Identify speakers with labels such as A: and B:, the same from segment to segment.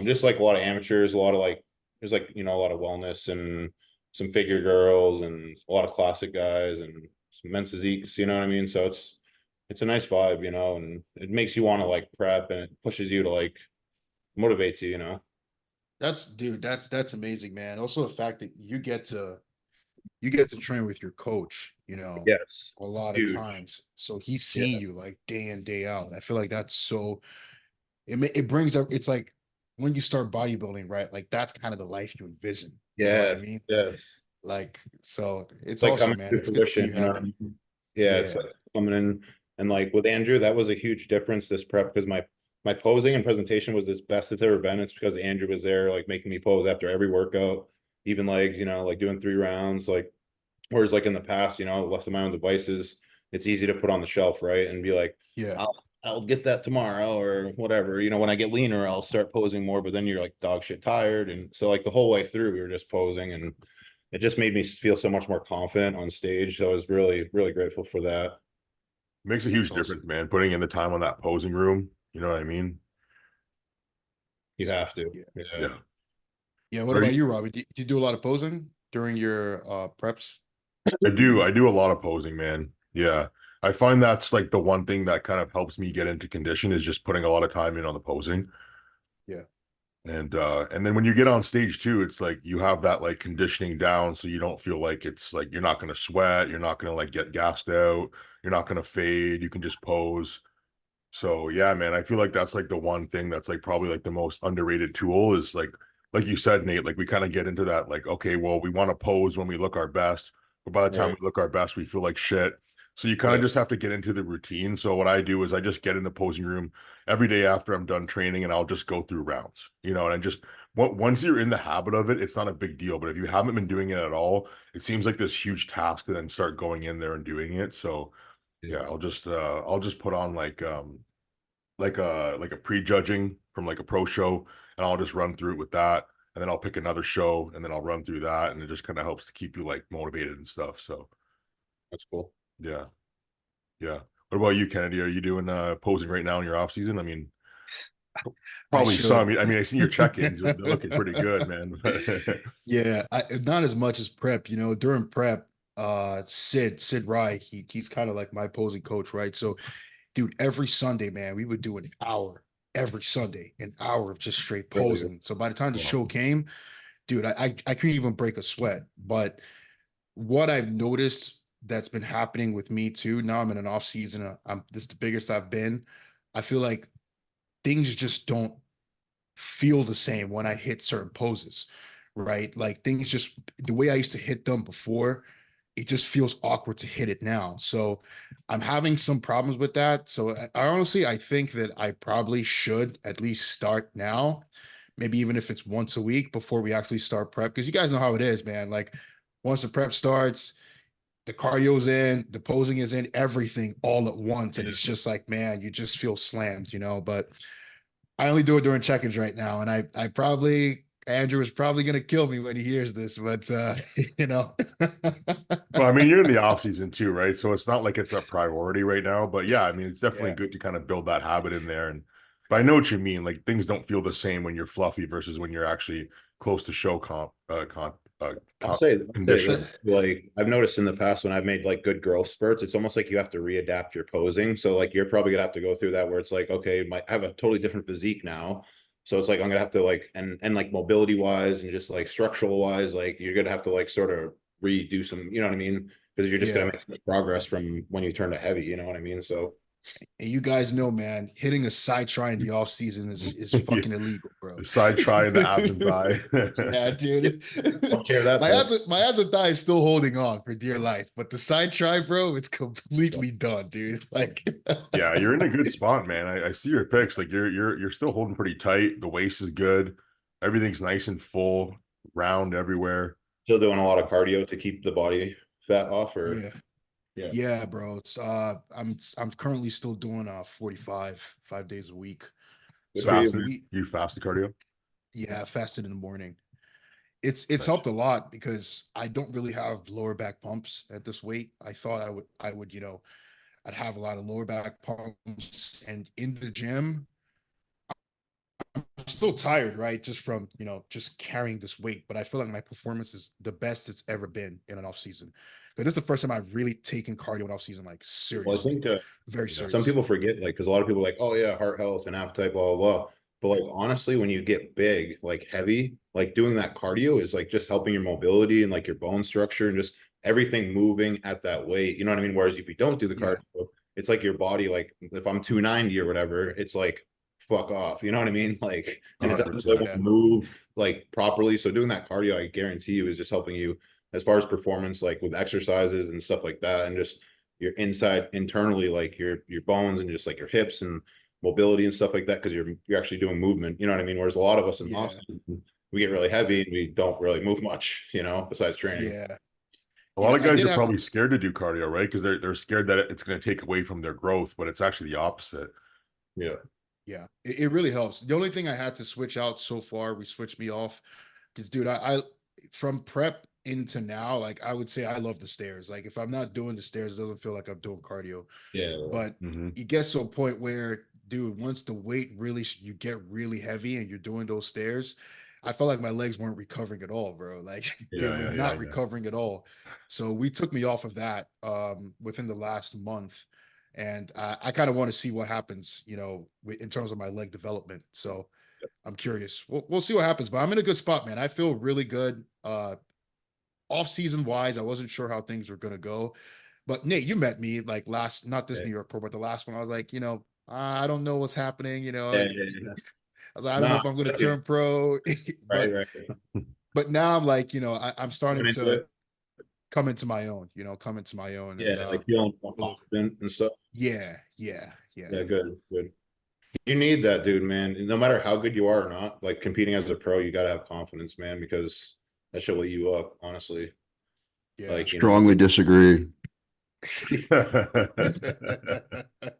A: just like a lot of amateurs, a lot of like there's like a lot of wellness and some figure girls and a lot of classic guys and some men's physiques, you know what I mean? So it's a nice vibe, and it makes you want to like prep and it pushes you to like motivates you,
B: Dude, that's amazing, man. Also the fact that you get to train with your coach,
A: Yes.
B: a lot of
A: Huge.
B: times. So he's seeing
A: Yeah.
B: you like day in, day out. I feel like that's so it brings up it's like when you start bodybuilding, right? Like that's kind of the life you envision. You know what I
A: Yes.
B: mean?
A: Yes.
B: Like, so it's
A: It's like coming
B: awesome, man.
A: to
B: It's good to see
A: fruition,
B: you
A: you know what I
B: happy.
A: mean? Yeah, it's
B: Yeah.
A: like coming in and like with Andrew, that was a huge difference this prep because my posing and presentation was its best it's ever been. It's because Andrew was there, like making me pose after every workout, even legs, like doing 3 rounds, like whereas like in the past, left to my own devices, it's easy to put on the shelf, right? And be like,
B: Yeah.
A: I'll get that tomorrow or whatever. When I get leaner, I'll start posing more, but then you're like dog shit tired. And so like the whole way through, we were just posing and it just made me feel so much more confident on stage. So I was really, really grateful for that.
C: Makes a
B: That's
C: huge
B: awesome.
C: difference, man. Putting in the time on that posing room. You know what I mean?
A: You
B: So
A: have to.
B: yeah.
A: Yeah.
C: Yeah.
B: Yeah. What
C: So
B: about you, Robbie? Do you do a lot of posing during your preps?
C: I do. I do a lot of posing, man. Yeah. I find that's like the one thing that kind of helps me get into condition is just putting a lot of time in on the posing.
B: Yeah.
C: And then when you get on stage too, it's like you have that like conditioning down so you don't feel like it's like you're not gonna sweat, you're not gonna like get gassed out, you're not gonna fade, you can just pose. So yeah, man, I feel like that's like the one thing that's like probably like the most underrated tool is like you said, Nate, like we kind of get into that like, okay, well, we want to pose when we look our best, but by the time
A: Right.
C: we look our best, we feel like shit. So you kind of
A: Yeah.
C: just have to get into the routine. So what I do is I just get in the posing room every day after I'm done training and I'll just go through rounds, and I just once you're in the habit of it, it's not a big deal. But if you haven't been doing it at all, it seems like this huge task to then start going in there and doing it. So yeah,
A: Yeah.
C: I'll just put on like a prejudging from like a pro show and I'll just run through it with that and then I'll pick another show and then I'll run through that and it just kind of helps to keep you like motivated and stuff. So
A: That's cool.
C: yeah, yeah. What about you, Kennedy? Are you doing posing right now in your off season? I mean,
B: I
C: probably some.
B: should.
C: I mean, I seen your check-ins. They're looking pretty good, man.
B: Yeah, not as much as prep, during prep, Sid Rye, he's kind of like my posing coach, right? So, dude, every Sunday, man, we would do an hour every Sunday, an hour of just straight
A: Really good.
B: posing. So by the time the
A: Wow.
B: show came, dude, I couldn't even break a sweat. But what I've noticed that's been happening with me too, now I'm in an off season. This is the biggest I've been. I feel like things just don't feel the same when I hit certain poses, right? Like things just the way I used to hit them before, it just feels awkward to hit it now. So I'm having some problems with that. So I honestly I think that I probably should at least start now, maybe even if it's once a week before we actually start prep. Because you guys know how it is, man. Like once the prep starts, the cardio's in, the posing is in, everything all at once. And it's
A: Yeah.
B: just like, man, you just feel slammed. But I only do it during check-ins right now, and I probably Andrew is probably gonna kill me when he hears this, but you know,
C: Well, I mean, you're in the off season too, right? So it's not like it's a priority right now. But yeah, I mean, it's definitely
B: yeah,
C: good to kind of build that habit in there. And but I know what you mean. Like things don't feel the same when you're fluffy versus when you're actually close to show comp
A: I'll say this.
C: condition.
A: Like I've noticed in the past when I've made like good growth spurts, it's almost like you have to readapt your posing. So like you're probably gonna have to go through that where it's like, okay, I have a totally different physique now. So it's like I'm gonna have to like and like mobility wise and just like structural wise, like you're gonna have to like sort of redo some, you know what I mean? Because you're just gonna
B: yeah.
A: make progress from when you turn to heavy, you know what I mean? So
B: And you guys know, man, hitting a side try in the off season is
C: Yeah,
B: fucking illegal, bro.
C: the side try and the abs and thigh.
B: Yeah, dude.
A: I'll share that part.
B: My abs and thigh is still holding on for dear life, but the side try, bro, it's completely done, dude. Like,
C: Yeah, you're in a good spot, man. I see your pics. Like you're still holding pretty tight. The waist is good. Everything's nice and full, round everywhere.
A: Still doing a lot of cardio to keep the body fat off or
B: yeah.
A: yeah.
B: Yeah, bro. It's I'm currently still doing 45 5 days a week.
A: Good for
B: So
A: you,
C: Fasted.
A: man.
B: we
C: You fasted cardio?
B: yeah, fasted in the morning. It's
C: Nice.
B: helped a lot because I don't really have lower back pumps at this weight. I thought I would, I'd have a lot of lower back pumps and in the gym, I'm still tired, right? Just from, just carrying this weight, but I feel like my performance is the best it's ever been in an off season. But this is the first time I've really taken cardio in off season, like
A: Well, I
B: seriously,
A: think
B: very
A: some
B: serious.
A: people forget, like, because a lot of people are like, oh yeah, heart health and appetite, blah blah blah. But like honestly, when you get big, like heavy, like doing that cardio is like just helping your mobility and like your bone structure and just everything moving at that weight. You know what I mean? Whereas if you don't do the
B: Yeah,
A: cardio, it's like your body, like if I'm 290 or whatever, it's like fuck off. You know what I mean? Like, and it
B: yeah,
A: doesn't really
C: 100%.
A: want to
B: yeah,
A: move like properly. So doing that cardio, I guarantee you, is just helping you as far as performance, like with exercises and stuff like that, and just your inside internally, like your bones and just like your hips and mobility and stuff like that, because you're actually doing movement. You know what I mean? Whereas a lot of us in off
B: yeah,
A: season, we get really heavy and we don't really move much, besides training.
B: yeah.
C: A lot of
B: I
C: guys
B: did
C: are
B: have to.
C: probably scared to do cardio, right? Because they're scared that it's going to take away from their growth, but it's actually the opposite.
A: Yeah.
B: Yeah, it really helps. The only thing I had to switch out so far, we switched me off because, dude, I from prep into now, like I would say I love the stairs. Like if I'm not doing the stairs, it doesn't feel like I'm doing cardio.
A: Yeah.
B: But
C: Hmm.
B: it gets to a point where, dude, once the weight really, you get really heavy and you're doing those stairs, I felt like my legs weren't recovering at all, bro. Like they
C: Yeah,
B: were
C: yeah, yeah,
B: not
C: yeah.
B: recovering at all. So we took me off of that within the last month. And I kind of want to see what happens, in terms of my leg development. So I'm curious. We'll see what happens, but I'm in a good spot, man. I feel really good. Off season wise, I wasn't sure how things were gonna go. But Nate, you met me like not this
A: Yeah.
B: New York Pro, but the last one. I was like, I don't know what's happening.
A: Yeah.
B: I
A: Yeah.
B: was like, I don't know
A: No,
B: if I'm going to turn pro,
A: right,
B: but
A: right.
B: now I'm like, I'm starting
A: Coming into
B: to
A: it.
B: come into my own. Come into my own,
A: Yeah,
B: and
A: like feeling more
B: really-
A: confident and stuff.
B: yeah, yeah, yeah,
A: Yeah, good, good. You need that, dude, man. No matter how good you are or not, like competing as a pro, you gotta have confidence, man, because that shit will eat you up, honestly.
B: yeah.
A: Like,
D: Strongly disagree.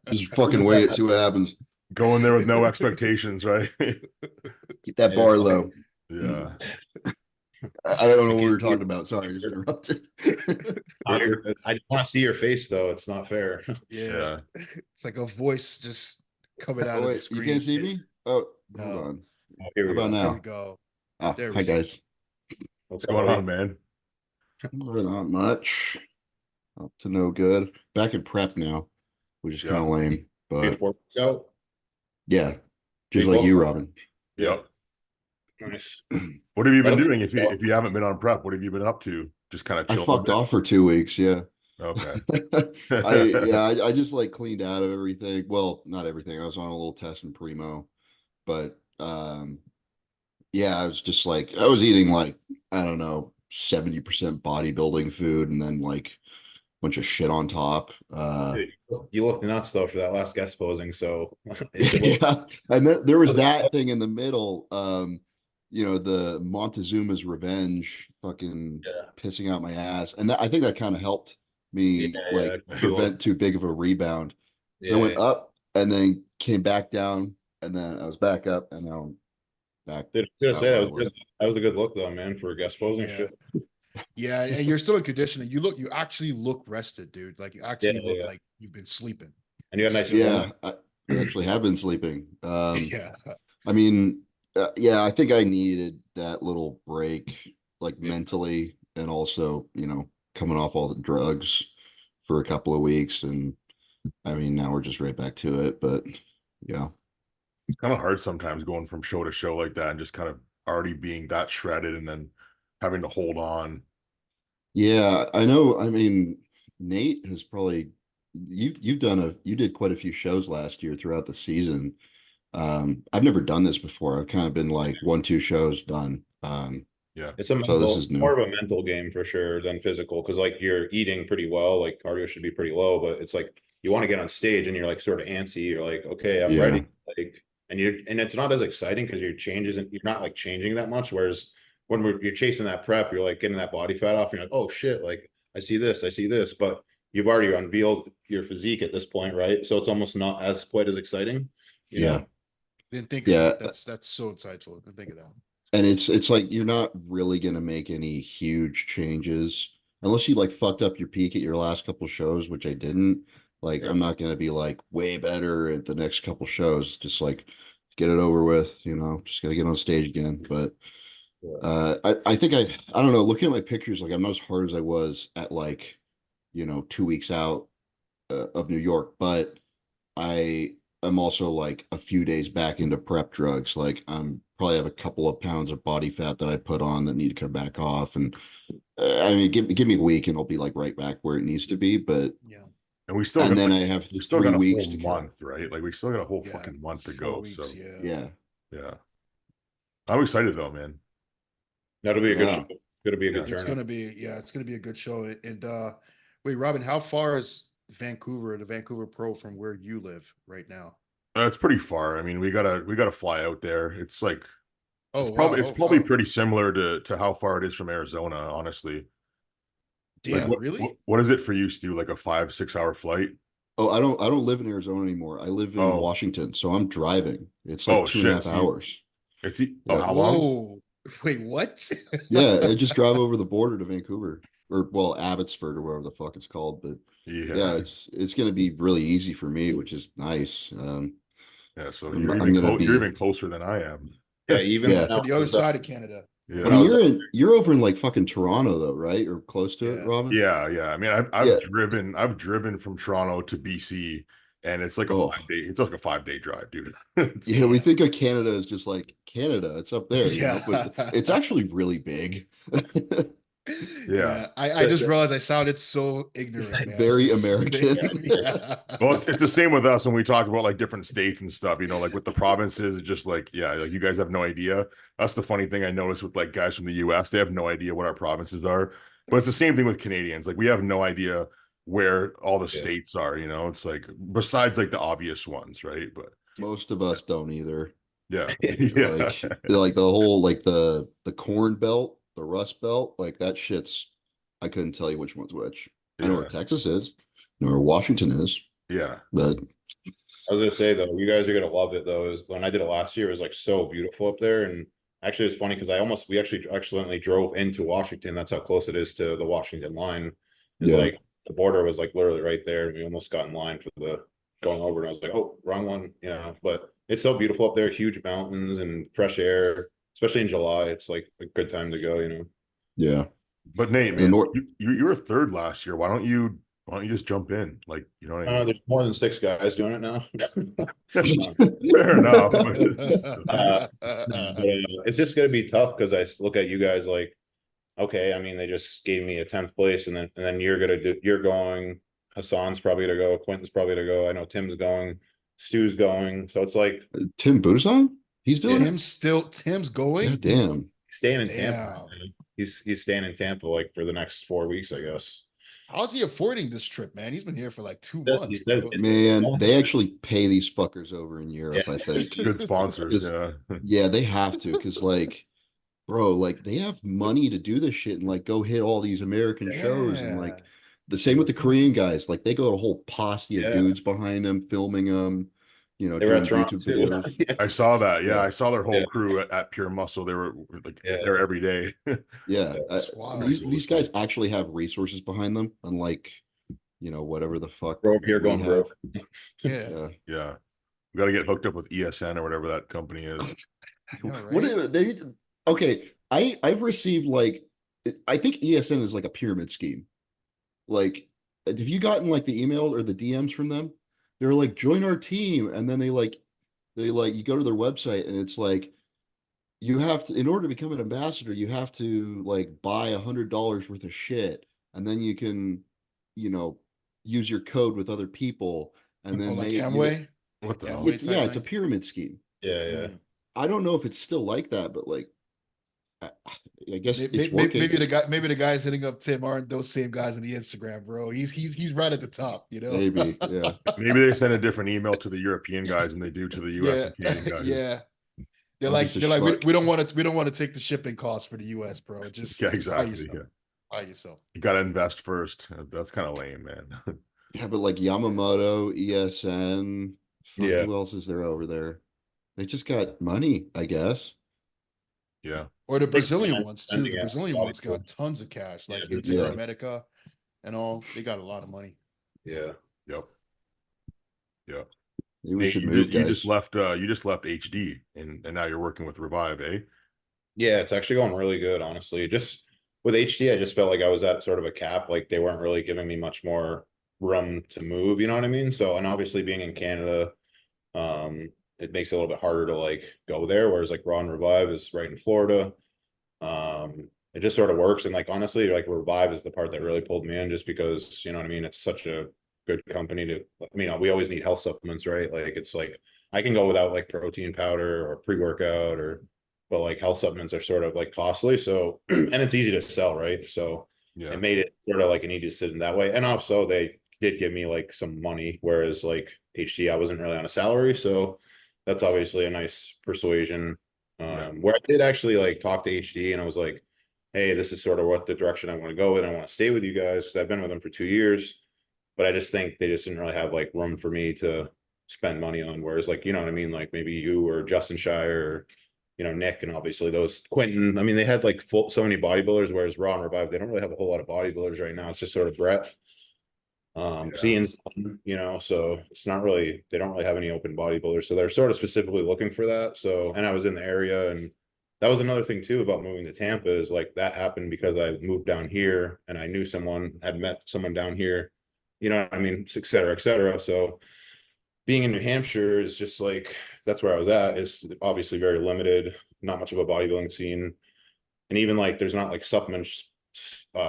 D: Just fucking wait it, see what happens.
C: Going there with no expectations, right?
D: Keep that
A: Yeah,
D: bar low.
C: Yeah.
D: I don't know what we were
A: can't
D: talking about. Sorry, I just interrupted.
A: I just want to see your face though. It's not fair.
B: Yeah,
C: Yeah.
B: it's like a voice just coming out
D: Oh,
B: of the
D: wait, you can't
B: screen.
D: see me? Oh, hold
B: No,
D: on.
A: Oh, here
D: How
A: we
D: about
A: go.
B: there
D: now?
B: we go.
D: Ah,
B: There
D: hi
B: we go.
D: guys.
C: What's going on, man?
D: Not much. Up to no good. Back in prep now, which is kind of
C: Yeah.
D: lame, but
A: Before out.
D: yeah, just
A: Big
D: like you,
A: ball.
D: Robin.
C: Yep.
A: Nice.
C: What have you been
A: That'll-
C: doing if you haven't been on prep? What have you been up to? Just kind of
D: I
C: chilling a
D: fucked
C: bit?
D: off for 2 weeks. Yeah.
C: Okay.
D: I just like cleaned out of everything. Well, not everything. I was on a little test in Primo, but yeah, I was just like I was eating like I don't know 70% bodybuilding food and then like a bunch of shit on top.
A: Dude, you look nuts though for that last guest posing. So it was,
D: Yeah, and then there was that thing in the middle. The Montezuma's Revenge, fucking
A: yeah,
D: pissing out my ass, and I think that kind of helped me
A: yeah.
D: like prevent too big of a rebound. So I
A: Yeah,
D: went up and then came back down, and then I was back up, and now I'm back.
A: dude, I was gonna
D: out
A: say
D: where I
A: that was good. That was a good look though, man, for guest posing
B: Yeah.
A: shit.
B: Yeah, and you're still in conditioning. You actually look rested, dude. Like you actually look
A: Yeah.
B: like you've been sleeping.
A: And you had nice
B: Still-
D: Yeah, I actually have been sleeping.
B: Yeah.
D: I mean, yeah, I think I needed that little break, like
A: Yeah.
D: mentally, and also, coming off all the drugs for a couple of weeks. And I mean, now we're just right back to it. But yeah,
C: It's kind of hard sometimes going from show to show like that and just kind of already being that shredded and then having to hold on.
D: yeah, I know. I mean, Nate has probably you did quite a few shows last year throughout the season. I've never done this before. I've kind of been like 1-2 shows done.
C: Yeah.
A: It's a
D: So this
A: mental,
D: is new.
A: more of a mental game for sure than physical, because like you're eating pretty well, like cardio should be pretty low, but it's like you want to get on stage and you're like sort of antsy. You're like, okay, I'm
D: Yeah.
A: ready. Like, and it's not as exciting because you're not like changing that much. Whereas when you're chasing that prep, you're like getting that body fat off. And you're like, oh shit, like I see this, but you've already unveiled your physique at this point, right? So it's almost not as quite as exciting, you
D: Yeah.
A: know?
B: Didn't think
D: Yeah.
B: of that. That's so insightful. Didn't think of that.
D: And it's like you're not really gonna make any huge changes unless you like fucked up your peak at your last couple shows, which I didn't. Like
A: Yeah.
D: I'm not gonna be like way better at the next couple shows. Just like get it over with, you know, just gotta get on stage again. But
A: Yeah.
D: I think I don't know, looking at my pictures, like I'm not as hard as I was at like, you know, 2 weeks out of New York, but I am also like a few days back into prep drugs. Like I'm probably have a couple of pounds of body fat that I put on that need to come back off. And I mean, give me a week and I'll be like right back where it needs to be. But
B: Yeah.
C: And we still
D: and
C: got
D: then
C: like,
D: I have
C: we still
D: 3
C: got a
D: weeks
C: whole
D: to go.
C: month, right? Like we still got a whole
B: Yeah.
C: fucking month to
B: 4
C: go.
B: weeks.
C: So
B: Yeah.
D: Yeah.
C: yeah, I'm excited though, man.
A: That'll be a good
D: Yeah.
A: show. Gonna be a good
C: Yeah.
B: It's
A: turnout.
B: gonna be, yeah, it's gonna be a good show. And wait, Robin, how far is Vancouver, the Vancouver Pro, from where you live right now?
C: It's pretty far. I mean, we gotta fly out there. It's like
B: Oh wow.
C: it's
B: Oh,
C: probably
B: wow.
C: pretty similar to how far it is from Arizona, honestly. Like
B: Damn, really?
C: what is it for you, Stu? Like a 5-6 hour flight?
D: Oh, I don't live in Arizona anymore. I live in
C: Oh,
D: Washington, so I'm driving. It's like
C: oh
D: two and a
C: shit.
D: half hours.
C: Oh,
D: Yeah.
C: how long?
B: Whoa. Wait, what?
D: Yeah, I just drive over the border to Vancouver, or well, Abbotsford or whatever the fuck it's called. But yeah,
C: Yeah.
D: it's gonna be really easy for me, which is nice.
C: Yeah. So
D: I'm gonna
C: you're
D: be
C: even closer than I am.
A: Yeah, even
D: yeah.
A: when I
B: To the other
A: was,
B: side of Canada.
D: I
C: Yeah.
D: mean,
A: when I was
D: you're over in like fucking Toronto though, right? Or close to it,
B: Yeah.
D: Robin?
C: Yeah, yeah. I mean,
D: Yeah.
C: I've driven from Toronto to BC, and it's like a
D: Oh,
C: 5 day. It's like a 5 day drive, dude.
D: yeah.
C: It's
D: We think of Canada as just like Canada. It's up there, you know, but
B: Yeah.
D: it's actually really big.
C: yeah.
B: Yeah. I just realized I sounded so ignorant, man.
D: Very
B: Just
D: American.
B: saying. Yeah.
C: Well, it's the same with us when we talk about like different states and stuff. You know, like with the provinces, it's just like yeah, like you guys have no idea. That's the funny thing I noticed with like guys from the U.S. They have no idea what our provinces are. But it's the same thing with Canadians. Like we have no idea where all the
A: yeah,
C: states are. You know, it's like besides like the obvious ones, right? But
D: Most of us don't either.
C: yeah, yeah.
D: Like the whole like the corn belt, the rust belt, like that shit's I couldn't tell you which one's which. I know where
C: Yeah,
D: Texas is, I know where Washington is,
C: yeah,
D: but
A: I was gonna say though, you guys are gonna love it though. Is when I did it last year, it was like so beautiful up there, and actually it's funny because we actually accidentally drove into Washington. That's how close it is to the Washington line. Is
D: yeah.
A: like the border was like literally right there, and we almost got in line for the going over, and I was like, oh, wrong one, you know. But it's so beautiful up there, huge mountains and fresh air, especially in July. It's like a good time to go, you know.
D: Yeah.
C: But Nate,
D: The
C: man,
D: North
C: you were third last year. Why don't you just jump in? Like, you know what I mean?
A: There's more than 6 guys doing it now.
C: Fair enough. But it's just,
A: No, but, it's just gonna be tough because look at you guys like, okay, I mean, they just gave me a 10th place, and then you're going. Hassan's probably gonna go. Quentin's probably gonna go. I know Tim's going. Stu's going. So it's like
D: Tim Busan? He's doing it?
B: Tim's going?
D: God damn.
A: staying in Tampa.
B: Damn.
A: Man. He's staying in Tampa like for the next 4 weeks, I guess.
B: How's he affording this trip, man? He's been here for like 2
A: He
B: months,
A: said
B: bro.
D: Man, they actually pay these fuckers over in
A: Yeah.
D: Europe, I think.
C: good sponsors.
D: 'Cause,
C: Yeah.
D: yeah, they have to, because like, bro, like they have money to do this shit and like go hit all these American shows and like
B: Yeah.
D: the same with the Korean guys. Like they got a whole posse of
A: Yeah.
D: dudes behind them, filming them, you know,
A: They were at
D: doing
A: Toronto
D: YouTube
A: too.
D: videos.
A: Yeah.
C: I saw that. Yeah,
D: Yeah.
C: I saw their whole
A: Yeah.
C: crew at Pure Muscle. They were like
A: Yeah.
C: there every day.
D: Yeah.
B: It's wild.
D: These guys actually have resources behind them, unlike, you know, whatever the fuck
A: Bro, here
D: we
A: going
D: have.
A: broke.
B: Yeah.
D: Yeah.
C: Yeah. We got to get hooked up with ESN or whatever that company is.
B: I know,
D: What
B: right?
D: are they? Okay, I've received like I think ESN is like a pyramid scheme. Like, have you gotten like the email or the DMs from them? They're like, join our team, and then they like you go to their website and it's like you have to, in order to become an ambassador, you have to like buy $100 worth of shit, and then you can, you know, use your code with other people, and
B: Oh,
D: then
B: like
D: you
B: Amway?
C: What the hell?
B: Amway
D: it's
B: type
D: it's a
B: thing?
D: pyramid scheme.
A: Yeah, yeah.
B: Mm.
D: I don't know if it's still like that, but like I, I guess it's
B: Maybe
D: working.
B: maybe the guys hitting up Tim aren't those same guys on the Instagram, bro. He's right at the top, you know.
D: Maybe, yeah.
C: Maybe they send a different email to the European guys than they do to the US
B: Yeah,
C: and Canadian guys.
B: yeah. They're
D: I'm
B: like
D: just a
B: they're like
D: schmuck.
B: we don't want to take the shipping costs for the US, bro. Just
C: Yeah,
B: buy
C: exactly.
B: yourself.
C: Yeah.
B: Buy yourself.
C: You got to invest first. That's kind of lame, man.
D: Yeah, but like Yamamoto, ESN, fuck,
A: Yeah.
D: who else is there over there? They just got money, I guess.
C: Yeah.
B: Or the
A: Takes
B: Brazilian
A: time
B: ones too.
A: spending
B: The
A: it.
B: Brazilian
A: A lot
B: ones
A: of people.
B: got tons of cash,
A: Yeah,
B: like
A: Brazil.
B: Inter America and all. They got a lot of money.
A: Yeah.
C: Yep. Yep.
D: Maybe we
C: Hey,
D: should
C: you
D: move,
C: just
D: guys.
C: you just left HD and now you're working with Revive, eh?
A: Yeah, it's actually going really good, honestly. Just with HD, I just felt like I was at sort of a cap. Like they weren't really giving me much more room to move, you know what I mean? So, and obviously being in Canada, it makes it a little bit harder to like go there. Whereas like Raw and Revive is right in Florida. It just sort of works. And like honestly, like Revive is the part that really pulled me in just because, you know what I mean? It's such a good company to, I mean, we always need health supplements, right? Like it's like I can go without like protein powder or pre-workout or but like health supplements are sort of like costly. So and it's easy to sell, right? So
C: Yeah.
A: it made it sort of like an easy decision that way. And also they did give me like some money, whereas like HD, I wasn't really on a salary. So that's obviously a nice persuasion.
C: Yeah.
A: Where I did actually like talk to HD and I was like, hey, this is sort of what the direction I want to go in. I want to stay with you guys because I've been with them for 2 years, but I just think they just didn't really have like room for me to spend money on. Whereas like, you know what I mean? Like maybe you or Justin Shire or, you know, Nick and obviously those Quentin. I mean, they had like so many bodybuilders, whereas Raw and Revive, they don't really have a whole lot of bodybuilders right now. It's just sort of Brett. Ian's, you know, so it's not really, they don't really have any open bodybuilders. So they're sort of specifically looking for that. So, and I was in the area and that was another thing too about moving to Tampa is like that happened because I moved down here and I knew someone had met someone down here, you know what I mean, et cetera, et cetera. So being in New Hampshire is just like, that's where I was at. It's obviously very limited, not much of a bodybuilding scene. And even like, there's not like supplements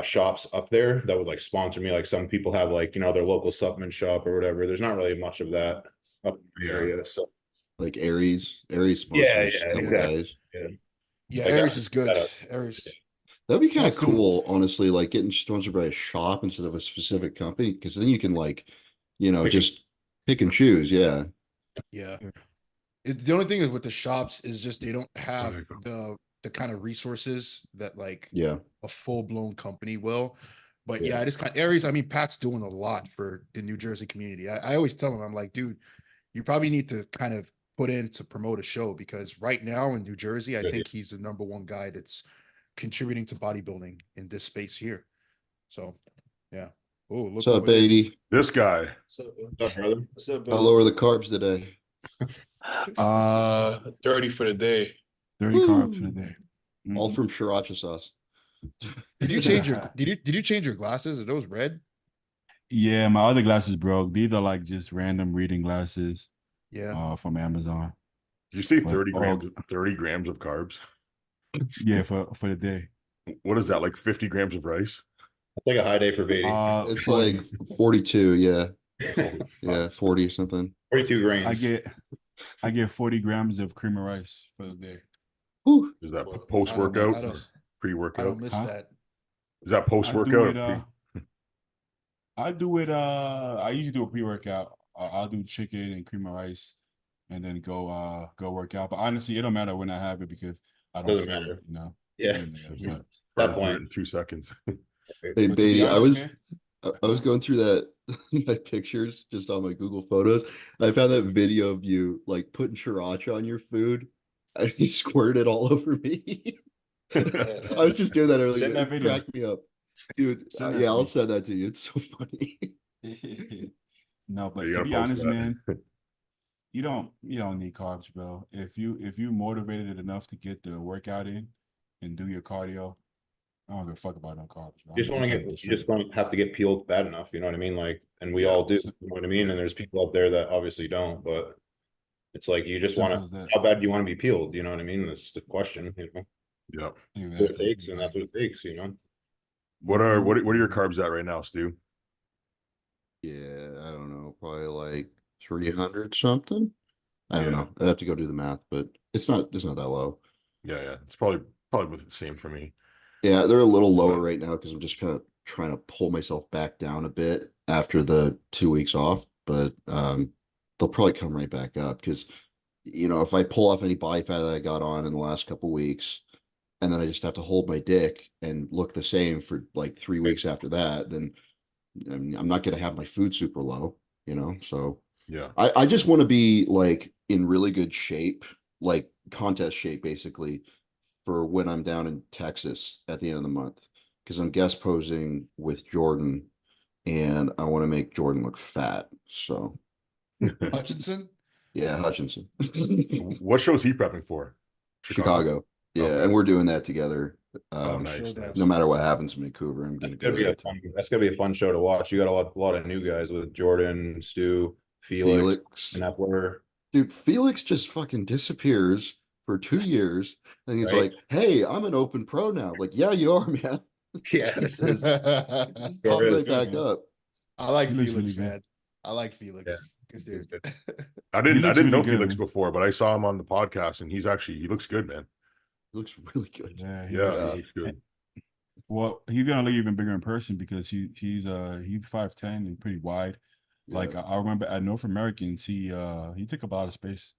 A: shops up there that would like sponsor me. Like some people have like, you know, their local supplement shop or whatever. There's not really much of that up in the area. So
D: Like Aries
A: yeah,
D: sponsors a
A: yeah,
D: couple
A: exactly.
D: guys.
A: Yeah.
B: Yeah,
A: Like
B: Aries
A: that,
B: is good.
A: that
B: Aries.
D: That'd be kind of
B: Pat's doing
D: cool, honestly, like getting sponsored by a shop instead of a specific company, because then you can like,
A: pick
D: just pick and choose. Yeah.
B: yeah. The only thing is with the shops is just they don't
C: There
B: have
C: you go.
B: the kind of resources that like
D: Yeah.
B: a full-blown company will. But
A: Yeah.
B: yeah, it is kind of Aries. I mean, Pat's doing a lot for the New Jersey community. I always tell him, I'm like, dude, you probably need to kind of put in to promote a show because right now in New Jersey, I
A: Yeah.
B: think he's the #1 guy that's contributing to bodybuilding in this space here. So yeah. Oh, look
D: What's up,
B: who it is.
D: BAIDI?
C: This guy.
E: What's up, man?
A: What's up, brother?
E: What's up,
D: How
E: brother?
D: low are the carbs today?
E: 30 for the day.
F: 30 carbs for the
D: Woo!
F: day.
D: All
F: Mhm.
D: from Sriracha sauce.
B: Did you change your did you change your glasses? Are those red?
F: Yeah, my other glasses broke. These are like just random reading glasses
B: Yeah.
F: from Amazon.
C: Did you say
F: But
C: 30 grams of carbs?
F: yeah, for the day.
C: What is that, like 50 grams of rice?
A: It's like a high day for BAIDI.
D: It's
F: 40.
D: like 42, yeah.
C: Holy fuck.
D: Yeah, 40 or something.
A: 42 grains.
F: I get 40 grams of cream of rice for the day.
D: Whew.
C: Is that
E: For-
C: post-workout
B: I
C: or
B: don't- I
C: pre-workout?
B: don't miss
F: Huh?
B: that.
C: Is that
F: I do
C: post-workout?
F: it I do it I usually do a pre-workout. I'll do chicken and cream of rice and then go work out. But honestly, it don't matter when I have it because I don't
A: Doesn't
F: feel
A: matter.
F: it, you know.
A: Yeah.
F: Doesn't matter.
B: Yeah.
F: But
A: That
C: Burn through it
A: point.
C: in 2 seconds.
D: Hey,
F: But to be
D: BAIDI, I
F: honest,
D: was
F: man,
D: I was going through that my pictures just on my Google Photos. And I found that video of you like putting Sriracha on your food and he squirted all over me. I was just doing that earlier.
F: Send that
D: It
F: video.
D: cracked me up. Dude,
F: Send that
D: yeah,
F: to
D: I'll
F: me.
D: send that to you. It's so funny.
F: No, but
C: You
F: to
C: gotta
F: be
C: post
F: honest,
C: that.
F: man, you don't need carbs, bro. If you motivated enough to get the workout in and do your cardio, I don't give a fuck about no carbs, bro.
A: You just want to
F: trying
A: get, you
F: straight.
A: just don't have to get peeled bad enough. You know what I mean? Like, and we
C: Yeah.
A: all do,
F: Sim-
A: you know what I mean? And there's people out there that obviously don't, but it's like, you just want
F: Simple as
A: to,
F: that.
A: how bad do you want to be peeled? You know what I mean? That's the question, you know,
C: Yep.
A: what it
F: Exactly.
A: takes, and that's what it takes, you know?
C: What are your carbs at right now, Stu?
D: Yeah, I don't know, probably like 300 something. I don't
C: Yeah.
D: know. I'd have to go do the math, but it's not that low.
C: Yeah. It's probably the same for me.
D: Yeah, they're a little lower
C: But-
D: right now because I'm just kind of trying to pull myself back down a bit after the 2 weeks off, but they'll probably come right back up because if I pull off any body fat that I got on in the last couple weeks and then I just have to hold my dick and look the same for like 3 weeks after that, then I'm not going to have my food super low, so
C: Yeah.
D: I just want to be like in really good shape, like contest shape, basically, for when I'm down in Texas at the end of the month, because I'm guest posing with Jordan and I want to make Jordan look fat. So
B: Hutchinson?
D: Yeah, Hutchinson.
C: What show is he prepping for?
D: Chicago. Yeah,
C: Okay.
D: and we're doing that together.
C: Oh,
B: For
C: nice,
B: sure,
C: nice.
B: guys.
D: No matter what happens in Vancouver, I'm gonna
A: That's
D: go
A: gonna be
D: there
A: a
D: too.
A: fun, that's gonna be a fun show to watch. You got a lot of new guys with Jordan, Stu, Felix,
D: Felix.
A: and Epler.
D: Dude, Felix just fucking disappears for 2 years. And he's
A: Right?
D: like, hey, I'm an open pro now. Like, yeah, you are, man.
A: Yeah, this is
B: I
D: Just
A: Sure
D: pop
A: is.
D: right back
F: Good, man.
D: up.
B: like
F: He looks
B: Felix,
F: really good.
B: man. I like
A: yeah.
B: Felix. Good dude.
C: I
F: He
C: didn't
F: looks
C: know
F: really good,
C: Felix
F: man.
C: before, but I saw him on the podcast and he looks good, man.
D: Looks really good.
F: Yeah, he
C: Yeah,
F: looks
C: he
D: Yeah.
C: looks good.
F: Well, he's gonna look even bigger in person because he's 5'10" and pretty wide. Like
D: Yeah.
F: I remember at North Americans, he took up a lot of space,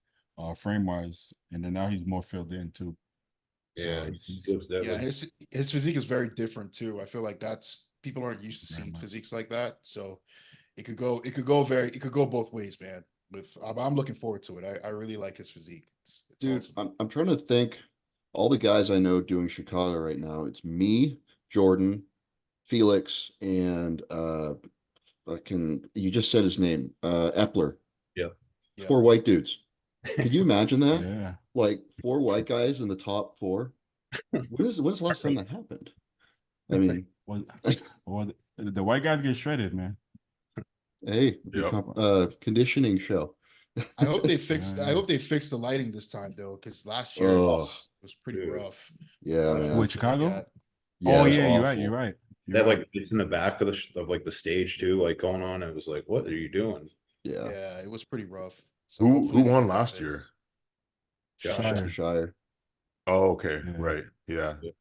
F: frame wise, and then now he's more filled in too. So
A: Yeah,
F: he's
A: he looks
B: Yeah,
A: deadly.
B: his physique is very different too. I feel like that's people aren't used to
F: Very
B: seeing
F: much.
B: physiques like that. So it could go both ways, man. I'm looking forward to it. I really like his physique. It's
D: Dude,
B: awesome.
D: I'm trying to think all the guys I know doing Chicago right now. It's me, Jordan, Felix, and you just said his name, Epler.
A: Yeah.
B: Yeah.
D: 4 white dudes. Could you imagine that?
F: Yeah.
D: Like 4 white guys in the top 4. When's the last time that happened? I mean,
F: Well, the white guys get shredded, man.
D: hey, conditioning show.
B: I hope they fixed.
F: Yeah,
B: I
F: yeah.
B: hope they fixed the lighting this time though, because last year
D: Oh,
B: was pretty
A: dude.
B: rough.
D: yeah, man.
F: Wait, Chicago?
D: Yeah,
F: Oh
D: it's
F: yeah, you're right.
D: awful.
F: You're right.
A: They
F: You're
A: had
F: right.
A: like it's in the back of the stage too, like going on. It was like, what are you doing?
D: Yeah.
B: Yeah, it was pretty rough. So
C: Who
B: hopefully they
C: won
B: get that
C: last
B: fixed.
C: year?
F: Shire.
D: Shire.
C: Oh, okay,
F: Yeah.
C: right, yeah,
A: Yeah.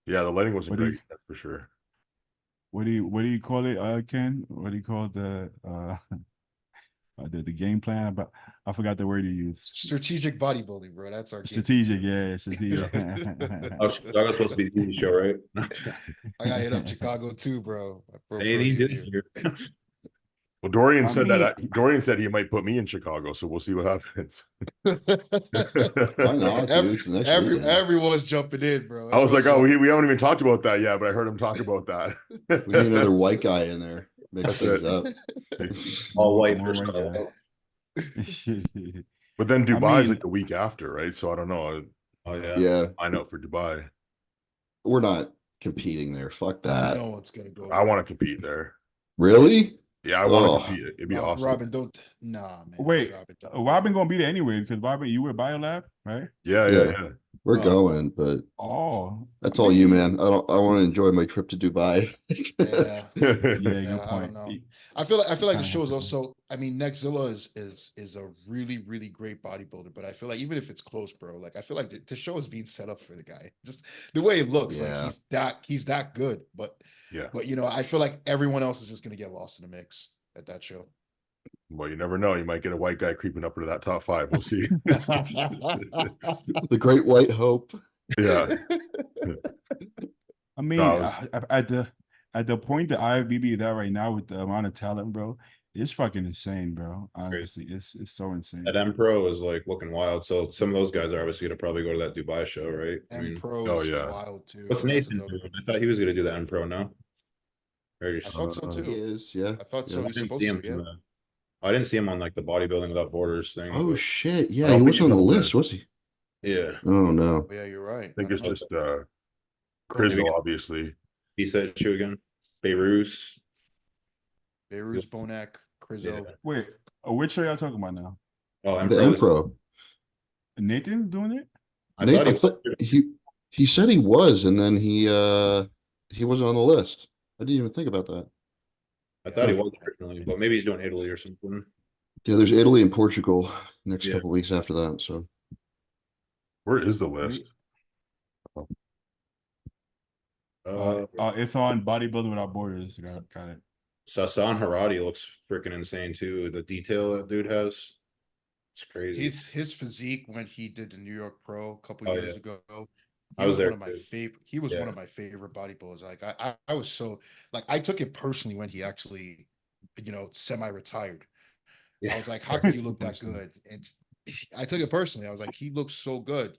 C: yeah. The lighting wasn't
F: What do
C: great,
F: you-
C: that's for sure.
F: What do you call it, Ken? What do you call the game plan? But I forgot the word you used.
B: Strategic bodybuilding, bro. That's our game.
F: Strategic, yeah, strategic.
A: Oh, Chicago's supposed to be the TV show, right?
B: I gotta hit up Chicago too, bro.
A: They ain't this year.
C: Well, Dorian
F: I
C: said
F: mean-
C: Dorian said he might put me in Chicago, so we'll see what happens.
D: Why not, dude? It's the next weekend.
B: Everyone's jumping in, bro.
C: I was like, oh,
B: Everyone's
C: we haven't even talked about that yet, but I heard him talk about that.
D: We need another white guy in there. Mix
C: That's
D: things up.
A: All white
F: More
A: first.
F: white guy.
C: But then
F: I
C: Dubai's
F: mean-
C: like the week after, right? So I don't know.
A: Oh yeah.
D: Yeah,
C: I know for Dubai.
D: we're not competing there. Fuck that.
B: no one's gonna go.
C: I want to compete there.
D: Really?
C: Yeah, I want to
D: Oh.
C: compete. It'd be
B: Rob,
C: awesome.
B: Robin, don't. Nah, man.
F: Wait,
B: don't.
F: Robin gonna be there anyway because Robin, you were Biolab, right?
C: Yeah.
D: Yeah. We're
B: Oh.
D: going, but
F: Oh,
D: that's
F: I
D: all you,
F: mean,
D: man. I want to enjoy my trip to Dubai.
B: Yeah.
F: Yeah,
B: Yeah,
F: good
B: I
F: point.
B: don't know. I feel like the
F: kinda
B: show is
F: have to.
B: also. I mean, Nexzilla is a really great bodybuilder, but I feel like even if it's close, bro, like I feel like the show is being set up for the guy. Just the way it looks,
D: Yeah.
B: like he's that good. But
C: Yeah.
B: you know, I feel like everyone else is just gonna get lost in the mix at that show.
C: Well, you never know. You might get a white guy creeping up into that top 5. We'll see.
D: The Great White Hope.
C: Yeah.
F: I mean,
C: No, I was-
F: at the point that IFBB is at right now with the amount of talent, bro, it's fucking insane, bro. Honestly, it's so insane.
A: That M Pro is like looking wild. So some of those guys are obviously gonna probably go to that Dubai show, right? I
B: And
A: mean,
B: Pro
C: oh,
B: is
C: yeah.
B: wild too.
A: what's
B: That's
A: Nathan
B: another
A: doing?
B: one.
A: I thought he was gonna do the M Pro now. Or
B: I thought so
D: He
B: too.
D: is, yeah.
B: I thought so.
D: Yeah.
B: He's
A: I didn't
B: supposed
A: see
B: to,
A: him.
B: yeah.
A: I didn't see him on like the bodybuilding without borders thing.
D: Oh
A: but
D: shit!
C: I
D: Yeah,
C: don't
D: he
C: think
D: wasn't
C: he's
D: on the
C: on the
D: list, was he?
A: yeah,
D: Oh no.
B: Oh, yeah, you're right.
C: I think
B: I
C: it's
B: don't know.
C: just Crizzle, obviously.
A: he said shoe again. Beirut.
B: Beirut, Bonac, Crizzo.
A: Yeah.
F: Wait, which show y'all talking about now?
A: Oh, M
D: The
A: Pro.
D: M Pro.
F: Nathan doing it?
A: I
D: Nate,
A: thought he
D: I thought he said he was, and then he wasn't on the list. I didn't even think about that.
A: I thought he was originally, but maybe he's doing Italy or something.
D: Yeah, there's Italy and Portugal next
A: Yeah.
D: couple weeks after that. So
C: Where is the list?
F: It's on Bodybuilding Without Borders. Got it.
A: Sasan Haradi looks freaking insane too. The detail that dude has, it's crazy.
B: His physique when he did the New York Pro a couple
A: Oh,
B: years
A: yeah.
B: ago.
A: I was there
B: one of my
A: too.
B: favorite. He was
A: Yeah.
B: one of my favorite bodybuilders. Like I was so like I took it personally when he actually, semi-retired. I was like, how can you look that good? And I took it personally. I was like, he looks so good,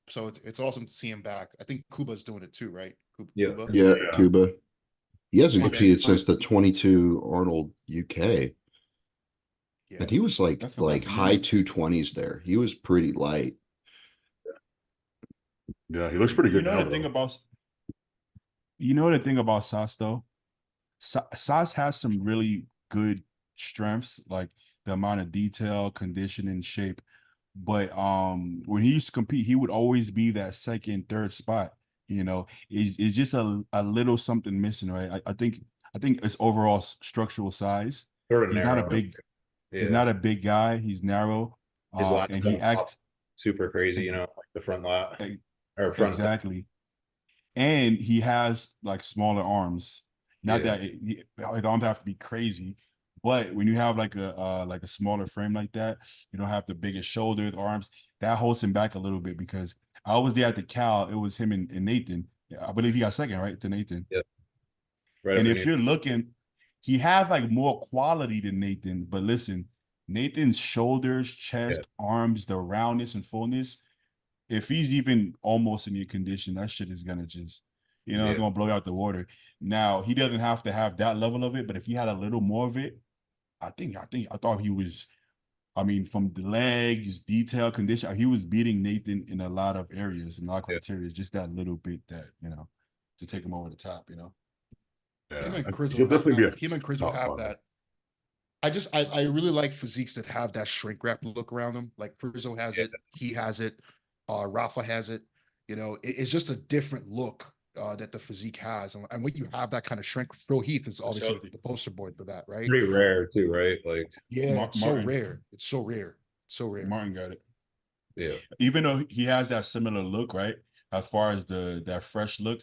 B: So it's awesome to see him back. I think Kuba's doing it too, right?
A: Yeah.
B: Kuba.
D: yeah,
C: Yeah.
D: Cuba. He hasn't
B: Yeah.
D: competed since the 22 Arnold UK.
B: Yeah.
D: And he was like
F: That's the best
D: high
F: limit.
D: 220s there. He was pretty light.
C: Yeah, he looks pretty
F: You
C: good
F: know
C: now,
F: the thing
C: though.
F: about Sauce though? Sauce has some really good strengths, like the amount of detail, condition, and shape. But when he used to compete, he would always be that second, third spot. You know, it's just a little something missing, right? I think it's overall structural size.
A: Sort of
F: He's not a
A: narrow.
F: big he's
A: Yeah.
F: not a big guy. He's narrow.
A: His lats
F: And he
A: don't pop
F: acts
A: super crazy, you know, like the front lat or front.
F: exactly. And he has like smaller arms. Not
A: Yeah.
F: that it don't have to be crazy, but when you have like a smaller frame like that, you don't have the biggest shoulders, arms. That holds him back a little bit because I was there at the Cal. It was him and Nathan. I believe he got second, right, to Nathan.
A: Yeah. Right.
F: And if you're looking, he has like more quality than Nathan. But listen, Nathan's shoulders, chest, arms, the roundness and fullness. If he's even almost in your condition, that shit is gonna just, it's gonna blow you out the water. Now he doesn't have to have that level of it, but if he had a little more of it, I thought he was. I mean, from the legs, detail, condition, he was beating Nathan in a lot of areas and a lot of criteria. Just that little bit that to take him over the top.
C: Yeah,
B: Him and
C: he'll
B: Chris
C: definitely be a
B: him and Chris will
C: top
B: have
C: five.
B: that. I really like physiques that have that shrink wrap look around them. Like Prizzo has it, he has it, Rafa has it. It's just a different look that the physique has. And when you have that kind of shrink, Phil Heath is obviously
F: healthy.
B: the poster boy for that, right?
A: Pretty rare too, right? Like,
B: Yeah, it's so
F: Martin.
B: rare. It's so rare. So rare.
F: Martin got it.
A: yeah.
F: Even though he has that similar look, right? As far as that fresh look,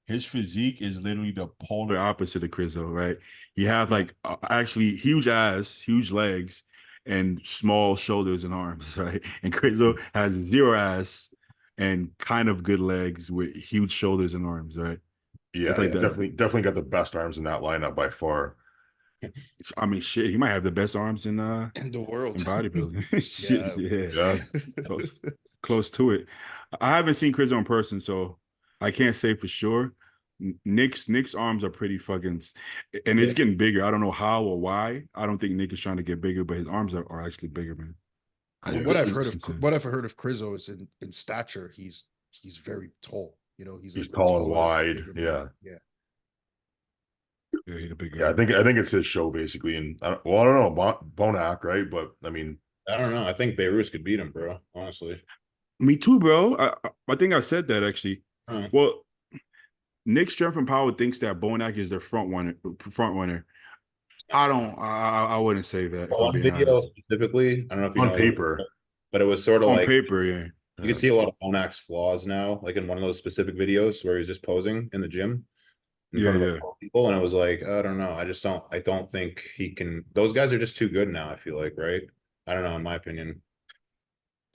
F: his physique is literally the polar opposite of Crizzo, right? He has like actually huge ass, huge legs, and small shoulders and arms, right? And Crizzo has zero ass and kind of good legs with huge shoulders and arms, right?
C: Yeah,
F: It's like that.
C: definitely got the best arms in that lineup by far.
F: I mean, shit, he might have the best arms in
B: the world.
F: bodybuilding. Shit,
C: Yeah.
F: close to it. I haven't seen Chris in person, so I can't say for sure. Nick's arms are pretty fucking, and it's getting bigger. I don't know how or why. I don't think Nick is trying to get bigger, but his arms are actually bigger, man.
B: What I've heard of Crizzo is in stature, he's very tall. He's
C: tall and wide.
B: bigger
C: Yeah.
B: man.
F: Yeah, he's a big guy.
C: Yeah, I think it's his show basically, and I don't know Bonac, right? But I mean,
A: I don't know. I think Beirut could beat him, bro. Honestly.
F: Me too, bro. I think I said that actually. Well, Nick Strength and Power thinks that Bonac is their front runner. I wouldn't say that.
A: Well, one video specifically, I don't know if you
C: on
A: know
C: paper,
A: but it was sort of
F: on
A: like
F: paper, yeah.
A: You can see a lot of Bonac's flaws now, like in one of those specific videos where he's just posing in the gym in front of people, and it was like, I don't know. I don't think he can. Those guys are just too good now. I feel like, right? I don't know, in my opinion.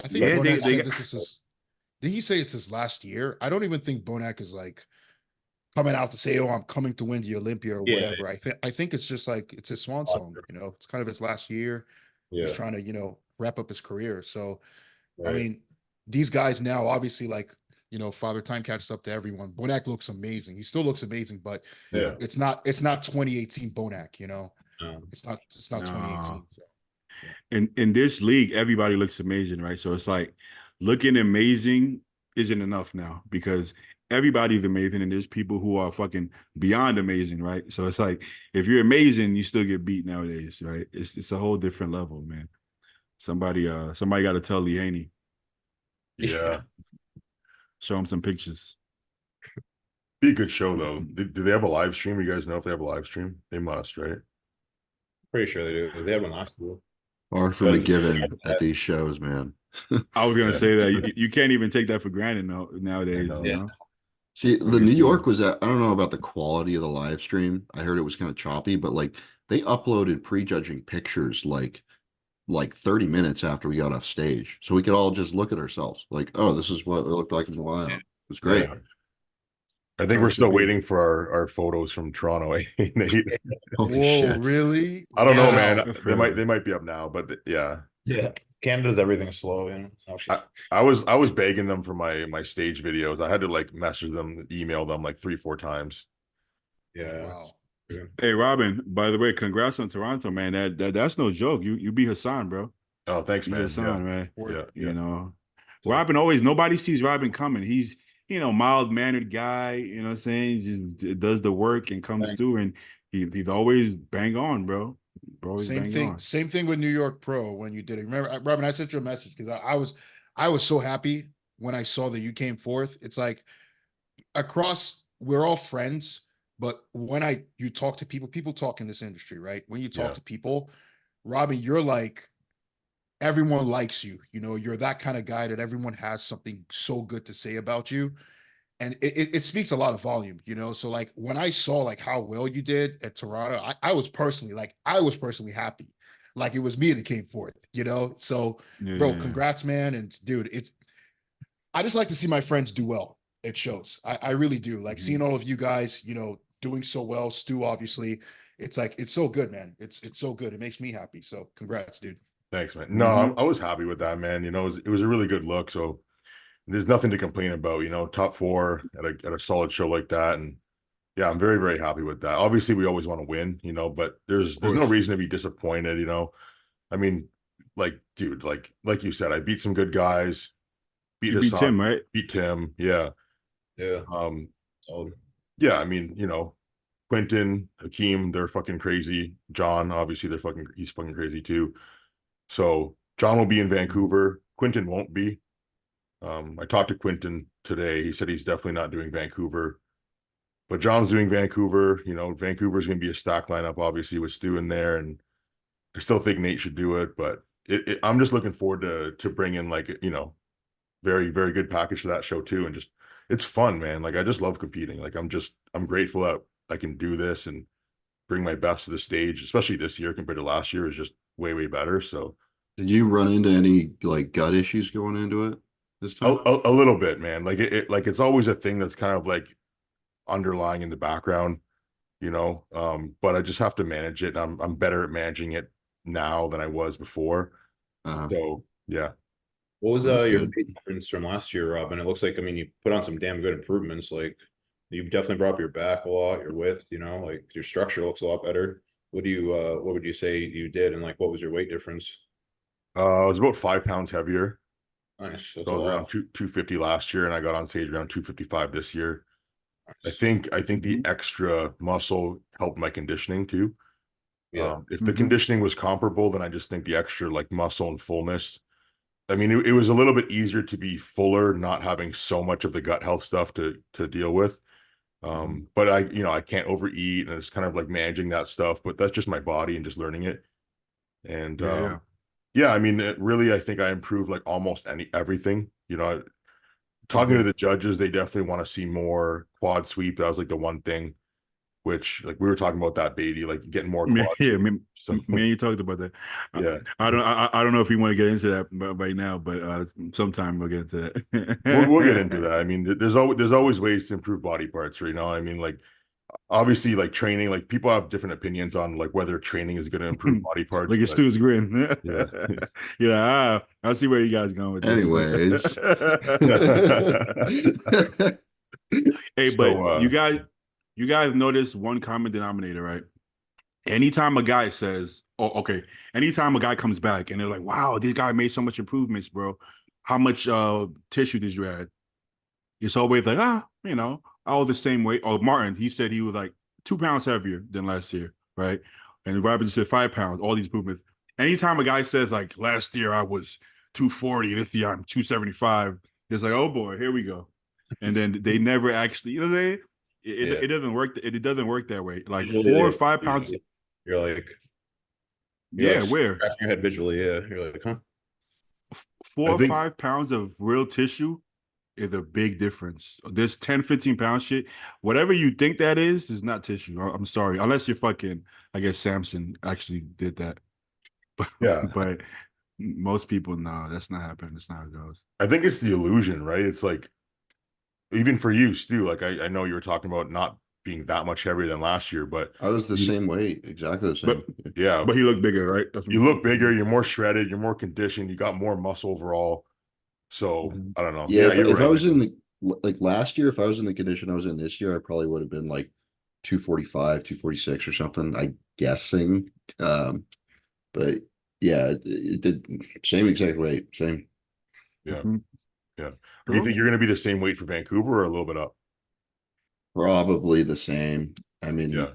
B: I think Bonac said this is his. Did he say it's his last year? I don't even think Bonac is like coming out to say, "Oh, I'm coming to win the Olympia" or whatever. I think it's just like it's his swan song. It's kind of his last year. He's trying to wrap up his career. So, I mean, these guys now obviously like Father Time catches up to everyone. Bonac looks amazing. He still looks amazing, but it's not 2018 Bonac. It's not 2018. So.
F: In this league, everybody looks amazing, right? So it's like looking amazing isn't enough now because everybody's amazing, and there's people who are fucking beyond amazing, right? So it's like if you're amazing, you still get beat nowadays, right? It's a whole different level, man. Somebody got to tell Lee Haney.
C: Yeah.
F: Show him some pictures.
C: Be a good show though. Do they have a live stream? You guys know if they have a live stream? They must, right?
A: Pretty sure they do. They had one last year.
D: Hard for me given at these shows, man.
F: I was gonna say that you can't even take that for granted nowadays.
D: See, the New York was I don't know about the quality of the live stream. I heard it was kind of choppy, but like they uploaded prejudging pictures like 30 minutes after we got off stage. So we could all just look at ourselves like, oh, this is what it looked like in the lineup. It was great.
C: Yeah. I think we're still waiting for our photos from Toronto. Nate.
B: Holy shit. Really?
C: I don't know, man. They might be up now, but yeah.
A: Canada's everything slow,
C: I was begging them for my stage videos. I had to like message them, email them like 3-4 times.
A: Yeah.
B: Wow.
F: Hey, Robin, by the way, congrats on Toronto, man. That's no joke. You beat Hassan, bro.
C: Oh, thanks,
F: You beat
C: man.
F: Hassan, man.
C: Yeah,
F: You know,
C: So-
F: Robin always, nobody sees Robin coming. He's, mild-mannered guy, you know what I'm saying? Just does the work and comes through, and he's always bang on, bro. Always bang on.
B: Same thing with New York Pro when you did it. Remember, Robin, I sent you a message because I was so happy when I saw that you came fourth. It's like we're all friends, but when you talk to people talk in this industry, right? When you talk
C: Yeah.
B: to people, Robin, you're like, everyone likes you. You're that kind of guy that everyone has something so good to say about you. And it speaks a lot of volume, So like when I saw like how well you did at Toronto, I was personally happy. Like it was me that came fourth, So bro, congrats, man. And dude, I just like to see my friends do well. It shows. I really do. Like seeing all of you guys, doing so well. Stu, obviously, it's like it's so good, man. It's so good. It makes me happy. So congrats, dude.
C: Thanks, man. No, I was happy with that, man. It was a really good look. So there's nothing to complain about. Top 4 at a solid show like that, and yeah, I'm very, very happy with that. Obviously, we always want to win, but there's no reason to be disappointed. I mean, like, dude, like you said, I beat some good guys.
F: You beat Tim, right?
C: Beat Tim, yeah.
A: Yeah.
C: Yeah, I mean, Quentin, Hakeem, they're fucking crazy. John, obviously, he's fucking crazy too. So John will be in Vancouver. Quentin won't be. I talked to Quentin today. He said he's definitely not doing Vancouver, but John's doing Vancouver. Vancouver's going to be a stack lineup, obviously, with Stu in there, and I still think Nate should do it. But I'm just looking forward to bring in very, very good package to that show too, and just it's fun, man. Like I just love competing. Like I'm grateful that I can do this and bring my best to the stage, especially this year compared to last year is just way, way better. So
D: Did you run into any like gut issues going into it this time?
C: a little bit, man. Like like it's always a thing that's kind of like underlying in the background, but I just have to manage it. And I'm better at managing it now than I was before. So yeah.
A: What was your difference from last year, Robin? It looks like, you put on some damn good improvements. Like you definitely brought up your back a lot, your width, like your structure looks a lot better. What would you say you did? And like, what was your weight difference?
C: I was about 5 pounds heavier.
A: Nice.
C: So I was around 250 last year, and I got on stage around 255 this year. Nice. I think the extra muscle helped my conditioning too. Yeah. If the conditioning was comparable, then I just think the extra like muscle and fullness. It was a little bit easier to be fuller, not having so much of the gut health stuff to deal with. But I can't overeat, and it's kind of like managing that stuff, but that's just my body and just learning it. And really, I think I improved like almost everything. Talking to the judges, they definitely want to see more quad sweep. That was like the one thing, which like we were talking about that BAIDI, like getting more quad.
F: Yeah, man, you talked about that.
C: Yeah,
F: I don't know if you want to get into that right now, but sometime we'll get into that.
C: we'll get into that. There's always ways to improve body parts, right? Like obviously, like training, like people have different opinions on like whether training is going to improve body parts.
F: Like Stu's grin. Yeah, I see where you guys going with this.
D: Anyways.
F: Hey, but you guys notice one common denominator, right? Anytime a guy says, "Oh, okay," anytime a guy comes back and they're like, "Wow, this guy made so much improvements, bro. How much tissue did you add?" It's always like, all the same weight. Or Martin, he said he was like 2 pounds heavier than last year, right? And Robin just said 5 pounds. All these improvements. Anytime a guy says like, "Last year I was 240, this year I'm 275," it's like, oh boy, here we go. And then they never actually, you know what I'm saying? It doesn't work. It doesn't work that way. Like 4 or 5 pounds.
A: You're like,
F: where?
A: Scratching your head visually. Yeah. You're like, huh?
F: 4 or 5 pounds of real tissue is a big difference. This 10, 15 pound shit, whatever you think that is not tissue. I'm sorry. Unless you're fucking, I guess Samson actually did that. But,
C: yeah.
F: But most people, no, that's not happening. That's not how it goes.
C: I think it's the illusion, right? It's like, even for you, Stu, like I know you were talking about not being that much heavier than last year, but
D: I was the same weight, exactly the same.
C: But
F: he looked bigger, right?
C: You look bigger, you're more shredded, you're more conditioned, you got more muscle overall. So I don't know.
D: Yeah, if I was in the like last year, if I was in the condition I was in this year, I probably would have been like 245, 246 or something, I guessing. But yeah, it did same exact weight, same.
C: Yeah.
F: Mhm.
C: Yeah. Do you think you're going to be the same weight for Vancouver or a little bit up?
D: Probably the same. I mean,
C: Yeah.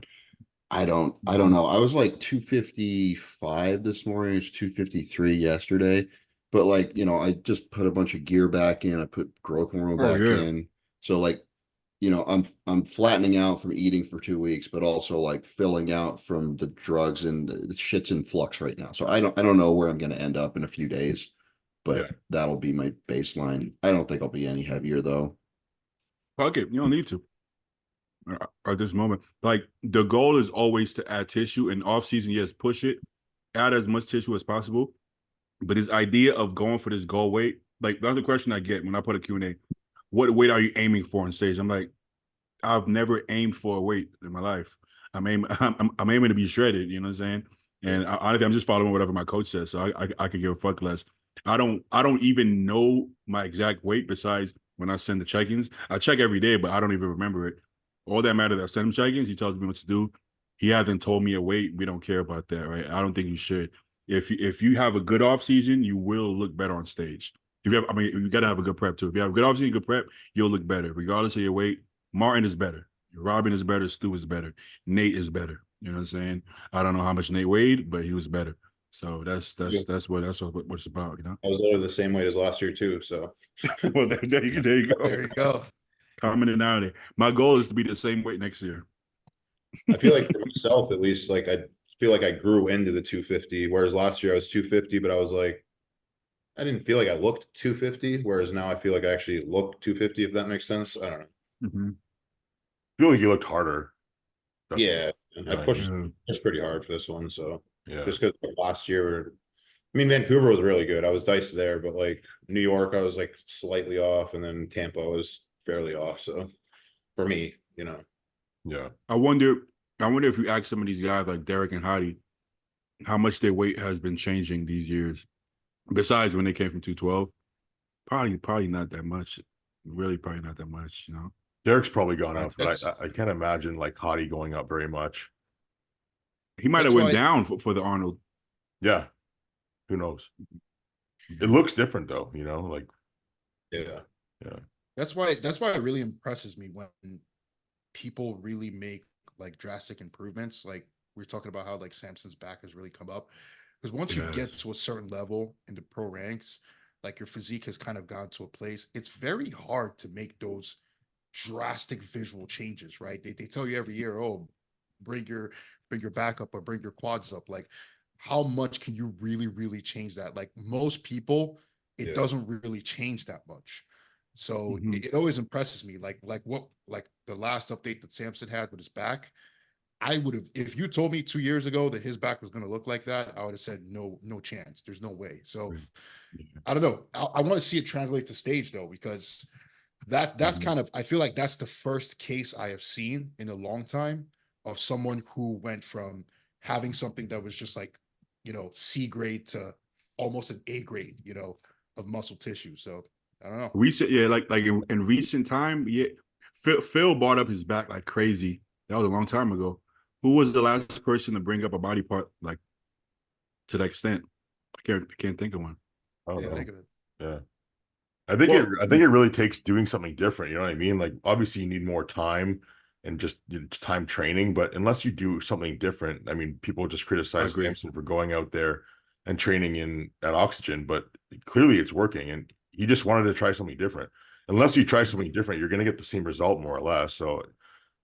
D: I don't know. I was like 255 this morning. It's 253 yesterday. But like, I just put a bunch of gear back in. I put growth hormone
F: Oh
D: back
F: yeah.
D: in. So like, I'm flattening out from eating for 2 weeks, but also like filling out from the drugs, and the shit's in flux right now. So I don't know where I'm gonna end up in a few days,
C: Yeah.
D: but that'll be my baseline. I don't think I'll be any heavier though.
F: Fuck it. You don't need to. At this moment. Like the goal is always to add tissue. In off season, yes, push it, add as much tissue as possible. But this idea of going for this goal weight, like that's the question I get when I put a Q&A. What weight are you aiming for on stage? I'm like, I've never aimed for a weight in my life. I'm aiming to be shredded. You know what I'm saying? And honestly, I'm just following whatever my coach says. So I could give a fuck less. I don't even know my exact weight besides when I send the check-ins. I check every day, but I don't even remember it. All that matters, I send him check-ins. He tells me what to do. He hasn't told me a weight. We don't care about that, right? I don't think you should. If you have a good off season, you will look better on stage. If you have, I mean, you gotta have a good prep too. If you have a good off season, good prep, you'll look better, regardless of your weight. Martin is better. Robin is better. Stu is better. Nate is better. You know what I'm saying? I don't know how much Nate weighed, but he was better. So that's what it's about, you know.
A: I was literally the same weight as last year too. So
F: Well, there you go.
B: There you go.
F: Commonality. My goal is to be the same weight next year.
A: I feel like for myself, at least, like I feel like I grew into the 250, whereas last year I was 250, but I was like, I didn't feel like I looked 250, whereas now I feel like I actually look 250, if that makes sense. I don't know.
F: Mm-hmm.
C: I feel like you looked harder.
A: Yeah, I
C: Yeah.
A: pushed pretty hard for this one. So
C: Yeah.
A: just because last year, I mean, Vancouver was really good. I was diced there, but like New York, I was like slightly off, and then Tampa was fairly off. So for me,
C: Yeah.
F: I wonder if you ask some of these guys like Derek and Hottie how much their weight has been changing these years, besides when they came from 212. Probably not that much. Really, probably not that much, you know.
C: Derek's probably gone up, but
B: That's
C: I can't imagine like Hottie going up very much.
F: He might
B: that's
F: have went
B: why
F: down for the Arnold.
C: Yeah. Who knows? It looks different though, like
A: yeah.
B: that's why it really impresses me when people really make like drastic improvements. Like we're talking about how like Samson's back has really come up. Because once you get
F: Yes.
B: to a certain level in the pro ranks, like your physique has kind of gone to a place, it's very hard to make those drastic visual changes, right? They tell you every year, oh, bring your back up or bring your quads up. Like, how much can you really change that? Like most people, it
A: Yeah.
B: doesn't really change that much. So
F: Mhm.
B: it always impresses me. Like the last update that Samson had with his back. I would have, if you told me 2 years ago that his back was going to look like that, I would have said no chance. There's no way. So I don't know. I want to see it translate to stage though, because that's
F: Mhm.
B: kind of, I feel like that's the first case I have seen in a long time of someone who went from having something that was just like, C grade to almost an A grade, of muscle tissue. So I don't know.
F: Recent, yeah, like in recent time, yeah. Phil brought up his back like crazy. That was a long time ago. Who was the last person to bring up a body part like to that extent? I can't think of one.
C: I don't
B: Yeah,
C: know.
B: think of it.
C: Yeah. I think it really takes doing something different. You know what I mean? Like obviously you need more time and just time training, but unless you do something different, I mean, people just
F: I
C: criticize
F: agree.
C: Samson for going out there and training in at Oxygen, but clearly it's working, and he just wanted to try something different. Unless you try something different, you're going to get the same result more or less. So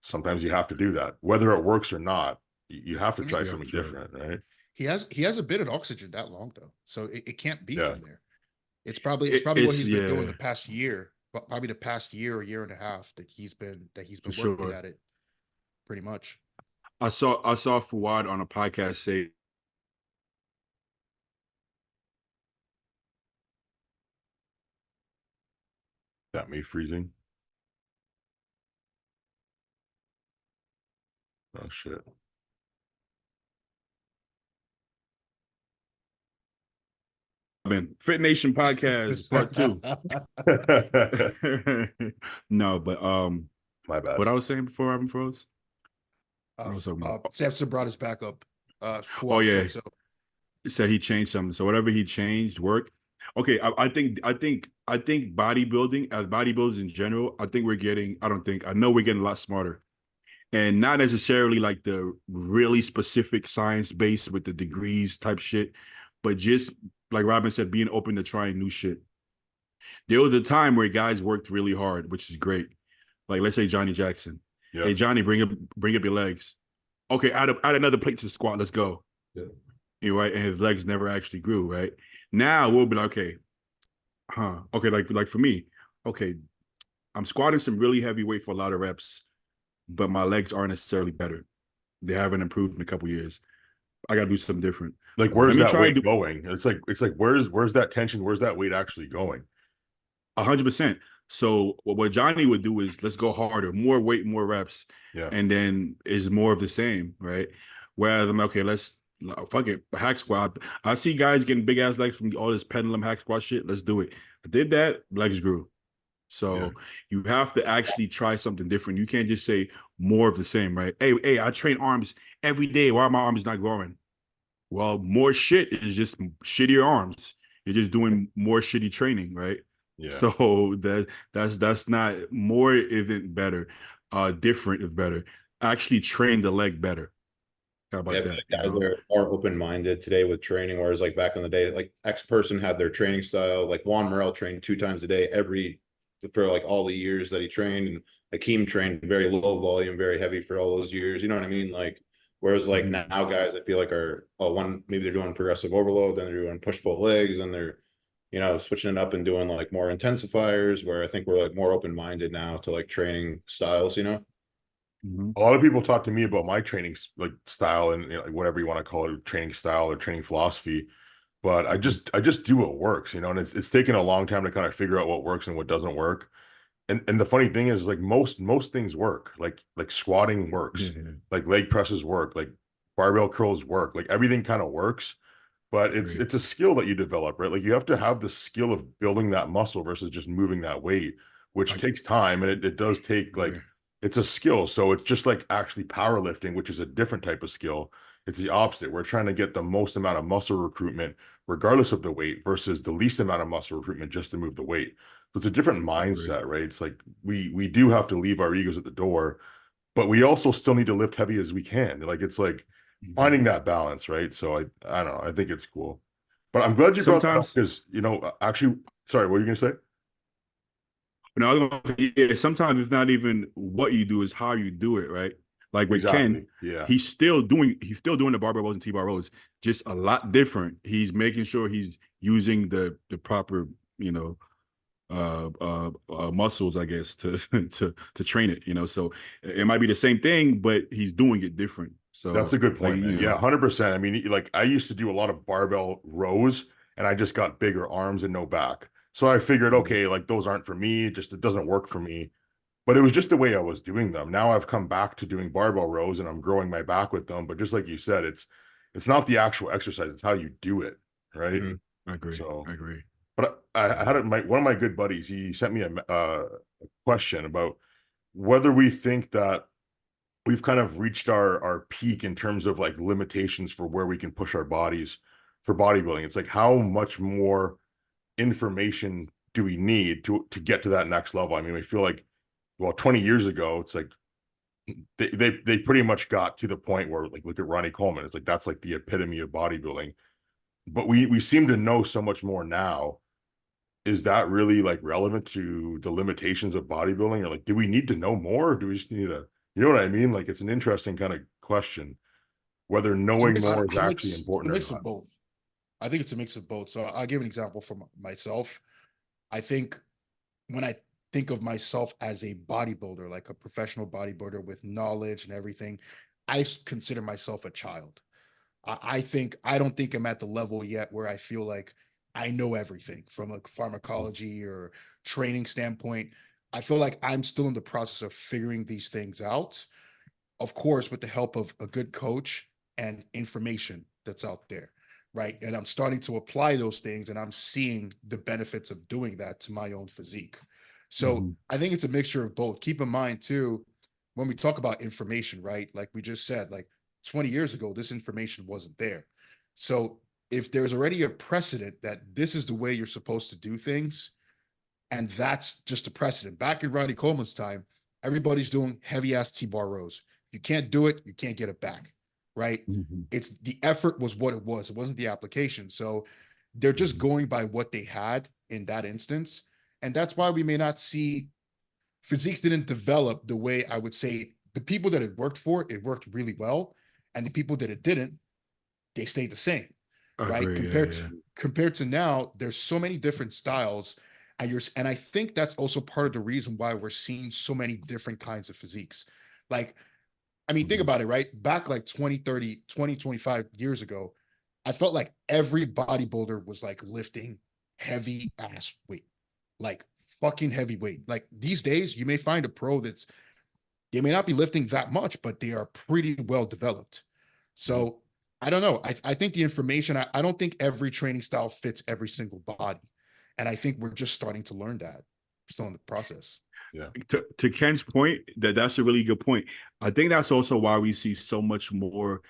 C: sometimes you have to do that, whether it works or not. You have to
B: I mean,
C: try
F: You have to
C: something
F: try.
C: different, right?
B: he hasn't been at Oxygen that long though, so it can't be
C: Yeah.
B: from there. It's probably what
F: It's
B: he's been doing
F: yeah,
B: the past year, but probably the past year or year and a half that he's been
F: for
B: working
F: sure.
B: at it pretty much.
F: I saw Fuad on a podcast say
C: Got me freezing. Oh shit.
F: Fit Nation podcast part 2. No, but
C: My bad.
F: what I was saying before Robin froze.
B: Samson brought his back up.
E: Oh
B: Fuad
E: yeah,
B: said so.
E: said he changed something. So whatever he changed worked. Okay, I think bodybuilding, as bodybuilders in general, I think we're getting. I don't think I know we're getting a lot smarter, and not necessarily like the really specific science based with the degrees type shit, but just like Robin said, being open to trying new shit. There was a time where guys worked really hard, which is great. Like let's say Johnny Jackson.
C: Yeah.
E: Hey Johnny, bring up your legs. Okay, add another plate to the squat. Let's go.
A: Yeah.
E: You know, right, and his legs never actually grew. Right now, we'll be like, okay, okay, like for me, okay, I'm squatting some really heavy weight for a lot of reps, but my legs aren't necessarily better. They haven't improved in a couple years. I got to do something different.
C: Like, where's
E: Let me
C: that
E: try
C: weight
E: to do
C: going? It's like where's that tension? Where's that weight actually going?
E: 100%. So what Johnny would do is let's go harder, more weight, more reps,
C: Yeah.
E: and then is more of the same, right? Whereas I'm okay, let's fuck it, hack squat. I see guys getting big ass legs from all this pendulum hack squat shit. Let's do it. I did that, legs grew. So you have to actually try something different. You can't just say more of the same, right? Hey, I train arms every day. Why are my arms not growing? Well, more shit is just shittier arms. You're just doing more shitty training, right?
C: Yeah.
E: So that's not more isn't better. Different is better. Actually train the leg better. How about
A: Yeah,
E: that?
A: guys are more open-minded today with training, whereas like back in the day, like X person had their training style. Like Juan Morel trained 2 times a day for like all the years that he trained, and Hakeem trained very low volume, very heavy for all those years. You know what I mean? Like whereas like now guys I feel like are maybe they're doing progressive overload, then they're doing push-pull legs, and they're switching it up and doing like more intensifiers, where I think we're like more open-minded now to like training styles,
E: Mhm.
C: A lot of people talk to me about my training like style and like, whatever you want to call it, training style or training philosophy. But I just do what works, and it's taken a long time to kind of figure out what works and what doesn't work. And the funny thing is, like most things work. Like squatting works, like leg presses work, like barbell curls work, like everything kind of works. But it's a skill that you develop, right? Like you have to have the skill of building that muscle versus just moving that weight, which takes time, and it does take like it's a skill. So it's just like actually powerlifting, which is a different type of skill. It's the opposite. We're trying to get the most amount of muscle recruitment, regardless of the weight, versus the least amount of muscle recruitment just to move the weight. So it's a different mindset, right? It's like we do have to leave our egos at the door, but we also still need to lift heavy as we can. Like it's like finding that balance, right? So I don't know. I think it's cool. But I'm glad you brought that up
E: Sometimes,
C: because actually, sorry, what were you gonna say?
E: no, I was gonna say, yeah, sometimes it's not even what you do, is how you do it, right? Like with
C: Exactly.
E: Ken,
C: Yeah.
E: he's still doing the barbell rows and T-bar rows, just a lot different. He's making sure he's using the proper, muscles, I guess, to to train it, So it might be the same thing, but he's doing it different.
C: That's
E: So
C: a good
E: like,
C: point, man. Yeah, 100%. I mean, like I used to do a lot of barbell rows and I just got bigger arms and no back. So I figured, okay, like those aren't for me, just it doesn't work for me. But it was just the way I was doing them. Now I've come back to doing barbell rows and I'm growing my back with them. But just like you said, it's not the actual exercise, it's how you do it, right?
E: I agree.
C: So,
E: I agree.
C: but I had one of my good buddies, he sent me a question about whether we think that we've kind of reached our peak in terms of like limitations for where we can push our bodies for bodybuilding. It's like how much more information do we need to get to that next level? I mean, we feel like, well, 20 years ago, it's like they pretty much got to the point where like look at Ronnie Coleman. It's like that's like the epitome of bodybuilding. But we seem to know so much more now. Is that really like relevant to the limitations of bodybuilding? Or like, do we need to know more? Or do we just need to, you know what I mean? Like, it's an interesting kind of question, whether knowing more is actually important or
B: It's a mix
C: not.
B: of both. I think it's a mix of both. So I'll give an example from myself. I think when I think of myself as a bodybuilder, like a professional bodybuilder with knowledge and everything, I consider myself a child. I don't think I'm at the level yet where I feel like I know everything from a pharmacology or training standpoint. I feel like I'm still in the process of figuring these things out, of course, with the help of a good coach and information that's out there, right? And I'm starting to apply those things and I'm seeing the benefits of doing that to my own physique. So I think it's a mixture of both. Keep in mind, too, when we talk about information, right? Like we just said, like 20 years ago, this information wasn't there. So if there's already a precedent that this is the way you're supposed to do things, and that's just a precedent. Back in Ronnie Coleman's time, everybody's doing heavy ass T-bar rows. You can't do it, you can't get it back, right?
D: Mhm.
B: It's the effort was what it was. It wasn't the application. So they're just going by what they had in that instance. And that's why we may not see physiques didn't develop the way I would say the people that it worked for, it worked really well. And the people that it didn't, they stayed the same,
E: I
B: right?
E: agree.
B: Compared to now, there's so many different styles. And I think that's also part of the reason why we're seeing so many different kinds of physiques. Like, I mean, think about it, right? Back like 20, 30, 20, 25 years ago, I felt like every bodybuilder was like lifting heavy ass weight, like fucking heavy weight. Like these days, you may find a pro they may not be lifting that much, but they are pretty well developed. So I don't know. I think the information, I don't think every training style fits every single body. And I think we're just starting to learn that. We're still in the process.
C: Yeah.
E: To Ken's point, that's a really good point. I think that's also why we see so much more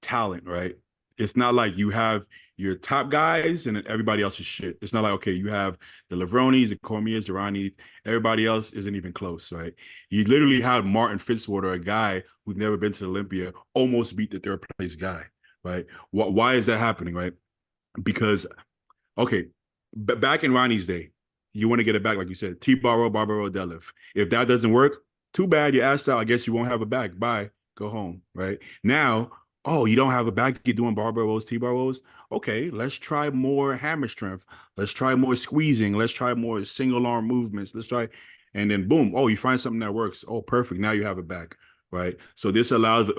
E: talent, right? It's not like you have your top guys and then everybody else is shit. It's not like, okay, you have the Lavronis, the Cormiers, the Ronnie, everybody else isn't even close, right? You literally have Martin Fitzwater, a guy who's never been to Olympia, almost beat the third place guy, right? Why is that happening, right? Because, okay, back in Ronnie's day, you want to get it back, like you said, T-bar row, barbell row, deadlift. If that doesn't work, too bad, you asked out. I guess you won't have a back. Bye, go home, right? Now, oh, you don't have a back, you're doing barbell rows, T-bar rows. Okay, let's try more hammer strength. Let's try more squeezing. Let's try more single arm movements. Let's try, and then boom, oh, you find something that works. Oh, perfect. Now you have a back, right? So this allows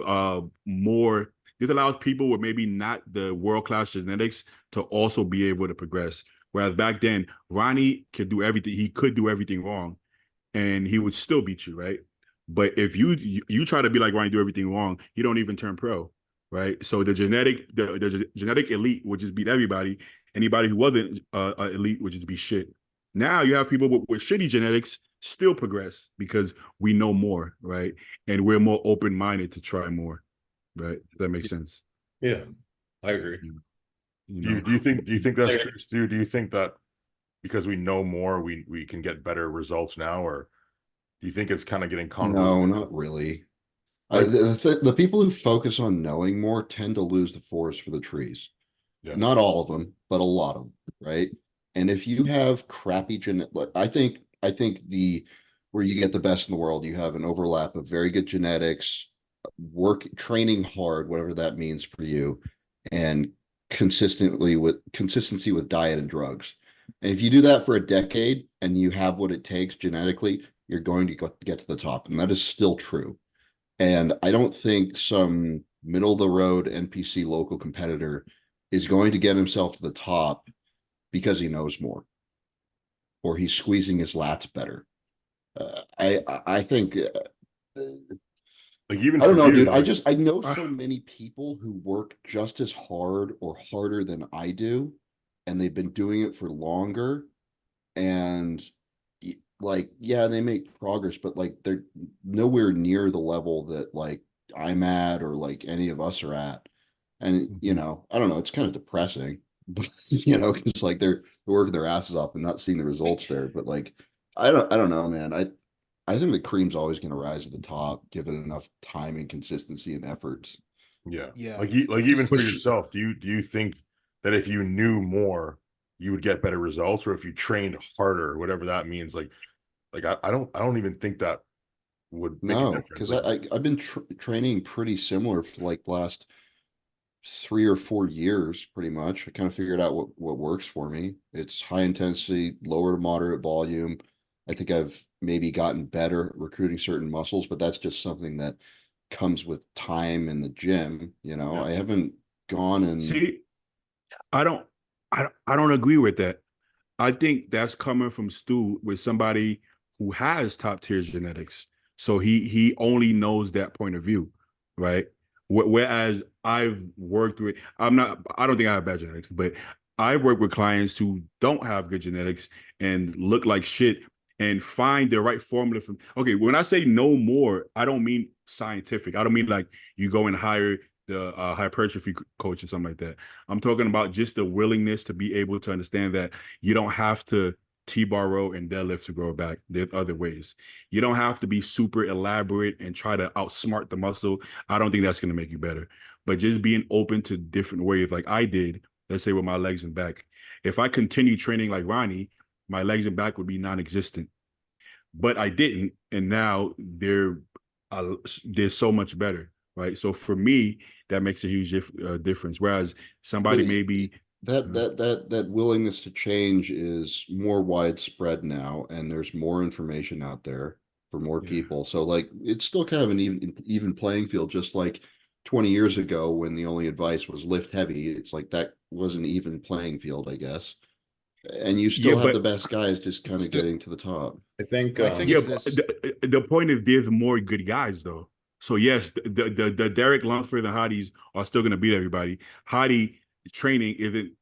E: more. This allows people with maybe not the world-class genetics to also be able to progress. Whereas back then, Ronnie could do everything. He could do everything wrong, and he would still beat you, right? But if you try to be like Ronnie, do everything wrong, you don't even turn pro, right? So the genetic elite would just beat everybody. Anybody who wasn't elite would just be shit. Now you have people with shitty genetics still progress because we know more, right? And we're more open-minded to try more, right? If that makes sense.
A: Yeah, I agree.
C: Do you think that's true, Stu? Do you think that because we know more, we can get better results now, or do you think it's kind of getting convoluted?
D: No, not really.
C: Like,
D: The people who focus on knowing more tend to lose the forest for the trees.
C: yeah,
D: Not all of them, but a lot of them, right? And if you have crappy I think the where you get the best in the world, you have an overlap of very good genetics, training hard, whatever that means for you, and consistency with diet and drugs. And if you do that for a decade and you have what it takes genetically, you're going to get to the top. And that is still true. And I don't think some middle of the road NPC local competitor is going to get himself to the top because he knows more or he's squeezing his lats better. I think
C: like even
D: I don't
C: for
D: know,
C: you,
D: dude.
C: like,
D: I know so many people who work just as hard or harder than I do, and they've been doing it for longer. And like, yeah, they make progress, but like they're nowhere near the level that like I'm at or like any of us are at. And you know, I don't know, it's kind of depressing, but you know, it's like they're working their asses off and not seeing the results there. But like, I don't know, man. I think the cream's always going to rise at the top, given enough time and consistency and efforts.
C: yeah,
B: Yeah.
C: like even for
E: Push.
C: yourself, do you think that if you knew more, you would get better results, or if you trained harder, whatever that means? Like I don't even think that would make a
D: No,
C: difference.
D: because
C: Like,
D: I've been training pretty similar for like the last 3 or 4 years, pretty much. I kind of figured out what works for me. It's high intensity, lower to moderate volume. I think I've maybe gotten better at recruiting certain muscles, but that's just something that comes with time in the gym. You know,
C: yeah,
D: I haven't gone and
E: See, I don't, I don't agree with that. I think that's coming from Stu with somebody who has top tier genetics. So he only knows that point of view, right? Whereas I've worked with, I don't think I have bad genetics, but I've worked with clients who don't have good genetics and look like shit and find the right formula for. Okay, when I say no more, I don't mean scientific. I don't mean like you go and hire the hypertrophy coach or something like that. I'm talking about just the willingness to be able to understand that you don't have to T-bar row and deadlift to grow back. There's other ways. You don't have to be super elaborate and try to outsmart the muscle. I don't think that's going to make you better. But just being open to different ways, like I did, let's say with my legs and back. If I continue training like Ronnie, my legs and back would be non-existent. But I didn't, and now they're so much better, right? So for me, that makes a huge difference. Whereas somebody
D: But
E: maybe
D: that willingness to change is more widespread now, and there's more information out there for more
E: Yeah.
D: people. So like it's still kind of an even playing field, just like 20 years ago when the only advice was lift heavy. It's like that was an even playing field, I guess. And you still have the
E: but
D: best guys just kind of
B: Still-
D: getting to the top.
A: I think,
B: My thing
E: yeah,
B: is
E: but
B: this.
E: the point is there's more good guys though. So yes, the Derek Lunsford and Hottie's are still going to beat everybody. Hottie training isn't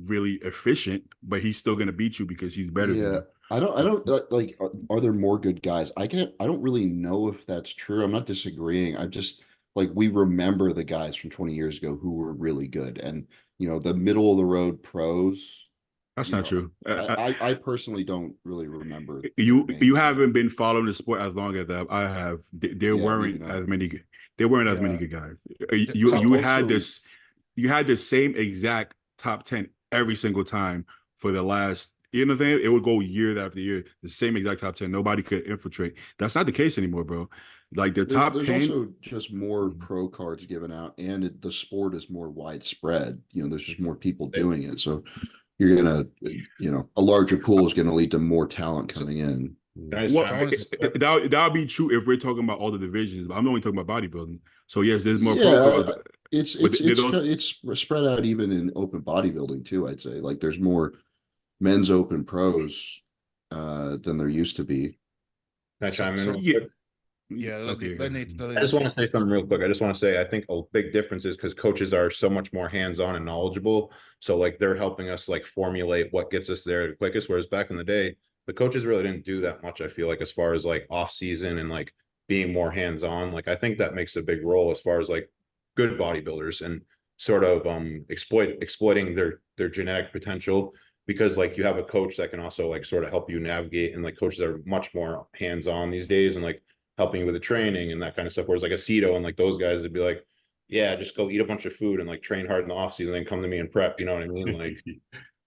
E: really efficient, but he's still going to beat you because he's better than
D: Yeah,
E: you.
D: I don't like. Are there more good guys? I don't really know if that's true. I'm not disagreeing. I just like we remember the guys from 20 years ago who were really good, and the middle of the road pros.
E: That's
D: You
E: not
D: know,
E: true.
D: I personally don't really remember
E: You
D: their names,
E: haven't
D: so
E: been following the sport as long as I have. There
D: yeah, maybe
E: weren't
D: not.
E: as many. There weren't as many
B: Yeah.
E: good guys.
B: So
E: You had
D: Also,
E: this. You had the same exact top 10 every single time for the last. You know what I'm saying? It would go year after year, the same exact top 10. Nobody could infiltrate. That's not the case anymore, bro. Like the top
D: there's
E: 10.
D: also just more pro cards given out, and the sport is more widespread. There's just more people doing it, so you're gonna, a larger pool is gonna lead to more talent coming in.
A: can I just
E: Well,
B: So I
A: chime in?
B: was
E: that would be true if we're talking about all the divisions, but I'm only talking about bodybuilding. So yes, there's more pro
D: Yeah,
E: cards,
D: it's
E: but
D: it's
E: there's
D: it's
E: also
D: it's spread out even in open bodybuilding too. I'd say like there's more men's open pros than there used to be.
A: Can I
B: so
A: chime in real
B: so
E: yeah.
A: quick?
B: yeah.
E: Okay.
A: I just want to
B: Speak,
A: say
B: please.
A: something real quick. I just want to say I think a big difference is because coaches are so much more hands-on and knowledgeable. So like they're helping us like formulate what gets us there the quickest. Whereas back in the day, the coaches really didn't do that much, I feel like, as far as like off season and like being more hands-on. Like I think that makes a big role as far as like good bodybuilders and sort of exploiting their genetic potential, because like you have a coach that can also like sort of help you navigate, and like coaches are much more hands-on these days and like helping you with the training and that kind of stuff. Whereas like a Cedo and like those guys would be like, yeah, just go eat a bunch of food and like train hard in the off season and then come to me and prep. You know what I mean? Like,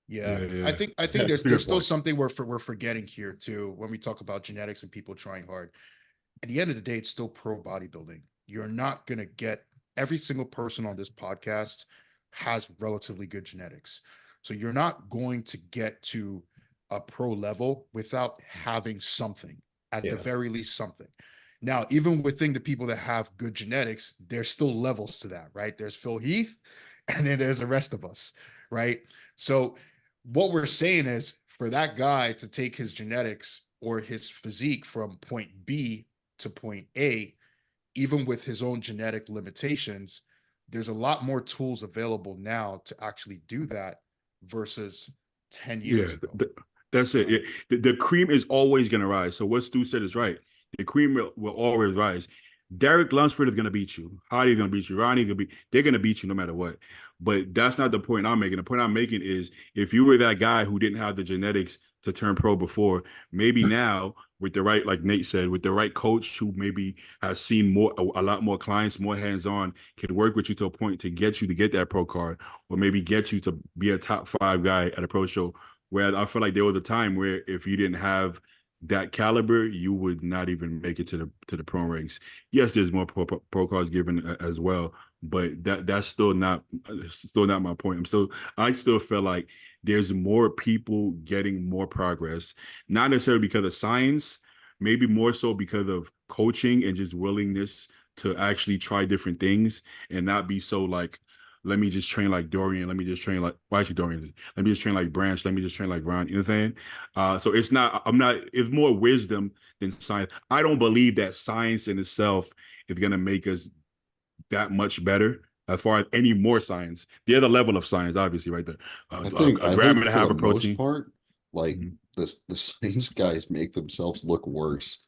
B: Yeah,
E: Yeah.
B: I think
C: That's a
B: there's
C: good
B: still
C: point.
B: something we're forgetting here too when we talk about genetics and people trying hard. At the end of the day, it's still pro bodybuilding. You're not gonna get every single person on this podcast has relatively good genetics. So you're not going to get to a pro level without having something, at the
A: yeah,
B: very least, something. Now, even within the people that have good genetics, there's still levels to that, right? There's Phil Heath, and then there's the rest of us, right? So what we're saying is for that guy to take his genetics or his physique from point B to point A, even with his own genetic limitations, there's a lot more tools available now to actually do that versus 10 years
E: Yeah,
B: ago.
E: that's it.
B: Right.
E: The cream is always going to rise. So what Stu said is right. The cream will always rise. Derek Lunsford is going to beat you. Hardy is going to beat you. Ronnie going to be. They're going to beat you no matter what. But that's not the point I'm making. The point I'm making is if you were that guy who didn't have the genetics to turn pro before, maybe now with the right, like Nate said, with the right coach who maybe has seen a lot more clients, more hands-on, can work with you to a point to get you to get that pro card, or maybe get you to be a top 5 guy at a pro show. Whereas I feel like there was a time where if you didn't have that caliber, you would not even make it to the pro ranks. Yes, there's more pro cards given as well, but that's still not my point. I still feel like there's more people getting more progress, not necessarily because of science, maybe more so because of coaching and just willingness to actually try different things and not be so like, let me just train like Dorian. Let me just train like, why actually Dorian? Let me just train like Branch. Let me just train like Ron. You know what I'm saying? So it's more wisdom than science. I don't believe that science in itself is going to make us that much better as far as any more science. The other level of science, obviously, right there.
D: I
E: A
D: think
E: gram and a
D: for
E: half
D: the
E: of
D: most
E: protein.
D: part, like
E: Mhm.
D: the science guys make themselves look worse.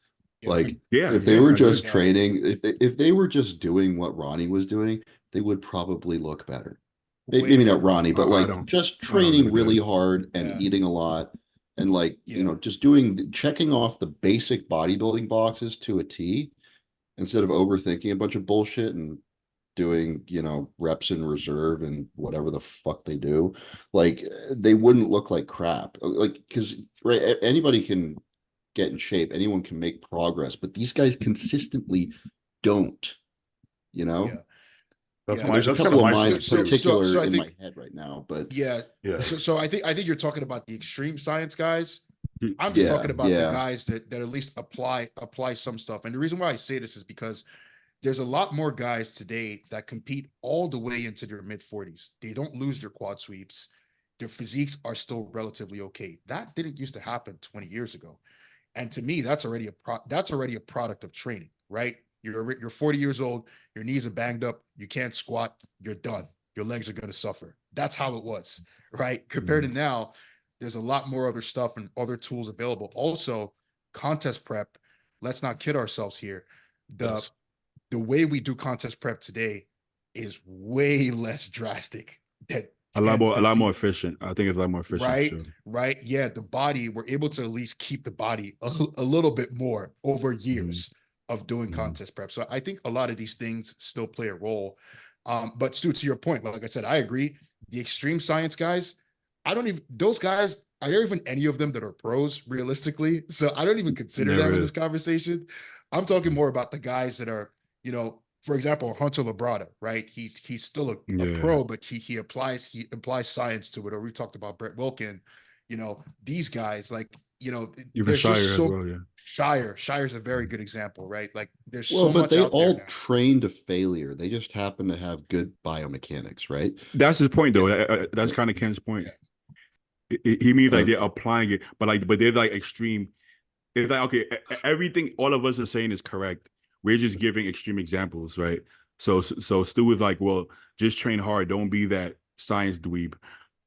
B: Yeah.
D: Like
E: Yeah,
D: if they
E: yeah,
D: were
E: I agree.
D: just training, if they were just doing what Ronnie was doing, they would probably look better.
B: Way
D: Maybe not
B: better.
D: Ronnie, but
E: I
D: like
E: don't
D: just
E: I don't agree
D: training
E: with
D: really
E: that.
D: hard and
B: Yeah.
D: eating a lot and like, you
B: Yeah.
D: know, just checking off the basic bodybuilding boxes to a T instead of overthinking a bunch of bullshit and doing, you know, reps in reserve and whatever the fuck they do. Like they wouldn't look like crap. Like, because right, anybody can get in shape, anyone can make progress, but these guys consistently don't, you know?
B: Yeah.
C: That's
B: Yeah.
C: my
D: There's a
C: that's kind
D: couple
C: of
D: of
C: my
D: minds
C: thing too.
D: particular
B: I
D: in
B: think,
D: my head right now, but
B: yeah.
C: Yeah.
B: So I think you're talking about the extreme science guys. I'm just
C: Yeah.
B: talking about the
D: yeah.
B: guys that at least apply some stuff. And the reason why I say this is because there's a lot more guys today that compete all the way into their mid 40s. They don't lose their quad sweeps. Their physiques are still relatively okay. That didn't used to happen 20 years ago. And to me, that's already a product of training, right? You're 40 years old, your knees are banged up, you can't squat, you're done. Your legs are going to suffer. That's how it was, right? Compared to now, there's a lot more other stuff and other tools available. Also, contest prep, let's not kid ourselves here. The
C: Yes.
B: the way we do contest prep today is way less drastic than
E: A
B: 10,
E: lot more
B: 15,
E: efficient. I think it's a lot more efficient for
B: right?
E: sure.
B: Right. Yeah. The body, we're able to at least keep the body a little bit more over years of doing contest prep. So I think a lot of these things still play a role. But Stu, to your point, like I said, I agree. The extreme science guys, those guys, are there even any of them that are pros realistically? So I don't even consider them in
E: Never.
B: this conversation. I'm talking more about the guys that are, you know, for example, Hunter Labrada, right? He's still a
E: Yeah.
B: pro, but he applies science to it. Or we talked about Brett Wilkin, you know, these guys, like, you know,
E: Even
B: there's
E: Shire
B: just
E: as
B: so
E: well, yeah.
B: Shire's a very good example, right? Like there's
D: Well,
B: so
D: but
B: much
D: they
B: out there
D: all
B: now.
D: train to failure. They just happen to have good biomechanics, right?
E: That's his point though.
B: Yeah.
E: That's kind of Ken's point.
B: Yeah.
E: He means like
D: Uh,
E: they're applying it, but they're like extreme. It's like, okay, everything all of us are saying is correct. We're just giving extreme examples, right? So Stu is like, well, just train hard. Don't be that science dweeb.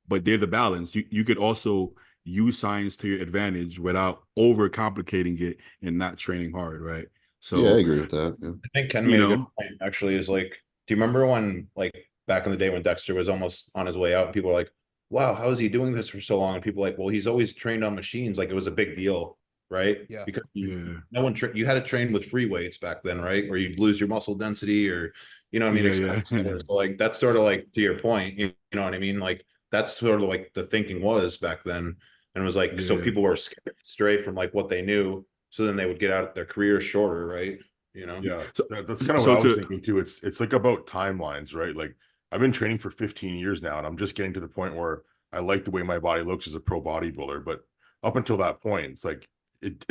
E: But there's a balance. You could also use science to your advantage without overcomplicating it and not training hard, right?
D: yeah, I
E: So,
D: agree with that. Yeah.
A: I think Ken
E: you
A: made a good
E: know,
A: point actually is like, do you remember when like back in the day when Dexter was almost on his way out and people were like, wow, how is he doing this for so long? And people were like, well, he's always trained on machines. Like it was a big deal, right?
B: Yeah.
A: Because
E: yeah,
A: no one you had to train with free weights back then, right? Or you'd lose your muscle density or, you know what I mean?
E: yeah, yeah.
A: So like that's sort of like to your point, you know what I mean? Like that's sort of like the thinking was back then. And it was like, so
E: Yeah.
A: people were scared stray from like what they knew. So then they would get out their careers shorter, right? You know?
C: Yeah,
E: So,
C: that's kind of
E: so
C: what I was
E: to
C: thinking too. It's like about timelines, right? Like I've been training for 15 years now, and I'm just getting to the point where I like the way my body looks as a pro bodybuilder. But up until that point, it's like it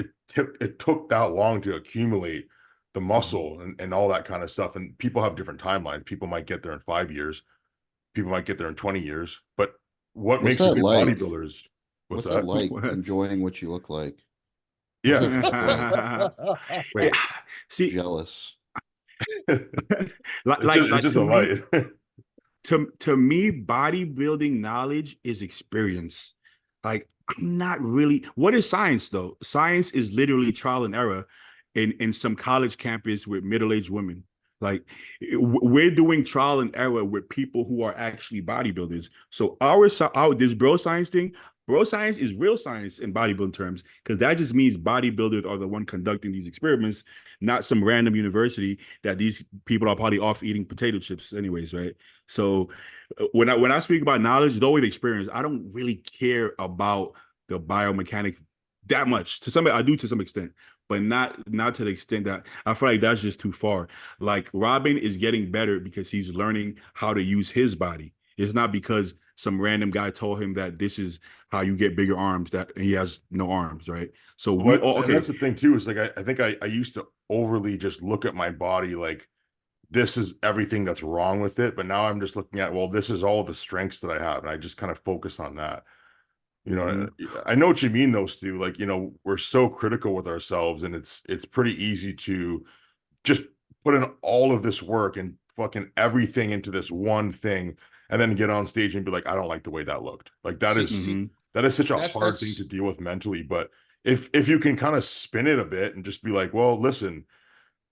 C: took that long to accumulate the muscle and all that kind of stuff. And people have different timelines. People might get there in 5 years. People might get there in 20 years. But what
D: What's
C: makes a
D: that
C: good
D: like?
C: bodybuilder is what's
D: What's that
C: that?
D: like?
E: What?
D: Enjoying what you look like?
C: Yeah.
D: What's that feel like?
E: Yeah,
C: Wait,
E: see,
D: Jealous.
C: it's just
E: to
C: a
E: me,
C: light.
E: to me, bodybuilding knowledge is experience. Like I'm not really. What is science though? Science is literally trial and error in some college campus with middle-aged women. Like we're doing trial and error with people who are actually bodybuilders. So our this bro science thing, bro science is real science in bodybuilding terms, because that just means bodybuilders are the one conducting these experiments, not some random university that these people are probably off eating potato chips anyways, right? So when I speak about knowledge, it's always experience. I don't really care about the biomechanics that much. To some, I do to some extent, but not to the extent that I feel like that's just too far. Like Robin is getting better because he's learning how to use his body. It's not because some random guy told him that this is how you get bigger arms, that he has no arms, right? So we
C: What
E: all
C: and
E: okay.
C: that's the thing too, is like I think I used to overly just look at my body like this is everything that's wrong with it. But now I'm just looking at, well, this is all the strengths that I have. And I just kind of focus on that. You know, I know what you mean though, Stu. Like, you know, we're so critical with ourselves, and it's pretty easy to just put in all of this work and fucking everything into this one thing and then get on stage and be like, I don't like the way that looked. Like that
B: See,
C: is
B: see,
E: Mhm.
C: That is such a
B: That's
C: hard thing to deal with mentally. But if you can kind of spin it a bit and just be like, well, listen,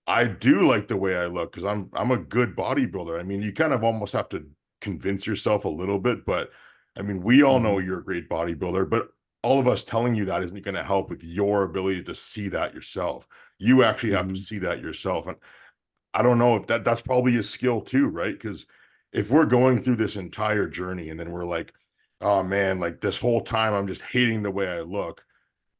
C: I do like the way I look because I'm a good bodybuilder. I mean, you kind of almost have to convince yourself a little bit, but I mean, we all know you're a great bodybuilder, but all of us telling you that isn't going to help with your ability to see that yourself. You actually have to see that yourself. And I don't know if that's probably a skill too, right? Because if we're going through this entire journey and then we're like, oh man, like this whole time I'm just hating the way I look.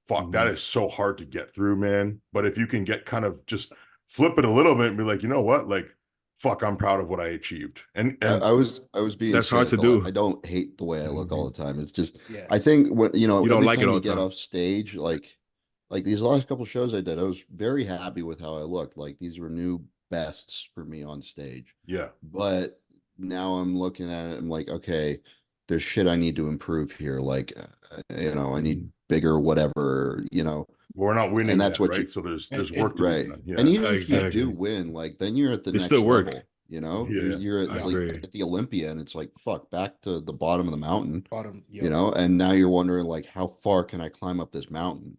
C: Fuck, that is so hard to get through, man. But if you can get kind of just flip it a little bit and be like, you know what, like, fuck, I'm proud of what I achieved. And
D: I was being
E: That's hard to
D: cynical. I
E: do.
D: don't hate the way I look all the time. It's just
B: yeah.
D: I think when
E: You don't
D: every
E: like it
D: time
E: all
D: you
E: the
D: get
E: time.
D: off stage, like these last couple shows I did, I was very happy with how I looked. Like these were new bests for me on stage.
C: yeah,
D: But now I'm looking at it, I'm like, okay, there's shit I need to improve here. Like, I need bigger, whatever,
C: we're not
D: and
C: winning
D: that's
C: yet,
D: what
C: right? So there's
B: and
C: work to be
D: right.
C: done.
D: And
C: Yeah,
D: even if you do
E: Exactly.
D: win, like then you're at the
E: It's still
D: next
E: work.
D: level,
C: Yeah.
D: you're at
E: I
D: like
E: agree.
D: at the Olympia and it's like, fuck, back to the bottom of the mountain,
B: Bottom, yeah.
D: and now you're wondering like, how far can I climb up this mountain?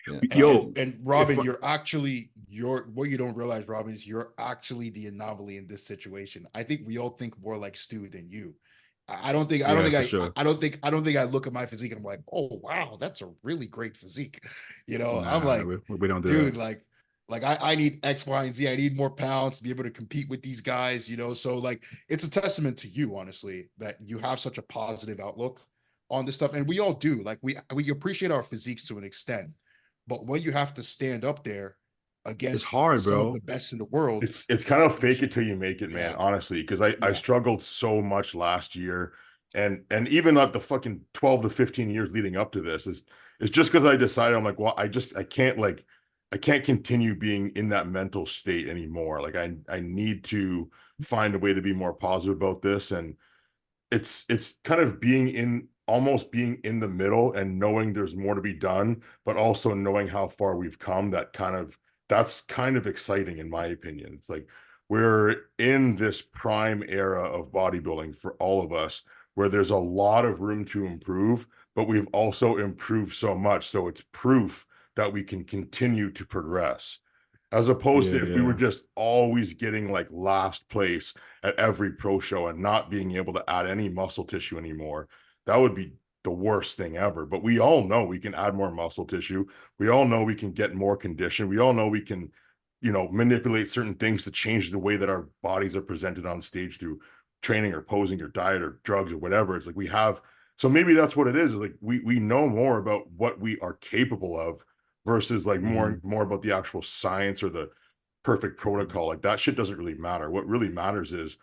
D: Yeah.
E: Yo,
B: And Robin, what you don't realize, Robin, is you're actually the anomaly in this situation. I think we all think more like Stu than you. I don't think
E: yeah, for sure.
B: I don't think I look at my physique and I'm like, oh wow, that's a really great physique. I'm
E: Nah,
B: like,
E: we don't do
B: dude,
E: that.
B: like I need X, Y, and Z. I need more pounds to be able to compete with these guys, So like it's a testament to you, honestly, that you have such a positive outlook on this stuff. And we all do. Like we appreciate our physiques to an extent. But when you have to stand up there
E: It's
B: against
E: hard,
B: some of
E: bro.
B: the best in the world,
C: It's kind of fake it till you make it, man,
B: yeah,
C: honestly, because I
B: yeah.
C: struggled so much last year and even at the fucking 12 to 15 years leading up to this is just because I decided I'm like, well, I can't continue being in that mental state anymore. Like I need to find a way to be more positive about this. And it's kind of almost being in the middle and knowing there's more to be done, but also knowing how far we've come. That's kind of exciting in my opinion. It's like we're in this prime era of bodybuilding for all of us where there's a lot of room to improve, but we've also improved so much. So it's proof that we can continue to progress. As opposed
E: Yeah,
C: to if we were
E: yeah.
C: just always getting like last place at every pro show and not being able to add any muscle tissue anymore, that would be the worst thing ever. But we all know we can add more muscle tissue. We all know we can get more condition. We all know we can, manipulate certain things to change the way that our bodies are presented on stage through training or posing or diet or drugs or whatever. It's like we have, so maybe that's what it is. Like we know more about what we are capable of versus like more about the actual science or the perfect protocol. Like that shit doesn't really matter. What really matters is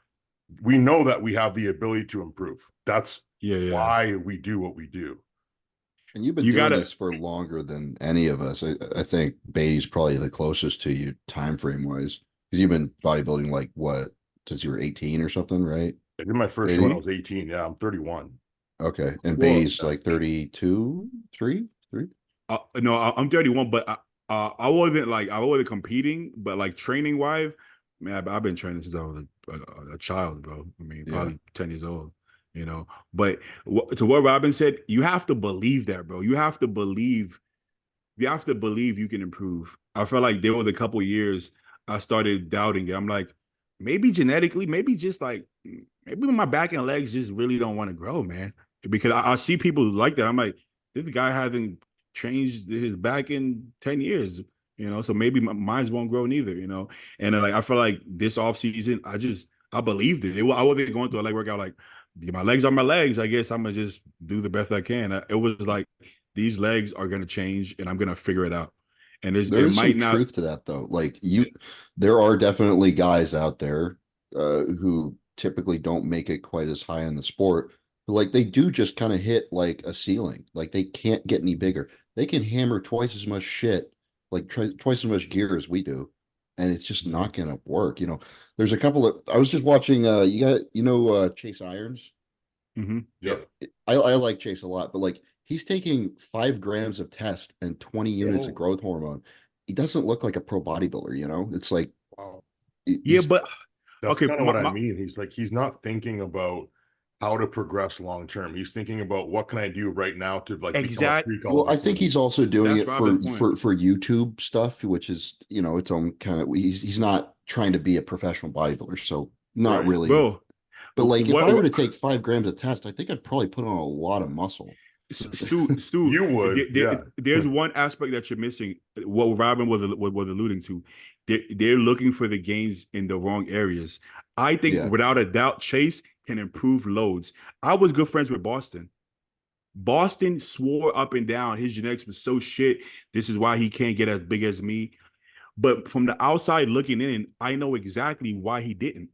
C: we know that we have the ability to improve. That's
E: Yeah, yeah.
C: why we do what we do.
D: And you've been
E: You
D: doing
E: gotta
D: this for longer than any of us. I think Beatty's probably the closest to you time frame wise. Because you've been bodybuilding like what, since you were 18 or something, right?
C: I did my first show when I
D: Beatty?
C: was 18. Yeah, I'm 31.
D: Okay. And
E: well,
D: Beatty's like 32, 3?
E: no, I'm 31, but I wasn't competing, but like training wise, man, I've been training since I was a child, bro. I mean,
D: Yeah.
E: probably 10 years old, But to what Robin said, you have to believe that, bro. You have to believe you can improve. I felt like there was a couple years I started doubting it. I'm like, maybe genetically, maybe just like maybe my back and legs just really don't want to grow, man. Because I see people like that. I'm like, this guy hasn't changed his back in 10 years, so maybe mine won't grow neither, And then, like I feel like this off season, I believed it. I wasn't going through a leg workout like my legs are my legs. I guess I'm gonna just do the best I can. It was like these legs are gonna change and I'm gonna figure it out. And
D: There
E: it
D: is some
E: might not.
D: truth to that though. There are definitely guys out there who typically don't make it quite as high in the sport. But like they do just kind of hit like a ceiling. Like they can't get any bigger. They can hammer twice as much shit, like twice as much gear as we do, and it's just not gonna work. There's a couple of I was just watching Chase Irons.
C: Yep.
D: I like Chase a lot, but like he's taking 5 grams of test and 20 units of
B: Oh,
D: growth hormone. He doesn't look like a pro bodybuilder. It's like
B: wow.
E: Yeah,
D: he's
E: but
C: That's
E: okay,
C: kind of what I mean. He's not thinking about how to progress long term. He's thinking about what can I do right now to like become a
E: Exact.
C: freak all
D: Well,
C: of a
D: I think
C: sudden.
D: he's also doing
E: That's
D: it
E: Robin's point.
D: for YouTube stuff, which is, you know, its own kind of, he's not trying to be a professional bodybuilder, so not
C: Right.
D: really.
E: Bro,
D: But like if I were
E: what
D: to take 5 grams of test, I think I'd probably put on a lot of muscle.
E: Stu,
C: You would, yeah.
E: there's one aspect that you're missing. What Robin was alluding to, they're looking for the gains in the wrong areas. I think
D: Yeah.
E: without a doubt, Chase can improve loads. I was good friends with Boston. Boston swore up and down his genetics was so shit. This is why he can't get as big as me. But from the outside looking in, I know exactly why he didn't.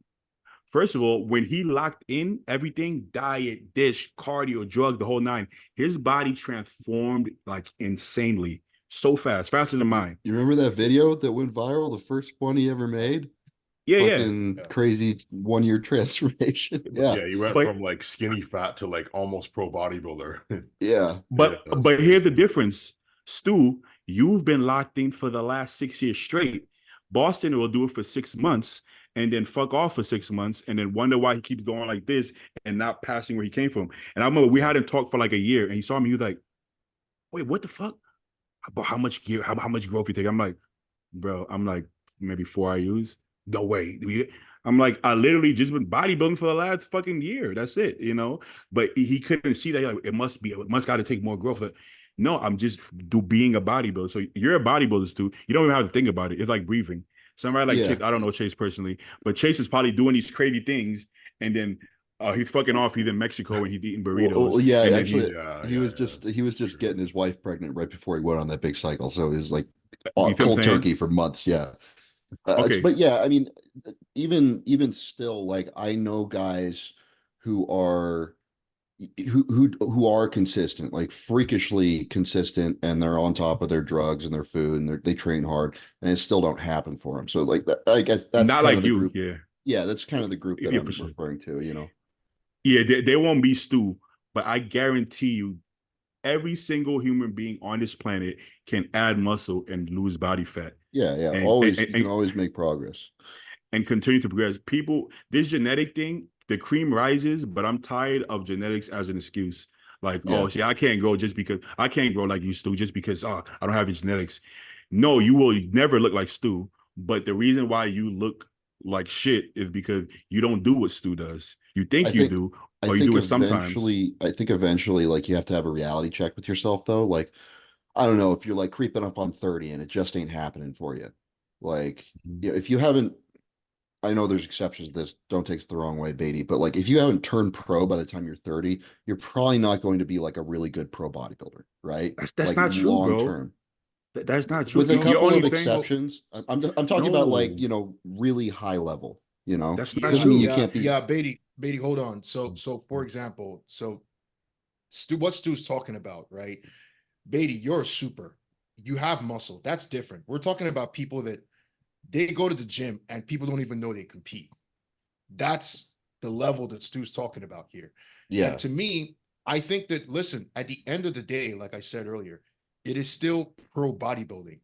E: First of all, when he locked in everything, diet, dish, cardio, drugs, the whole nine, his body transformed like insanely, so fast, faster than mine.
D: You remember that video that went viral, the first one he ever made?
E: Yeah.
D: Fucking crazy 1 year transformation. Yeah.
C: Yeah, you went
E: But
C: from like skinny fat to like almost pro bodybuilder.
D: Yeah.
E: but
C: that's
E: but here's the
C: crazy.
E: difference, Stu. You've been locked in for the last 6 years straight. Boston will do it for 6 months and then fuck off for 6 months and then wonder why he keeps going like this and not passing where he came from. And I remember we hadn't talked for like a year, and he saw me. He was like, "Wait, what the fuck? About how much gear? How much growth you take?" I'm like, "Bro, I'm like maybe 4 IUs. No way." I'm like, I literally just been bodybuilding for the last fucking year. That's it, you know. But he couldn't see that. Like, it must got to take more growth. But no, I'm just being a bodybuilder. So you're a bodybuilder, too. You don't even have to think about it. It's like breathing. Somebody like
D: Yeah.
E: Chase, I don't know Chase personally, but Chase is probably doing these crazy things, and then he's fucking off. He's in Mexico and he's eating burritos,
D: Yeah,
E: and then
D: actually,
C: Yeah,
D: he
C: yeah,
D: was
C: yeah. True.
D: getting his wife pregnant right before he went on that big cycle. So he was like
E: you see what I'm
D: cold
E: saying?
D: turkey for months. Yeah.
E: Okay,
D: But yeah, I mean, even still, like I know guys who are who are consistent, like freakishly consistent, and they're on top of their drugs and their food, and they train hard, and it still don't happen for them. So like that, I guess that's
E: not
D: kind
E: like
D: of the
E: you,
D: group.
E: yeah,
D: Yeah, that's kind of the group that
E: yeah, for
D: I'm
E: sure.
D: referring to. You know.
E: Yeah, they won't be Stu, but I guarantee you, every single human being on this planet can add muscle and lose body fat
D: Yeah, yeah.
E: and
D: Always, you can always make progress.
E: and continue to progress. People, this genetic thing, the cream rises, but I'm tired of genetics as an excuse. Like,
D: Yeah.
E: oh, see, I can't grow just because I can't grow like you, Stu, just because I don't have any genetics. No, you will never look like Stu. But the reason why you look like shit is because you don't do what Stu does. You
D: I
E: think you
D: think
E: do, or you do it sometimes.
D: I think eventually like you have to have a reality check with yourself though. Like I don't know if you're like creeping up on 30 and it just ain't happening for you. Like
E: Mhm.
D: you know, if you haven't, I know there's exceptions to this, don't take this the wrong way, Beatty, but like if you haven't turned pro by the time you're 30, you're probably not going to be like a really good pro bodybuilder, right?
E: That's
D: Like
E: not true,
D: long
E: bro.
D: term.
E: That's not true.
D: With a
E: You're
D: couple
E: only
D: of
E: saying
D: exceptions, I'm talking about like,
E: no.
D: you know, really high level, you know.
E: That's not
B: Yeah,
D: Doesn't mean you
E: true.
B: yeah,
D: can't be.
B: yeah, Beatty, hold on. So for example, so what Stu's talking about, right? Beatty, you're a super. You have muscle. That's different. We're talking about people that they go to the gym and people don't even know they compete. That's the level that Stu's talking about here. And
D: Yeah.
B: to me, I think that, listen, at the end of the day, like I said earlier, it is still pro bodybuilding.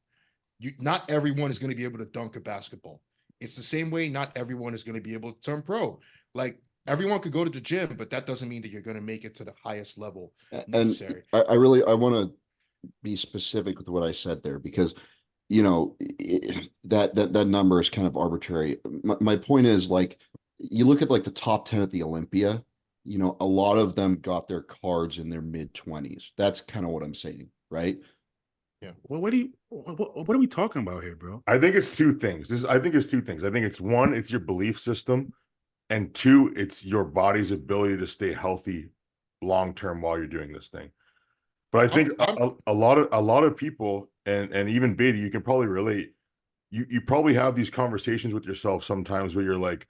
B: Not everyone is going to be able to dunk a basketball. It's the same way not everyone is going to be able to turn pro. Like everyone could go to the gym, but that doesn't mean that you're going to make it to the highest level
D: And
B: necessary.
D: I really I want to be specific with what I said there because you know that number is kind of arbitrary. My point is like you look at like the top 10 at the Olympia, you know, a lot of them got their cards in their mid 20s. That's kind of what I'm saying, right?
B: Yeah.
E: Well, what are we talking about here, bro?
C: I think it's two things. I think it's two things. I think it's one, it's your belief system, and two, it's your body's ability to stay healthy long term while you're doing this thing. But I think a lot of people and even Beta, you can probably relate. You probably have these conversations with yourself sometimes where you're like,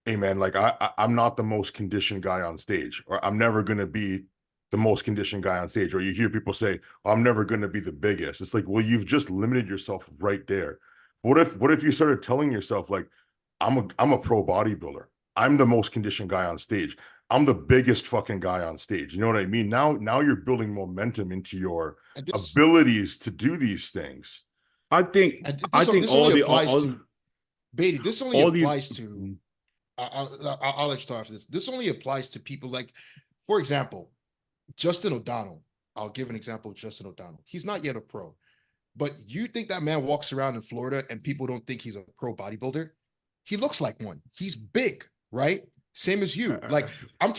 C: hey man, like I'm not the most conditioned guy on stage, or I'm never gonna be the most conditioned guy on stage, or you hear people say, I'm never gonna be the biggest. It's like, well, you've just limited yourself right there. What if you started telling yourself like, I'm a pro bodybuilder. I'm the most conditioned guy on stage. I'm the biggest fucking guy on stage. You know what I mean? Now you're building momentum into your
B: and this
C: abilities to do these things.
E: I think
B: and
E: I
B: this
E: think
B: this only applies to Beatty. This only
E: all the
B: applies to I'll let you talk after this. This only applies to people like, for example, Justin O'Donnell. I'll give an example of Justin O'Donnell. He's not yet a pro, but you think that man walks around in Florida and people don't think he's a pro bodybuilder? He looks like one. He's big, right? Same as you. Like we're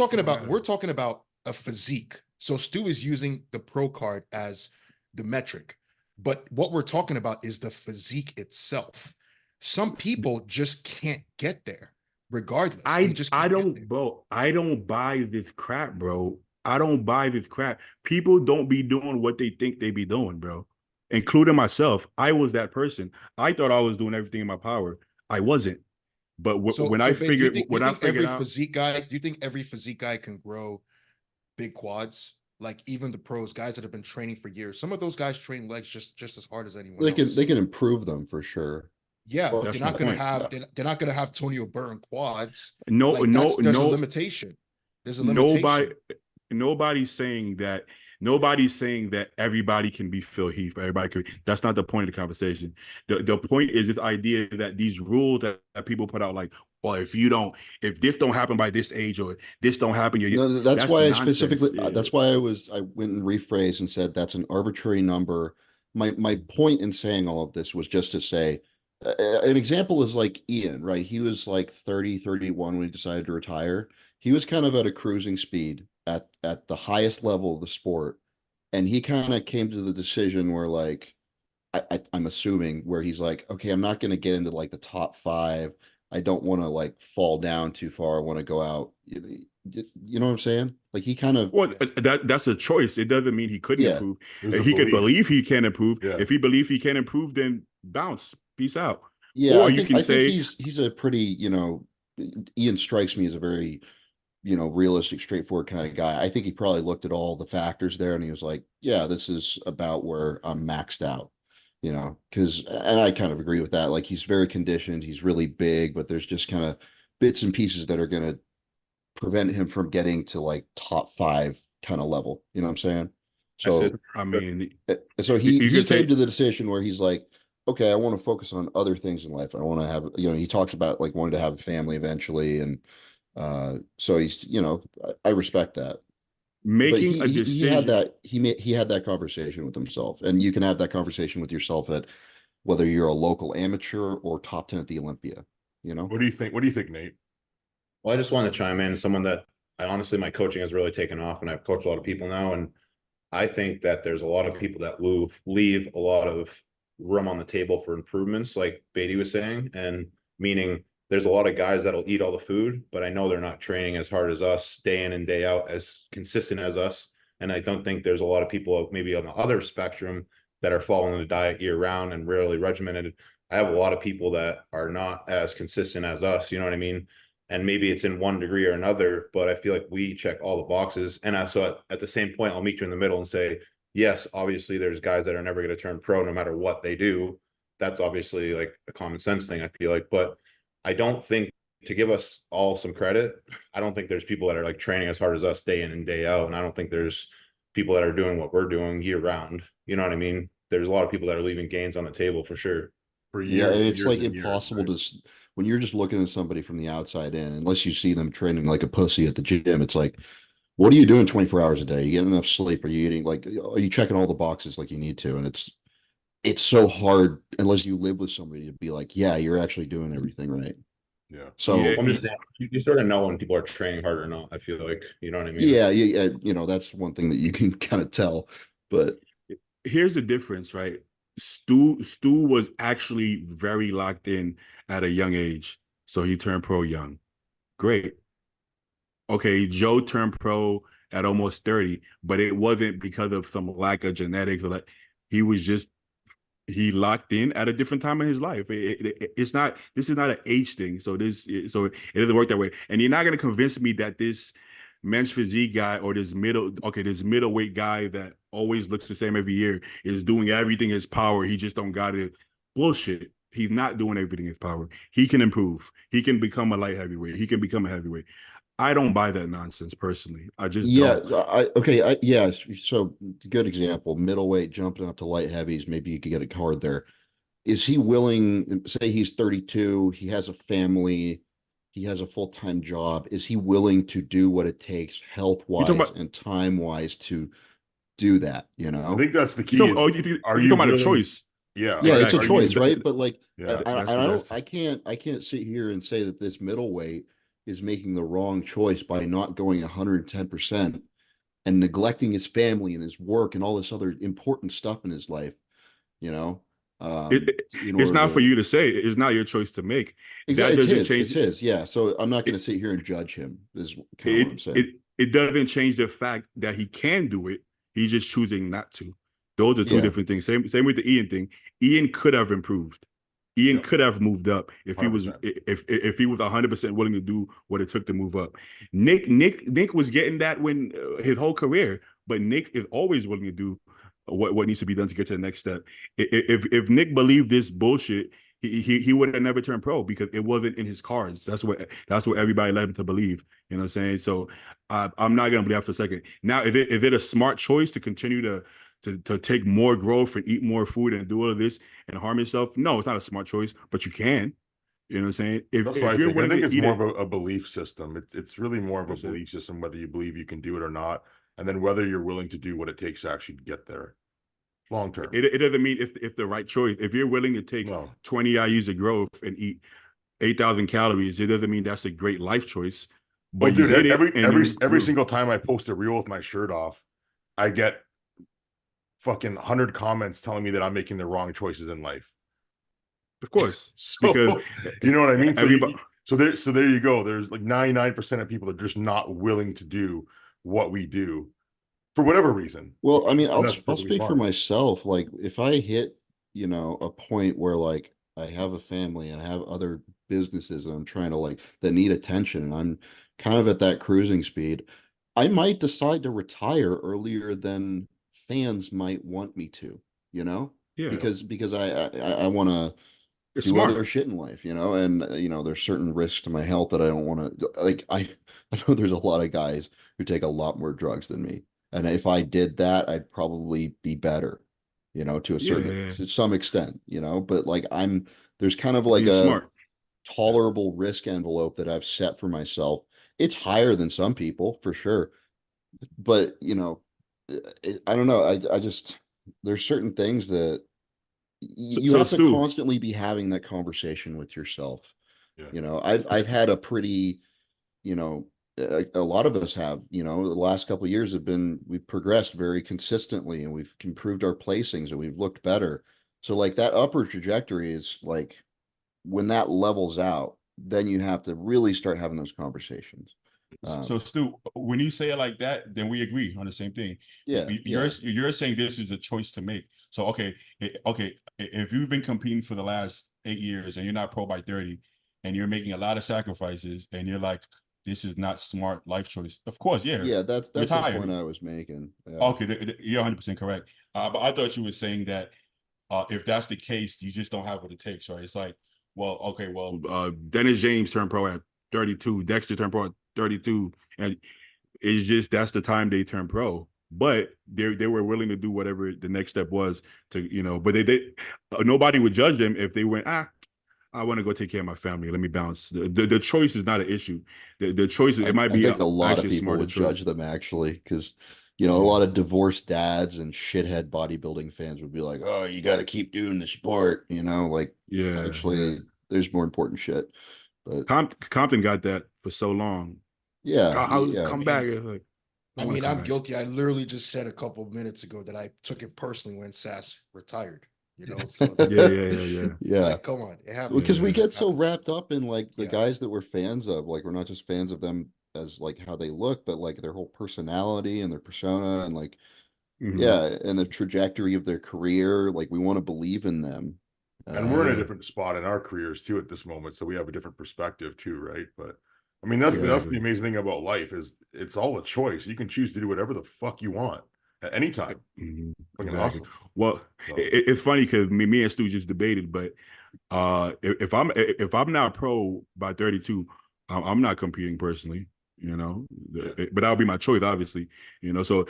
B: talking about a physique. So Stu is using the pro card as the metric. But what we're talking about is the physique itself. Some people just can't get there, regardless.
E: I don't, bro. I don't buy this crap, bro. I don't buy this crap. People don't be doing what they think they be doing, bro. Including myself. I was that person. I thought I was doing everything in my power. I wasn't. But when I figured
B: every
E: out,
B: physique guy, do you think every physique guy can grow big quads? Like even the pros, guys that have been training for years. Some of those guys train legs just as hard as anyone else.
D: They can improve them for sure.
B: Yeah, but
E: That's
B: they're not
E: my
B: gonna
E: point.
B: have they're not gonna have Tonio Burton quads.
E: no,
B: Like
E: no,
B: there's a
E: no,
B: limitation. There's a limitation.
E: nobody's saying that everybody can be Phil Heath. Everybody can. That's not the point of the conversation. The point is this idea that these rules that people put out, like, well, if this don't happen by this age or this don't happen,
D: No, that's why
E: nonsense.
D: I specifically that's why I went and rephrased and said that's an arbitrary number. My point in saying all of this was just to say an example is like Ian, right? He was like 30, 31 when he decided to retire. He was kind of at a cruising speed at the highest level of the sport. And he kind of came to the decision where like I'm assuming where he's like, okay, I'm not going to get into like the top 5. I don't want to like fall down too far. I want to go out. You know what I'm saying? Like he kind of
E: that's a choice. It doesn't mean he couldn't improve. He could believe he can improve.
C: Yeah.
E: If he believes he can improve, then bounce. Peace out.
D: Yeah,
E: Or
D: I
E: you
D: think,
E: can
D: I
E: say
D: think he's a pretty, Ian strikes me as a very, realistic, straightforward kind of guy. I think he probably looked at all the factors there and he was like, yeah, this is about where I'm maxed out, and I kind of agree with that. Like he's very conditioned, he's really big, but there's just kind of bits and pieces that are going to prevent him from getting to like top 5 kind of level. You know what I'm saying? So,
E: I mean,
D: so
E: you
D: he
E: could say
D: came to the decision where he's like, okay, I want to focus on other things in life. I want to have, he talks about like wanting to have a family eventually. And so he's, I respect that. But
E: making a decision.
D: he had that conversation with himself. And you can have that conversation with yourself at whether you're a local amateur or top 10 at the Olympia,
C: What do you think? What do you think, Nate?
A: Well, I just want to chime in. Someone that honestly, my coaching has really taken off, and I've coached a lot of people now. And I think that there's a lot of people that leave a lot of room on the table for improvements, like BAIDI was saying, and meaning there's a lot of guys that'll eat all the food, but I know they're not training as hard as us, day in and day out, as consistent as us. And I don't think there's a lot of people maybe on the other spectrum that are following the diet year round and really regimented. I have a lot of people that are not as consistent as us, you know what I mean? And maybe it's in one degree or another, but I feel like we check all the boxes. And so at the same point, I'll meet you in the middle and say, yes, obviously there's guys that are never going to turn pro no matter what they do. That's obviously like a common sense thing, I feel like. But I don't think, to give us all some credit, I don't think there's people that are like training as hard as us day in and day out. And I don't think there's people that are doing what we're doing year round. You know what I mean? There's a lot of people that are leaving gains on the table for sure.
C: For years,
D: it's
C: years
D: like
C: and
D: impossible
C: years,
D: to when you're just looking at somebody from the outside in, unless you see them training like a pussy at the gym. It's like, what are you doing 24 hours a day? You get enough sleep? Are you eating? Like, are you checking all the boxes like you need to? And it's so hard unless you live with somebody to be like, yeah, you're actually doing everything right.
C: Yeah.
D: So
E: Yeah,
A: I'm just saying, you sort of know when people are training hard or not. I feel like, you know what I mean?
D: yeah, that's one thing that you can kind of tell. But
E: here's the difference, right? Stu was actually very locked in at a young age, so he turned pro young. Great. Okay, Joe turned pro at almost 30, but it wasn't because of some lack of genetics or that. He locked in at a different time in his life. It's not. This is not an age thing. So it doesn't work that way. And you're not going to convince me that this men's physique guy or this middleweight guy that always looks the same every year is doing everything in his power. He just don't got it. Bullshit. He's not doing everything in his power. He can improve. He can become a light heavyweight. He can become a heavyweight. I don't buy that nonsense personally. I just don't.
D: So good example, middleweight jumping up to light heavies. Maybe you could get a card there. Is he willing? Say he's 32. He has a family. he has a full-time job. Is he willing to do what it takes
E: You
D: health-wise
E: talking about
D: and time-wise to do that, you
C: I
D: know?
C: think that's the
E: you
C: key.
E: talking, oh, you
C: Are
E: talking
C: you
E: about a
C: willing?
E: choice?
C: Yeah.
D: Yeah, it's a
E: Exactly.
D: choice, right? But like,
C: Yeah.
D: I can't sit here and say that this middleweight is making the wrong choice by not going 110% and neglecting his family and his work and all this other important stuff in his life, you know, in
E: It's
D: order
E: not for
D: to.
E: you to say. It's not your choice to make. That
D: Exactly,
E: doesn't
D: it's
E: change
D: his, yeah. So I'm not going
E: it.
D: to sit here and judge him. Is kind of what I'm
E: It
D: saying.
E: it it doesn't change the fact that he can do it. He's just choosing not to. Those are two
D: Yeah,
E: different things. Same with the Ian thing. Ian could have improved. Ian
C: Yeah.
E: could have moved up if he was
C: 100%.
E: if he was 100% willing to do what it took to move up. Nick was getting that when his whole career, but Nick is always willing to do what needs to be done to get to the next step. If Nick believed this bullshit, he would have never turned pro because it wasn't in his cards. That's what everybody led him to believe. You know what I'm saying? So I'm not gonna believe that for a second. Now, is it a smart choice to continue to take more growth and eat more food and do all of this and harm yourself? No, it's not a smart choice, but you can. You know what I'm saying?
C: That's what
E: If
C: I
E: you're
C: think. I
E: willing
C: think
E: to
C: it's
E: eat
C: more
E: it,
C: of a belief system. It's really more of a
E: that's it.
C: belief system, whether you believe you can do it or not, and then whether you're willing to do what it takes to actually get there long term.
E: It doesn't mean if the right choice. If you're willing to take
C: No.
E: 20 IUs of growth and eat 8,000 calories, it doesn't mean that's a great life choice.
C: Well,
E: But you
C: dude,
E: did it, and you
C: every
E: grew.
C: single time I post a reel with my shirt off, I get fucking 100 comments telling me that I'm making the wrong choices in life.
E: Of course,
C: So
E: because
C: you know what I mean?
E: everybody.
C: So there you go. There's like 99% of people that are just not willing to do what we do for whatever reason.
D: well, I mean,
C: And that's
D: I'll
C: perfectly
D: speak for
C: fine.
D: myself. Like, if I hit, a point where like I have a family and I have other businesses and I'm trying to like that need attention and I'm kind of at that cruising speed, I might decide to retire earlier than fans might want me to,
E: Yeah,
D: because I want to
E: it's
D: do other
E: smart.
D: shit in life, and there's certain risks to my health that I don't want to like. I know there's a lot of guys who take a lot more drugs than me, and if I did that, I'd probably be better, to a
E: Yeah,
D: certain
E: yeah,
D: to some extent, but like there's kind of
E: you're
D: like
E: being
D: a
E: smart.
D: tolerable risk envelope that I've set for myself. It's higher than some people for sure, but I don't know. I just there's certain things that you
E: So
D: have to
E: Stu,
D: constantly be having that conversation with yourself.
C: Yeah.
D: I've had a pretty, a lot of us have, the last couple of years we've progressed very consistently and we've improved our placings and we've looked better. So like that upward trajectory is like when that levels out, then you have to really start having those conversations.
F: So Stu, when you say it like that, then we agree on the same thing.
D: Yeah,
F: You're saying this is a choice to make. So okay, if you've been competing for the last 8 years and you're not pro by 30, and you're making a lot of sacrifices, and you're like, this is not smart life choice. Of course, yeah,
D: yeah, that's the point
F: retire.
D: I was making. Yeah.
F: Okay, you're 100% correct. But I thought you were saying that if that's the case, you just don't have what it takes, right? It's like, well, okay, well,
E: Dennis James turned pro at 32. Dexter turned pro at 32, and it's just that's the time they turned pro. But they were willing to do whatever the next step was to But they nobody would judge them if they went I want to go take care of my family. Let me bounce. The choice is not an issue. The choice it might
D: I
E: be
D: think a lot of
E: actually a
D: people
E: smarter
D: would judge
E: choice.
D: them actually, because a lot of divorced dads and shithead bodybuilding fans would be like, "Oh, you got to keep doing the sport," like
E: Yeah,
D: actually, there's more important shit. But
E: Compton got that for so long.
D: yeah,
E: I was
B: I
E: come
B: mean,
E: back. Like, I
B: I
E: want to
B: mean,
E: come
B: I'm
E: back.
B: guilty. I literally just said a couple of minutes ago that I took it personally when Sass retired. So it's
E: Yeah, yeah, yeah, yeah.
D: yeah,
B: like, come on, it happens.
D: because we
E: Yeah.
D: get
B: It
D: so
B: happens.
D: wrapped up in like the
B: Yeah,
D: guys that we're fans of. Like we're not just fans of them as like how they look, but like their whole personality and their persona and like
E: Mhm.
D: yeah, and the trajectory of their career. Like we want to believe in them.
C: And we're in a
E: Yeah,
C: different spot in our careers too at this moment, so we have a different perspective too, right? But I mean, that's
D: Yeah.
C: the
E: exactly.
C: amazing thing about life is it's all a choice. You can choose to do whatever the fuck you want at any time.
E: Mhm.
C: Fucking
E: Exactly.
C: awesome.
E: Well,
C: So,
E: it's funny because me and Stu just debated, but if I'm not pro by 32, I'm not competing personally.
C: yeah.
E: But that would be my choice, obviously. So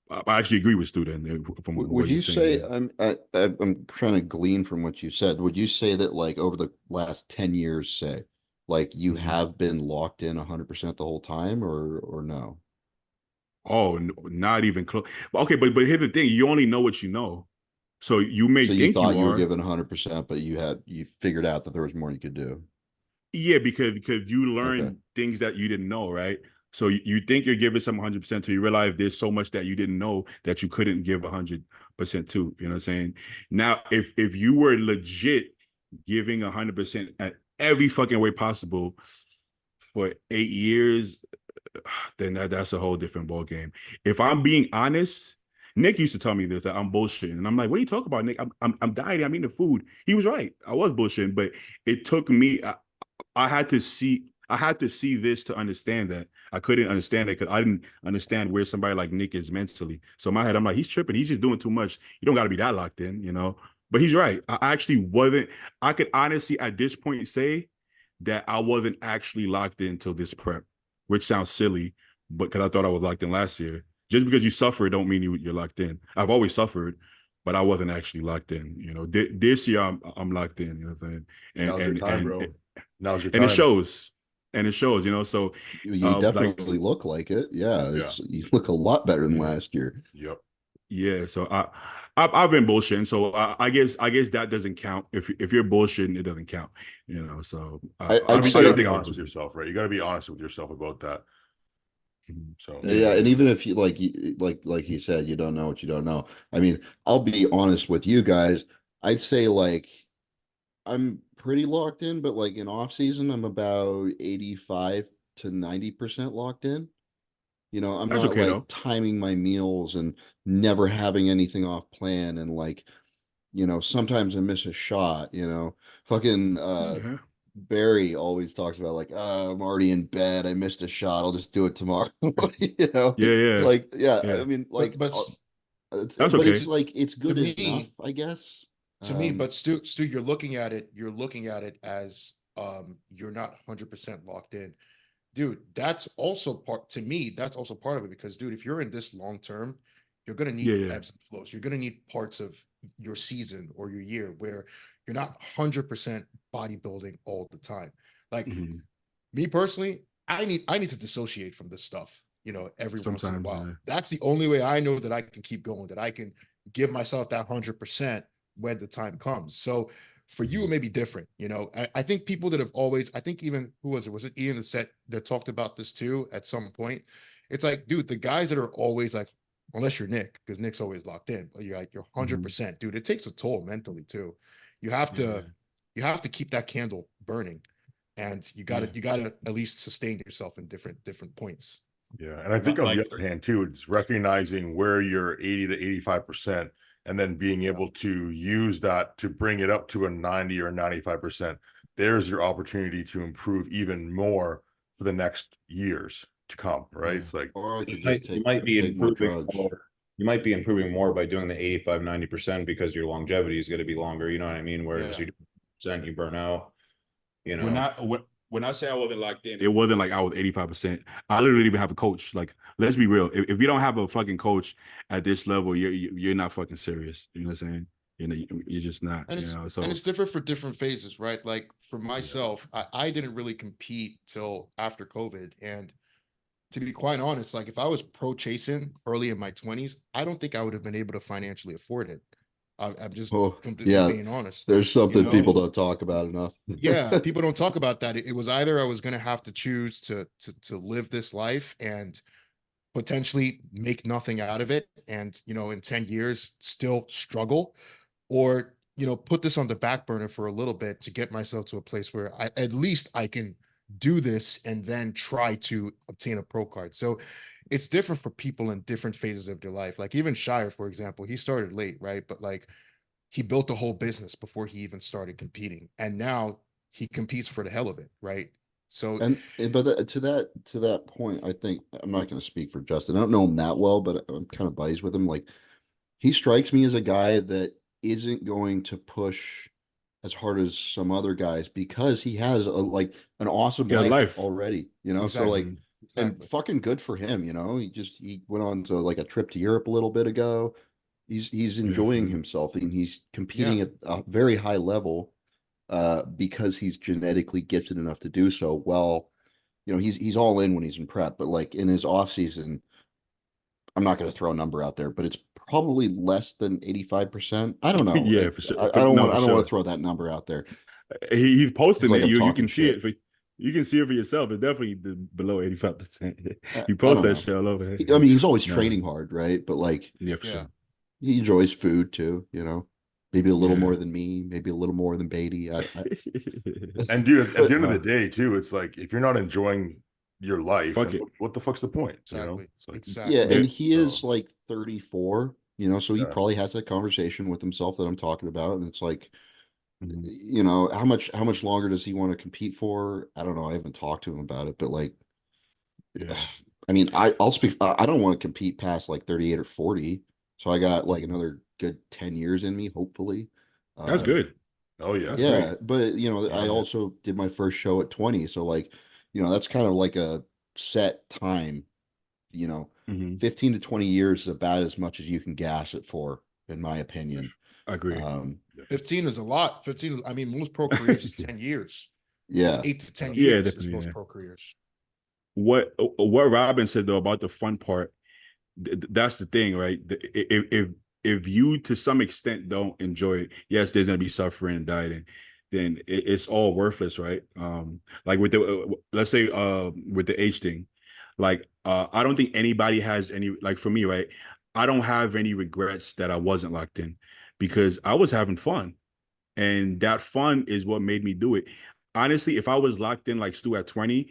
E: I actually agree with Stu then from
D: Would
E: what
D: you
E: he's saying.
D: say
E: Yeah.
D: I'm trying to glean from what you said? Would you say that like over the last 10 years, say, like you
E: Mhm.
D: have been locked in 100% the whole time, or no?
E: Oh, not even close. Okay, but here's the thing: you only know what you know, so you may
D: So you
E: think
D: thought
E: you
D: you were
E: are.
D: given 100%, but you figured out that there was more you could do.
E: Yeah, because you
D: Okay.
E: learn things that you didn't know, right? So you think you're giving some 100% till you realize there's so much that you didn't know that you couldn't give 100% to. You know what I'm saying? Now, if you were legit giving 100% at every fucking way possible for 8 years, then that's a whole different ball game. If I'm being honest, Nick used to tell me this that I'm bullshitting, and I'm like, "What are you talking about, Nick? I'm dieting. I'm eating the food." He was right. I was bullshitting, but it took me. I had to see this to understand that. I couldn't understand it because I didn't understand where somebody like Nick is mentally. So in my head, I'm like, he's tripping. He's just doing too much. You don't got to be that locked in, you know. But he's right. I actually wasn't. I could honestly at this point say that I wasn't actually locked in until this prep, which sounds silly, but because I thought I was locked in last year. Just because you suffer don't mean you're locked in. I've always suffered, but I wasn't actually locked in. You know, this year I'm locked in. You know what I'm saying? And
C: Now's your
E: and
C: time,
E: and
C: bro. Now's your
E: and it
C: time.
E: shows, you know. So,
D: You
E: like,
D: definitely look like it. Yeah,
C: Yeah.
D: you look a lot better than
E: yeah,
D: last year.
C: Yep.
E: yeah. So I've been bullshitting. So I guess that doesn't count. If you're bullshitting, it doesn't count. You know. So
D: I'd
C: You got to
D: say,
C: be
E: I
C: honest
E: was.
C: with yourself, right? You got to be honest with yourself about that. So
E: Yeah,
D: yeah, and
E: yeah.
D: even if you like he said, you don't know what you don't know. I mean, I'll be honest with you guys. I'd say like I'm pretty locked in, but like in off season, I'm about 85 to 90% locked in. I'm
E: That's
D: not
E: okay
D: like
E: though.
D: timing my meals and never having anything off plan, and like, sometimes I miss a shot, fucking
E: Yeah,
D: Barry always talks about like, I'm already in bed, I missed a shot, I'll just do it tomorrow.
E: yeah, yeah,
D: Like, yeah, I
E: yeah.
D: mean,
B: But
D: like,
E: That's
D: but it's
E: okay.
D: like it's
B: to
D: good enough,
B: me,
D: I guess.
B: but Stu, you're looking at it as you're not 100% locked in. Dude, that's also part to me, that's also part of it because dude, if you're in this long term, you're gonna
E: Yeah,
B: need
E: yeah.
B: ebbs and flows. You're gonna need parts of your season or your year where you're not 100% bodybuilding all the time. Like
E: Mhm.
B: me personally, I need to dissociate from this stuff, every once in a
E: Sometimes,
B: while.
E: yeah.
B: That's the only way I know that I can keep going, that I can give myself that 100% when the time comes. So for you, it
E: Mhm.
B: may be different. I think people that have always, I think even who was it? Was it Ian that talked about this too at some point? It's like, dude, the guys that are always like, unless you're Nick, because Nick's always locked in, but you're
E: Mhm.
B: 100%, dude. It takes a toll mentally too. You have to
E: Yeah,
B: you have to keep that candle burning, and you got
E: yeah.
B: to you got to at least sustain yourself in different points.
C: yeah, and I think
F: But
C: on the
F: like,
C: other hand too, it's recognizing where you're 80 to 85%, and then being
B: Yeah.
C: able to use that to bring it up to a 90 or 95%. There's your opportunity to improve even more for the next years to come, right?
E: Yeah.
C: It's like,
D: Or I
A: You
D: could
A: might
D: just
A: you
D: take
A: might be
D: take more
A: improving
D: drugs.
A: more. You might be improving more by doing the 85, 90% because your longevity is going to be longer. You know what I mean? Whereas
B: Yeah.
A: you do percent, you burn out, you
F: when
A: know.
F: I when, when I say I wasn't locked in,
E: It wasn't like I was 85%. I literally didn't even have a coach. Like, let's be real. If you don't have a fucking coach at this level, you're not fucking serious. You know what I'm saying? You're just not,
B: and
E: you
B: it's
E: know.
B: and
E: So
B: it's different for different phases, right? Like for
C: yeah,
B: myself, I didn't really compete till after COVID, and to be quite honest, like if I was pro chasing early in my 20s, I don't think I would have been able to financially afford it. I'm just
D: Oh,
B: completely
D: yeah,
B: being honest.
D: there's
B: You
D: something
B: know,
D: people don't talk about enough.
B: yeah, people don't talk about that. It was either I was going to have to choose to live this life and potentially make nothing out of it, and in 10 years still struggle, or put this on the back burner for a little bit to get myself to a place where at least I can do this and then try to obtain a pro card. So it's different for people in different phases of their life. Like even Shire, for example, he started late, right? But like he built a whole business before he even started competing, and now he competes for the hell of it, right? So
D: But to that point, I think I'm not going to speak for Justin. I don't know him that well, but I'm kind of buddies with him. Like he strikes me as a guy that isn't going to push as hard as some other guys because he has like an awesome
E: yeah,
D: life
E: life.
D: already, so
B: exactly,
D: like,
E: Mhm.
D: and
B: exactly.
D: fucking good for him, he went on to like a trip to Europe a little bit ago. He's
E: Yeah,
D: enjoying himself and he's
B: Yeah.
D: competing at a very high level. because he's genetically gifted enough to do so. Well, you know, he's all in when he's in prep, but like in his off season, I'm not going to throw a number out there, but it's probably less than 85%. I don't know.
E: Yeah, for sure.
D: I don't
E: No,
D: want
E: for
D: I don't want
E: sure.
D: to throw that number out there.
E: He's
D: It's
E: posting
D: like
E: it.
D: I'm
E: You
D: talking
E: can see
D: shit.
E: it for you can see it for yourself. It's definitely below 85%.
D: I
E: You post
D: don't
E: that
D: know.
E: shit all over.
D: I mean, he's always
E: No,
D: training hard, right? But like
E: yeah, for
B: Yeah.
E: sure.
D: he enjoys food too, you know. Maybe a little
E: Yeah.
D: more than me, maybe a little more than Beatty.
C: And dude, at the end of the
E: Uh,
C: day, too, it's like if you're not enjoying your life,
E: Fuck
C: then
E: it.
C: what the fuck's the point? You know,
B: Exactly.
C: it's like,
B: Exactly.
D: Yeah,
E: There,
D: and he
C: so
D: is like 34, you know, so he
C: yeah.
D: probably has that conversation with himself that I'm talking about. And it's like,
E: mhm.
D: you know, how much longer does he want to compete for? I don't know. I haven't talked to him about it, but like,
E: Yeah.
D: I mean, I'll speak. I don't want to compete past like 38 or 40. So I got like
E: Mhm.
D: another good 10 years in me, hopefully.
E: That's
D: Um,
E: good.
C: Oh yeah.
E: That's great.
D: yeah, but you know, I
C: Yeah.
D: also did my first show at 20. So like, you know, that's kind of like a set time, you know,
E: Mhm.
D: 15 to 20 years is about as much as you can gas it for, in my opinion.
E: I agree.
D: Um,
B: 15 is a lot. 15 is, I mean, most pro careers is 10 years. It's
D: yeah.
B: 8 to 10
E: Yeah,
B: years is
E: definitely.
B: most
E: Yeah.
B: pro careers.
E: What Robin said though about the fun part, that's the thing, right? If you to some extent don't enjoy it, yes, there's gonna be suffering and dieting, then it's all worthless, right? Like with the let's say with the age thing, like I don't think anybody has any, like for me, right? I don't have any regrets that I wasn't locked in because I was having fun, and that fun is what made me do it. Honestly, if I was locked in like Stu at 20,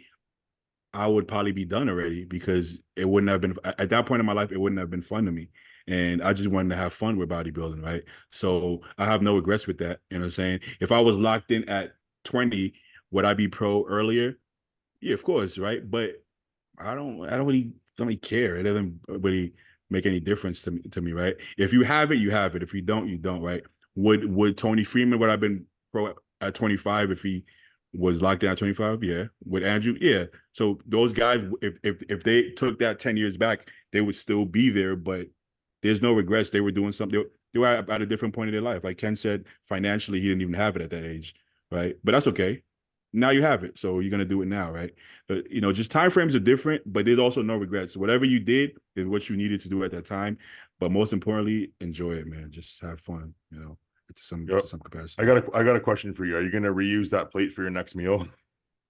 E: I would probably be done already because it wouldn't have been at that point in my life, it wouldn't have been fun to me. And I just wanted to have fun with bodybuilding, right? So I have no regrets with that. You know what I'm saying? If I was locked in at 20, would I be pro earlier? Yeah, of course, right? But I don't really care. It doesn't really make any difference to me, right? If you have it, you have it. If you don't, you don't, right? Would Tony Freeman would have been pro at 25 if he was locked in at 25? Yeah. With Andrew, yeah. So those guys, if they took that 10 years back, they would still be there, but there's no regrets. They were doing something. They were at a different point in their life. Like Ken said, financially, he didn't even have it at that age, right? But that's okay. Now you have it, so you're gonna do it now, right? But you know, just time frames are different, but there's also no regrets. Whatever you did is what you needed to do at that time. But most importantly, enjoy it, man. Just have fun, you know, to some
C: Yep.
E: capacity.
C: I got a question for you. Are you gonna reuse that plate for your next meal?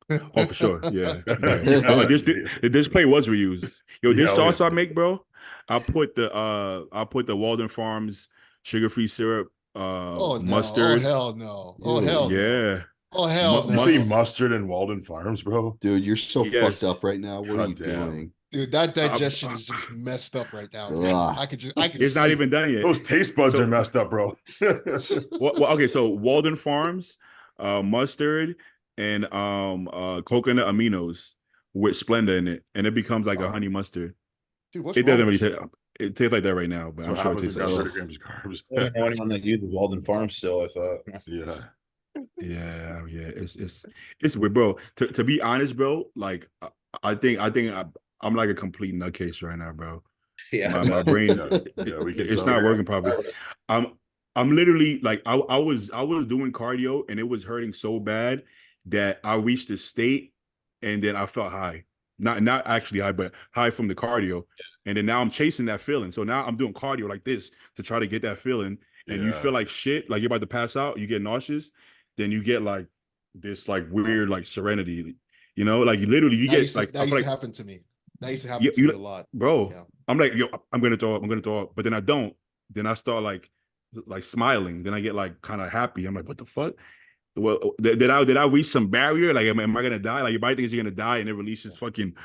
E: Oh, for sure. Yeah. Yeah.
C: Yeah.
E: This plate was reused. Yo,
C: Yeah,
E: this
C: oh,
E: sauce
C: yeah.
E: I make, bro. I put the Walden Farms sugar-free syrup,
B: Oh no. Oh
E: mustard.
B: hell no. Oh
D: Ew.
B: hell no.
E: Yeah.
B: Oh hell
C: You say
B: no.
C: mustard and Walden Farms, bro?
D: Dude, you're so fucked
E: Yes.
D: up right now. What are you
C: God damn.
D: doing?
B: Dude, that
E: I-
B: digestion is just messed up right now, man.
D: Ugh.
B: I could
E: it's not
B: see
E: even
B: it.
E: done yet.
C: Those taste buds
E: So
C: are messed up, bro.
E: well, okay, so Walden Farms, mustard, and coconut aminos with Splenda in it, and it becomes like a
B: Oh,
E: honey mustard.
B: dude, what's
E: It
B: wrong
E: doesn't really
B: with you?
E: taste. It tastes like that right now, but
C: So
E: I'm
C: what
E: sure it
C: happens
E: tastes
C: when
E: like
C: you got
E: that.
C: 30 grams of carbs?
A: I don't know anyone that uses Walden Farms still. I thought.
C: Yeah.
E: Yeah. It's weird, bro. To be honest, bro, like I think I'm like a complete nutcase right now, bro.
A: Yeah.
E: My brain,
C: Yeah. Yeah, we can
E: it's
C: tell.
E: not working properly. I'm I'm literally like I was doing cardio and it was hurting so bad that I reached a state and then I felt high. Not actually high, but high from the cardio. And then now I'm chasing that feeling. So now I'm doing cardio like this to try to get that feeling. And you
C: Yeah.
E: feel like shit, like you're about to pass out, you get nauseous, then you get like this like weird like serenity. You know, like you literally you get like
B: That
E: I feel
B: used to
E: like
B: happen to me. That used to happen
E: you,
B: to me a
E: you
B: lot.
E: bro,
B: Yeah.
E: I'm like, yo, I'm gonna throw up, but then I don't. Then I start like smiling. Then I get like kind of happy. I'm like, what the fuck? Well, did I reach some barrier? Like, am I gonna die? Like, your body thinks you're gonna die, and it releases fucking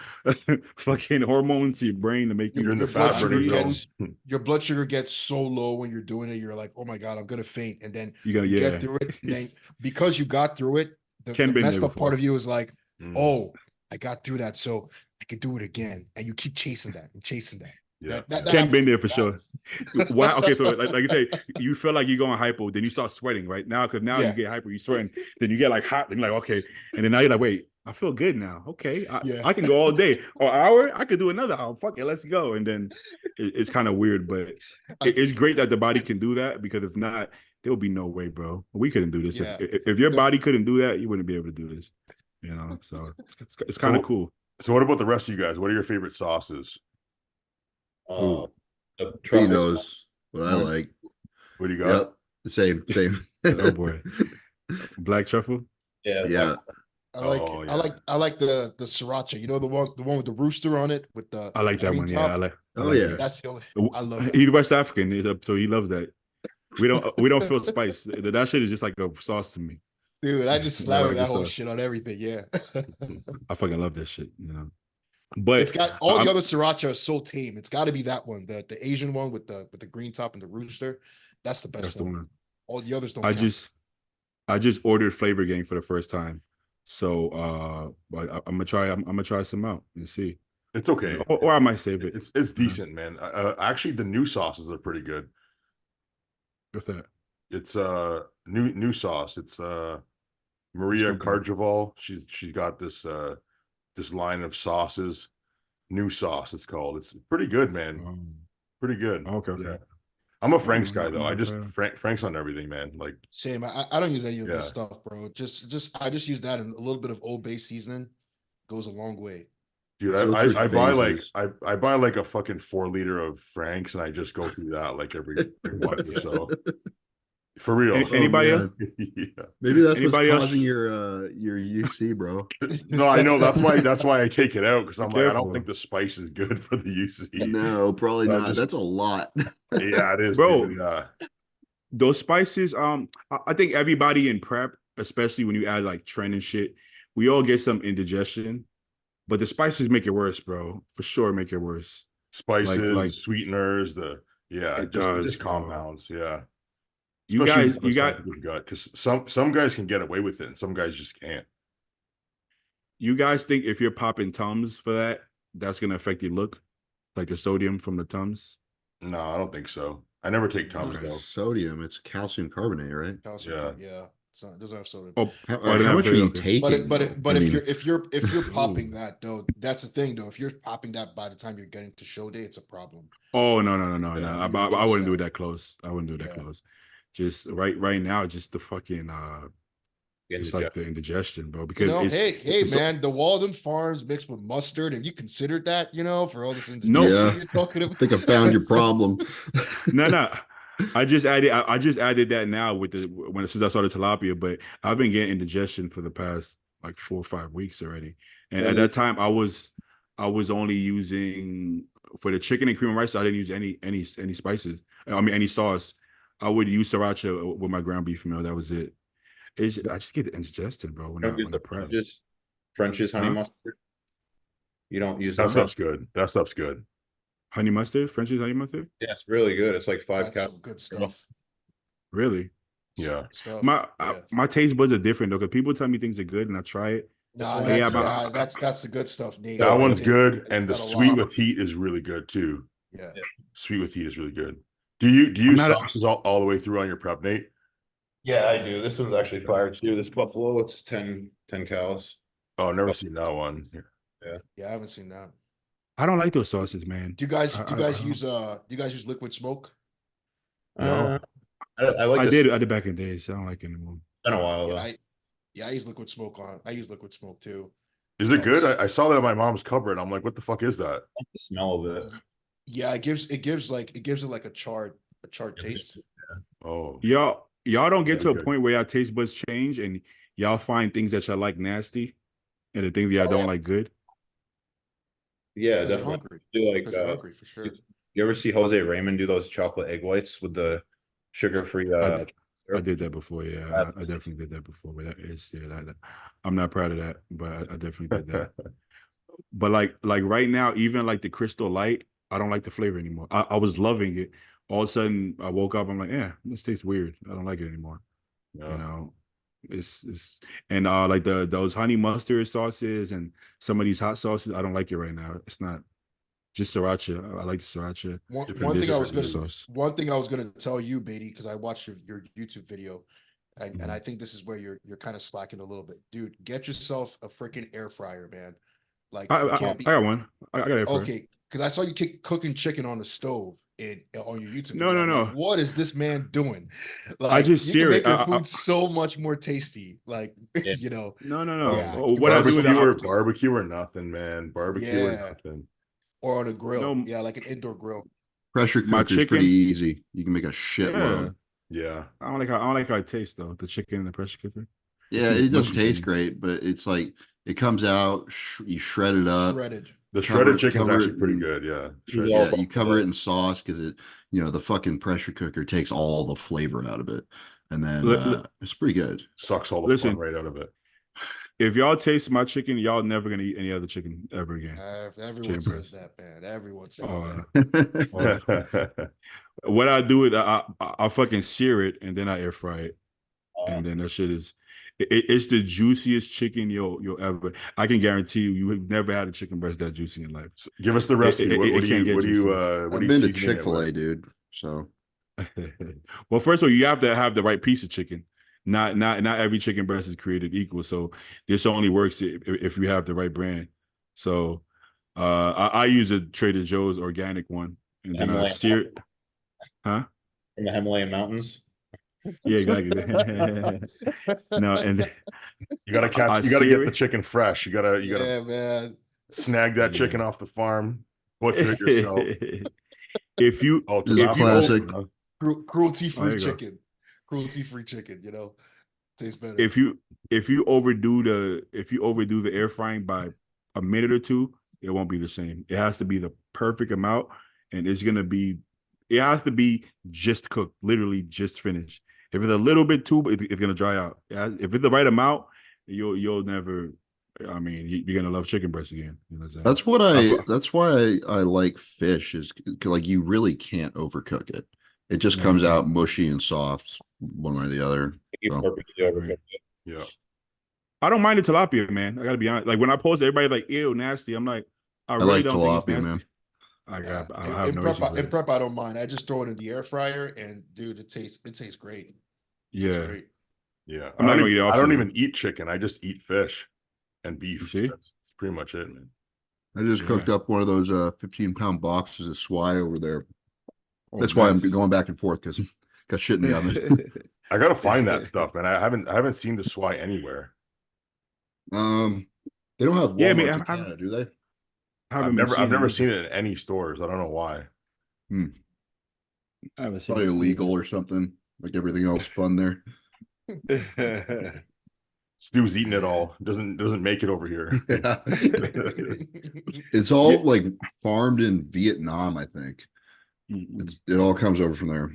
E: fucking hormones to your brain to make you
C: You're in the
B: Your blood
C: fat burner
B: sugar
E: happy.
C: zone.
B: gets your blood sugar gets so low when you're doing it. You're like, oh my God, I'm gonna faint. And then
E: You gotta,
B: you get
E: yeah.
B: through it. And then because you got through it,
E: Ken
B: the
E: been there
B: messed up part
E: before.
B: of you is like,
C: Mm.
B: oh, I got through that. So I could do it again. And you keep chasing that and chasing that.
C: Yeah.
B: That
E: Ken
B: happens
E: been
B: to
E: there
B: me.
E: for sure. Wow. Okay, so like you say, you feel like you're going hypo, then you start sweating right now because now you
B: Yeah.
E: get hypo, you sweating, then you get like hot, and you're like okay, and then now you're like, wait, I feel good now. Okay,
B: Yeah.
E: I can go all day or hour. I could do another hour. Fuck it, let's go. And then it's kind of weird, but it's great that the body can do that because if not, there would be no way, bro. We couldn't do this.
B: Yeah.
E: If your body couldn't do that, you wouldn't be able to do this. You know, so it's kind of cool.
C: So what about the rest of you guys? What are your favorite sauces?
A: The
D: He
A: truffles.
D: knows what I
E: Mine-
D: like.
C: What do you got?
D: Yep. Same.
E: Oh boy, black truffle.
A: Yeah.
D: Yeah.
B: I like the sriracha. You know the one with the rooster on it with the
E: I like that
B: green
E: one.
B: top?
E: Yeah, I like.
D: Oh,
E: like
D: yeah.
E: that.
B: That's the only. I love that.
E: He's West African, so he loves that. We don't feel spice. That shit is just like a sauce to me.
B: Dude, I just
E: I
B: slather
E: like
B: that
E: the
B: whole
E: sauce.
B: shit on everything. Yeah.
E: I fucking love that shit. You know, but
B: It's got all
E: I'm-
B: the other sriracha are so tame. It's got to be that one, the Asian one with the green top and the rooster. That's the best
E: That's the
B: one.
E: one.
B: All the others don't.
E: I
B: count.
E: just ordered Flavor Gang for the first time, so but I'm gonna try some out and see.
C: It's okay.
E: Or I might save it.
C: It's decent, man. Actually, the new sauces are pretty good.
E: What's that?
C: It's new sauce. It's Maria
E: company?
C: Carjaval. She's got this this line of sauces. New sauce, it's called. It's pretty good, man. Pretty good.
E: Okay.
C: Yeah. I'm a Frank's
E: I'm
C: guy
E: not-
C: though.
E: I'm
C: I just
E: not-
C: Frank's on everything, man. Like
B: Same. I don't use any of
C: Yeah.
B: this stuff, bro. I just use that and a little bit of Old Bay seasoning goes a long way.
C: dude,
D: So
C: I
D: it's
C: I
D: just
C: buy like
D: phases.
C: I buy like a fucking 4 liter of Frank's and I just go through that like every month or so. For real.
E: Anybody
D: Oh,
E: else?
D: man.
C: Yeah.
D: Maybe that's
E: Anybody
D: what's
E: else?
D: causing your UC, bro.
C: No, I know that's why I take it out because I'm
E: Be
C: like I
E: careful.
C: don't think the spice is good for the UC.
D: No, probably
C: I'll
D: not.
C: just-
D: That's a lot.
C: Yeah, it is,
E: Bro.
C: dude. Yeah.
E: Those spices, I think everybody in prep, especially when you add like trend and shit, we all get some indigestion, but the spices make it worse, bro. For sure, make it worse.
C: Spices,
E: like-
C: sweeteners,
E: It does,
C: just
E: bro.
C: compounds. Yeah.
E: You
C: Especially
E: guys, you got
C: because some guys can get away with it and some guys just can't.
E: you guys think if you're popping Tums for that, that's gonna affect your look, like the sodium from the Tums?
C: No, I don't think so. I never take Tums
E: Okay.
C: though.
D: Sodium, it's calcium carbonate, right?
B: Calcium, yeah. It's not, it doesn't have sodium.
E: Oh,
D: How,
E: oh, then
D: how
E: I
D: much are
E: feel
D: you
E: okay.
D: taking?
B: But
D: though?
B: but
D: I
B: if
D: mean,
B: you're popping
E: Ooh.
B: that though, that's the thing though. If you're popping that by the time you're getting to show day, it's a problem.
E: Oh no.
B: Yeah,
E: I
B: you
E: wouldn't
B: reduce
E: do it
B: that.
E: that close. I wouldn't do it that
B: Yeah.
E: close. Just right now, just the fucking it's
A: Indigestion.
E: like the indigestion, bro.
B: You
E: Because
B: know, hey
E: it's-
B: man, the Walden Farms mixed with mustard. Have you considered that? You know, for all this
E: No.
B: indigestion
D: Yeah.
B: you're talking
D: I
B: about.
D: think I found your problem.
E: no. I just added that now with since I started tilapia, but I've been getting indigestion for the past like 4 or 5 weeks already. And at that time I was only using for the chicken and cream and rice, I didn't use any spices. I mean any sauce. I would use sriracha with my ground beef meal. That was it. I just get indigestion, bro. When
A: You don't use
E: I
A: the
E: prep.
A: French's honey
E: Huh?
A: mustard. You don't use
C: That
A: them?
C: stuff's good. That stuff's good.
E: Honey mustard, French's honey mustard.
A: Yeah, it's really good. It's like 5
B: That's
A: calories.
B: some good stuff.
E: Really?
C: Yeah.
B: Stuff.
E: My
B: yeah.
E: my taste buds are different though, because people tell me things are good and I try it.
B: Nah,
A: Yeah,
B: that's,
E: but-
B: that's the good stuff, Nate.
C: That
B: I
C: one's
B: think
C: good.
B: I
C: And the
B: got a
C: sweet
B: lot.
C: with heat is really good too.
B: Yeah.
C: Sweet with heat is really good. Do you
E: I'm
C: use
E: not a-
C: sauces all the way through on your prep, Nate?
A: Yeah, I do. This one's actually fire too. This buffalo, it's 10 calories.
C: Oh, I've never seen that one.
B: Yeah, I haven't seen that.
E: I don't like those sauces, man.
B: Do you guys
E: I-
B: use liquid smoke?
C: No.
A: I like
E: I
A: this.
E: did back in the days. I don't like it anymore.
A: Been a while though.
B: I use liquid smoke I use liquid smoke too.
C: Is it good? I saw that in my mom's cupboard. I'm like, what the fuck is that?
A: The smell of it.
B: Yeah, it gives it like a charred taste.
C: Oh,
E: Y'all don't get to a
C: Okay.
E: point where y'all taste buds change and y'all find things that y'all like nasty and the things that y'all don't like good.
A: Yeah,
B: Because you're
A: definitely.
B: hungry.
A: Do like
B: Because you're hungry for sure.
A: you ever see Jose Raymond do those chocolate egg whites with the sugar-free
E: I did that before. Yeah, I definitely did that before. But I'm not proud of that, but I definitely did that. But like right now, even like the Crystal Light, I don't like the flavor anymore. I was loving it. All of a sudden, I woke up. I'm like, yeah, this tastes weird. I don't like it anymore.
C: yeah.
E: You know, it's and like those honey mustard sauces and some of these hot sauces, I don't like it right now. It's not just sriracha. I like the sriracha.
B: One
C: Different
B: thing I was
E: this
B: gonna
E: sauce.
B: one thing I was gonna tell you, Beatty, because I watched your YouTube video, and
E: Mhm.
B: I think this is where you're kind of slacking a little bit, dude. Get yourself a freaking air fryer, man. Like you
E: I
B: can't be
E: got one. I got it for
B: okay, because I saw you cooking chicken on the stove. on your YouTube
E: No,
B: video.
E: no,
B: I'm
E: no.
B: like, what is this man doing?
E: I
B: Like,
E: just
B: you
E: sear
B: can
E: it.
B: make your food so much more tasty. Like,
A: Yeah.
B: you know,
E: No, no, no.
B: yeah,
E: Oh, what I do with
C: barbecue or nothing, man. Barbecue or
B: yeah,
C: nothing.
B: or on a grill.
E: no,
B: Yeah, like an indoor grill.
D: Pressure
E: my
D: cooker is pretty
E: chicken.
D: easy. You can make a
E: Yeah,
D: shitload.
C: Yeah.
E: I don't like how it tastes though. The chicken in the pressure cooker. It's
D: Yeah,
E: too
D: it doesn't
E: mushy to
D: taste
E: me.
D: great, but it's like it comes out, you shred it up,
B: Shredded.
C: The
D: cover
C: shredded chicken's
D: cover
C: actually
D: it
C: pretty
D: in,
C: good. Yeah.
A: Well,
C: Shredded.
D: yeah, you cover it in sauce because it, the fucking pressure cooker takes all the flavor out of it, and then it's pretty good.
C: Sucks all the fun
E: Listen,
C: right out of it.
E: if y'all taste my chicken, y'all never gonna eat any other chicken ever again.
B: Everyone
E: Chicken
B: says
E: breast.
B: that, man. Everyone says
E: Uh,
B: that.
E: what I do is I fucking sear it and then I air fry it, and then that shit is it's the juiciest chicken you'll ever. I can guarantee you have never had a chicken breast that juicy in life.
C: Give us the recipe. What do
E: can't
C: you
E: get
C: what do you
E: juicy.
C: what
D: I've
C: do you
D: been to
C: seasoning it
D: Chick-fil-A,
C: with?
D: dude. So
E: Well, first of all, you have to have the right piece of chicken. Not every chicken breast is created equal. So this only works if you have the right brand. So I use a Trader Joe's organic one, and then I
A: Himalayan
E: sear it. Huh?
A: in the Himalayan mountains.
E: Yeah, exactly. No, and
C: You gotta
E: I
C: you gotta get
E: sear
C: the
E: it.
C: chicken fresh. You gotta
B: Yeah, man.
C: snag that
E: Yeah.
C: chicken off the farm, butcher it yourself.
E: If you
C: Oh,
D: This is
E: if you
D: classic.
C: huh?
E: Oh,
B: Cruelty-free
E: there you go.
B: chicken. Cruelty-free chicken, tastes better.
E: if you overdo the air frying by a minute or two, it won't be the same. It has to be the perfect amount, and it has to be just cooked, literally just finished. If it's a little bit too, it's gonna dry out. If it's the right amount, you'll never. I mean, you're gonna love chicken breast again. You know what I'm saying?
D: That's why I like fish is like you really can't overcook it. It just
E: No, you
D: comes
E: can't.
D: out mushy and soft one way or the other.
A: You
D: So,
A: purposely overcooked it.
C: Yeah.
E: I don't mind the tilapia, man. I gotta be honest. Like when I post, everybody like, ew, nasty. I'm like, I
D: I
E: really
D: like
E: don't think it's
D: tilapia,
E: nasty.
D: man.
E: I have no issues with
B: In
E: it.
B: prep, I don't mind. I just throw it in the air fryer, and dude, it tastes great. It tastes
E: Yeah.
B: great.
C: Yeah.
E: I'm not gonna eat it
C: I don't
E: off-season.
C: even eat chicken. I just eat fish and
E: You
C: beef.
E: see?
C: That's pretty much it, man.
D: I just
E: Yeah.
D: cooked up one of those 15-pound boxes of swai over there.
E: Oh,
D: That's why I'm
E: nice.
D: going back and forth because got shit in the oven.
C: I gotta find that stuff, man. I haven't seen the swai anywhere.
D: They don't have
E: Yeah, I mean,
D: Walmart in Canada, do they?
E: I've
C: never seen it in any stores. I don't know why.
E: I haven't seen
D: Probably
E: it
D: illegal or something, like everything else fun there.
E: either.
C: Stu's eating it all. Doesn't make it over here.
D: Yeah. It's all like farmed in Vietnam, I think. It all comes over from there.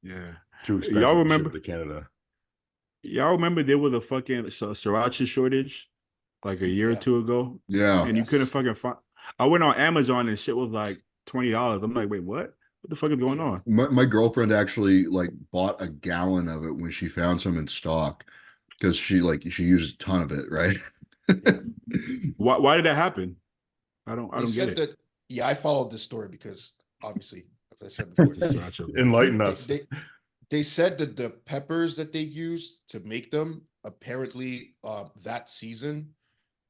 E: Yeah.
C: Too expensive
E: Y'all
C: to
E: remember?
C: ship to Canada.
E: Y'all remember there was a fucking Sriracha shortage like a year or
B: Yeah.
E: two ago,
D: Yeah.
E: and you couldn't fucking find. I went on Amazon and shit was like $20. I'm like, wait, what? What the fuck is going on?
D: My girlfriend actually like bought a gallon of it when she found some in stock because she uses a ton of it, right?
E: Why did that happen? I don't
B: They
E: get
B: said
E: it.
B: that. Yeah, I followed this story because obviously, as I said before,
E: Sriracha.
C: Enlighten us.
B: they said that the peppers that they used to make them apparently that season,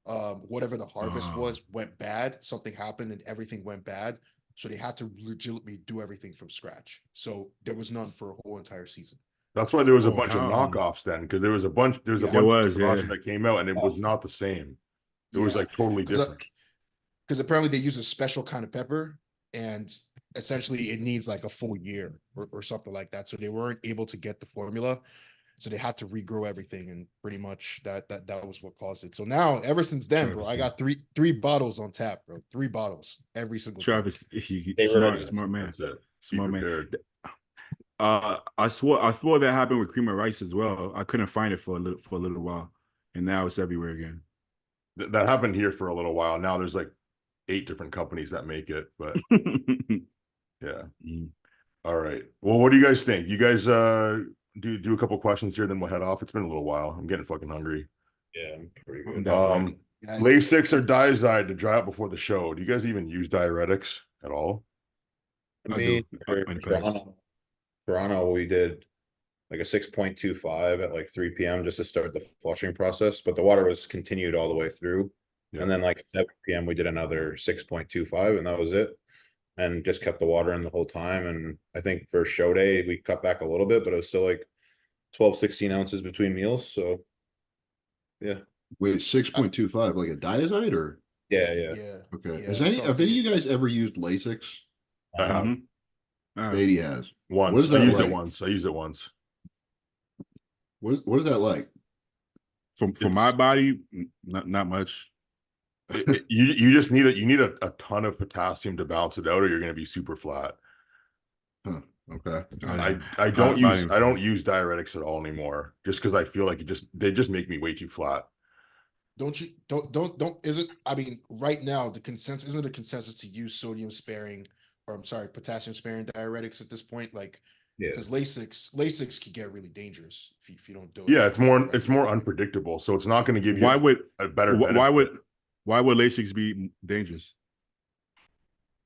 B: whatever the harvest was, went bad. Something happened and everything went bad. So they had to legitimately do everything from scratch. So there was none for a whole entire season.
C: That's why there was a
E: Oh,
C: bunch of
E: hell.
C: knockoffs then, because there was a bunch
B: Yeah.
C: of
E: There was,
C: Sriracha
E: yeah.
C: that came out and it was not the same. It was
B: Yeah.
C: like totally different.
B: Because apparently they use a special kind of pepper, and essentially it needs like a full year or something like that. So they weren't able to get the formula. So they had to regrow everything, and pretty much that was what caused it. So now, ever since then, bro, I got three bottles on tap, bro. 3 bottles every single
E: Travis,
A: They
E: smart
A: were-
E: man,
C: That's it.
E: smart
C: Be
E: man.
C: prepared.
E: I swore that happened with cream of rice as well. I couldn't find it for a little while, and now it's everywhere again.
C: That happened here for a little while. Now there's like 8 different companies that make it, but yeah. All right. Well, what do you guys think? You guys do a couple questions here, then we'll head off. It's been a little while. I'm getting fucking hungry.
A: Yeah, I'm pretty
E: I'm
A: good.
E: down.
B: Yeah,
C: Lasix or Diazide to dry out before the show. Do you guys even use diuretics at all?
A: I
E: I
A: mean,
E: do.
A: for
E: In the past.
A: Toronto, we did like a 6.25 at like 3 p.m. just to start the flushing process, but the water was continued all the way through.
C: Yeah.
A: And then like at 7 p.m. we did another 6.25 and that was it. and just kept the water in the whole time. And I think for show day, we cut back a little bit, but it was still like 12, 16 ounces between meals. So yeah.
D: Wait, 6.25, like a diazide or?
A: Yeah, yeah.
B: Yeah.
D: Okay.
B: Yeah,
D: Have
B: that's
D: any
B: what I was
D: of you
B: thinking.
D: guys ever used Lasix?
C: I have
E: Mhm. Ah,
D: BAIDI has.
C: once.
D: What is
C: I
D: that
C: used it
D: like?
C: once. I used it once.
D: What is that like?
E: for my
C: It's
E: body, not much.
C: you just need a ton of potassium to balance it out, or you're going to be super flat.
D: Huh. Okay.
E: Oh, yeah.
C: I don't
E: Body-
C: use diuretics at all anymore, just because I feel like they just make me way too flat.
B: Don't isn't, I mean, right now the consensus isn't a consensus to use sodium sparing, or I'm sorry, potassium sparing diuretics at this point, like,
A: Yeah.
B: because Lasix can get really dangerous if you don't do it.
C: Yeah, it's more
B: regularly.
C: unpredictable, so it's not going to give you
E: Why would
C: a better
E: why
C: benefit.
E: would Lasix be dangerous?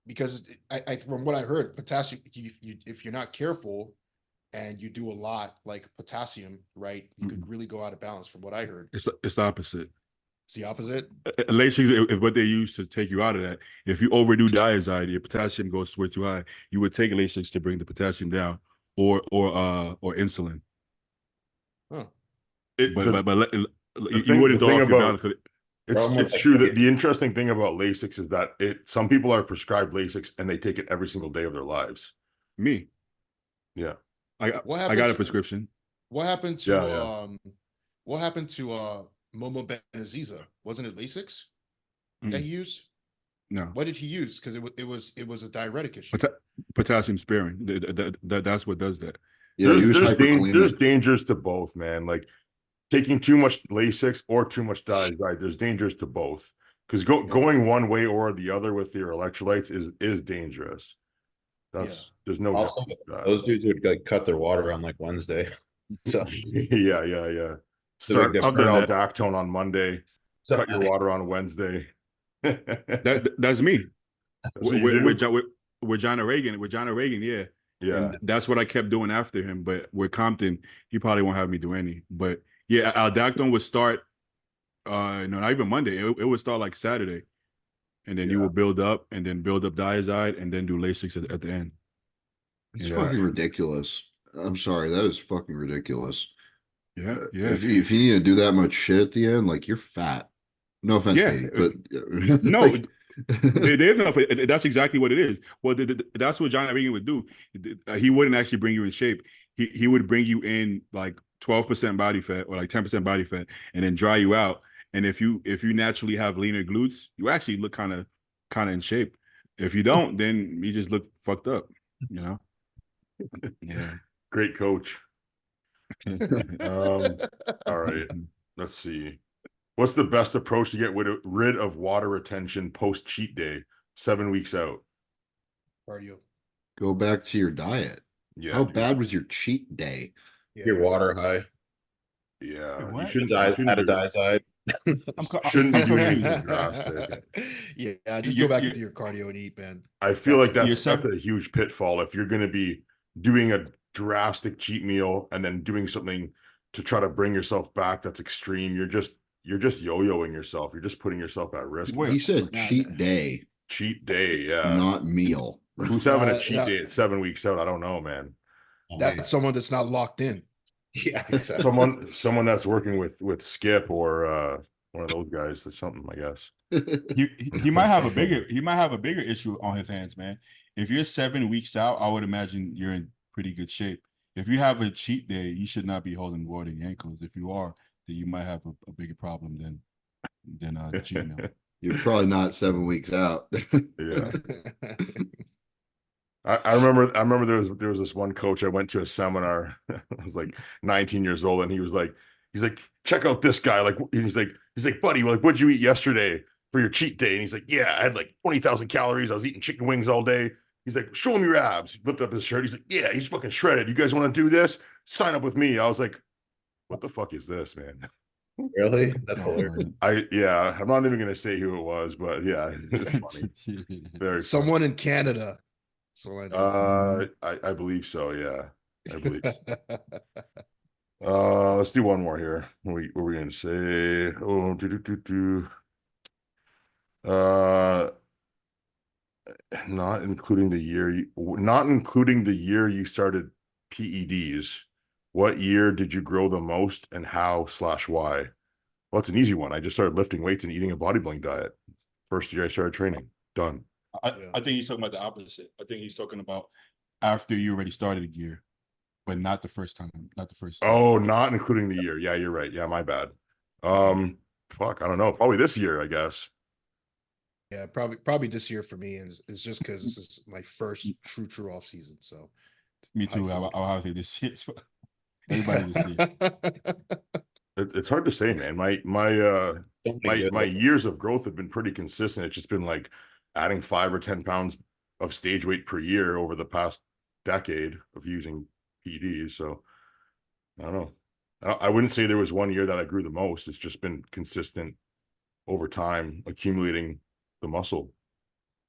B: Because I from what I heard, potassium, if you're not careful and you do a lot like potassium, right, you could really go out of balance. From what I heard,
E: It's the opposite.
B: it's the opposite.
E: Lasix is what they use to take you out of that. If you overdo diazide, your potassium goes way too high. You would take Lasix to bring the potassium down, or insulin.
B: Huh.
E: You wouldn't throw off your balance.
C: It's true that the interesting thing about Lasix is that some people are prescribed Lasix and they take it every single day of their lives.
E: Me,
C: Yeah.
E: I got a prescription.
B: What happened to
C: Yeah.
B: what happened to Momo Benaziza? Wasn't it Lasix that he used?
E: No.
B: What did he use? Because it was a diuretic issue.
E: Potassium sparing. That's what does that.
D: Yeah, he was
C: There's
D: hyperkalemic.
C: dangers to both, man. Like taking too much Lasix or too much diazide, there's dangers to both. Because going one way or the other with your electrolytes is dangerous. There's no doubt
A: Also,
C: about that.
A: those dudes would like cut their water on like Wednesday. So
C: yeah.
A: The big
C: Start
A: difference.
C: aldactone on Monday, cut your water on Wednesday.
E: That's me.
C: That's what you do?
E: With John Reagan, yeah.
C: Yeah.
E: And that's what I kept doing after him. But with Compton, he probably won't have me do any. But yeah, aldactone would start no, not even Monday. It would start like Saturday. And then you will build up and then build up diazide and then do Lasix at the end.
D: It's fucking ridiculous. I'm sorry, that is fucking ridiculous.
E: Yeah.
D: If you need to do that much shit at the end, like you're fat. No offense, Katie, but
E: no,
D: like,
E: that's exactly what it is. Well, that's what John Reagan would do. He wouldn't actually bring you in shape. He would bring you in like 12% body fat or like 10% body fat, and then dry you out. And if you naturally have leaner glutes, you actually look kind of in shape. If you don't, then you just look fucked up. You know. Yeah.
C: Great coach. All right. Let's see. What's the best approach to get rid of water retention post cheat day, 7 weeks out?
B: Cardio.
D: go back to your diet.
C: Yeah.
D: How bad was your cheat day?
A: your water high.
C: Yeah.
F: What?
C: You shouldn't
A: Add a diazide.
C: Shouldn't be doing anything
B: Yeah,
C: drastic.
B: just go back into your cardio and eat, man.
C: I feel like that's
F: Yourself-
C: a huge pitfall if you're going to be doing a drastic cheat meal and then doing something to try to bring yourself back that's extreme. You're just yo-yoing yourself. You're just putting yourself at risk.
D: He said cheat day,
C: Cheat day, yeah.
D: not meal.
C: Who's having a cheat
B: Yeah.
C: day at 7 weeks out? I don't know, man.
B: That's someone that's not locked in.
A: Yeah, exactly.
C: Someone that's working with Skip or one of those guys or something, I guess.
F: He might have a bigger issue on his hands, man. If you're 7 weeks out, I would imagine you're in pretty good shape. If you have a cheat day, you should not be holding water in your ankles. If you are, then you might have a bigger problem than a cheat meal.
D: You're probably not 7 weeks out.
C: Yeah. I remember there was this one coach. I went to a seminar. I was like 19 years old, and he's like, check out this guy. Like he's like, buddy, like what'd you eat yesterday for your cheat day? And he's like, yeah, I had like 20,000 calories. I was eating chicken wings all day. He's like, show him your abs. He lifted up his shirt. He's like, yeah, he's fucking shredded. You guys want to do this? Sign up with me. I was like, what the fuck is this, man?
A: Really? That's hilarious.
C: I'm not even gonna say who it was, but yeah, it's funny. Very
B: Someone in Canada. That's all I know.
C: I believe so, yeah. I believe so. Let's do one more here. What were we gonna say? Not including the year you started PEDs. What year did you grow the most and how/why? Well, it's an easy one. I just started lifting weights and eating a bodybuilding diet. First year I started training. Done.
F: I,
B: Yeah.
F: I think he's talking about the opposite. I think he's talking about after you already started a gear, but not the first time. Not the first time.
C: Oh, not including the year. Yeah, you're right. Yeah, my bad. Fuck, I don't know. Probably this year, I guess.
B: Yeah, probably this year for me is just because this is my first true off season. So
F: Me too.
B: I
F: I'll have to this year. Everybody this year.
C: It's hard to say, man. My
A: So many
C: my
A: good-
C: years of growth have been pretty consistent. It's just been like adding 5 or 10 pounds of stage weight per year over the past decade of using PEDs. So I don't know. I wouldn't say there was one year that I grew the most. It's just been consistent over time, accumulating the muscle.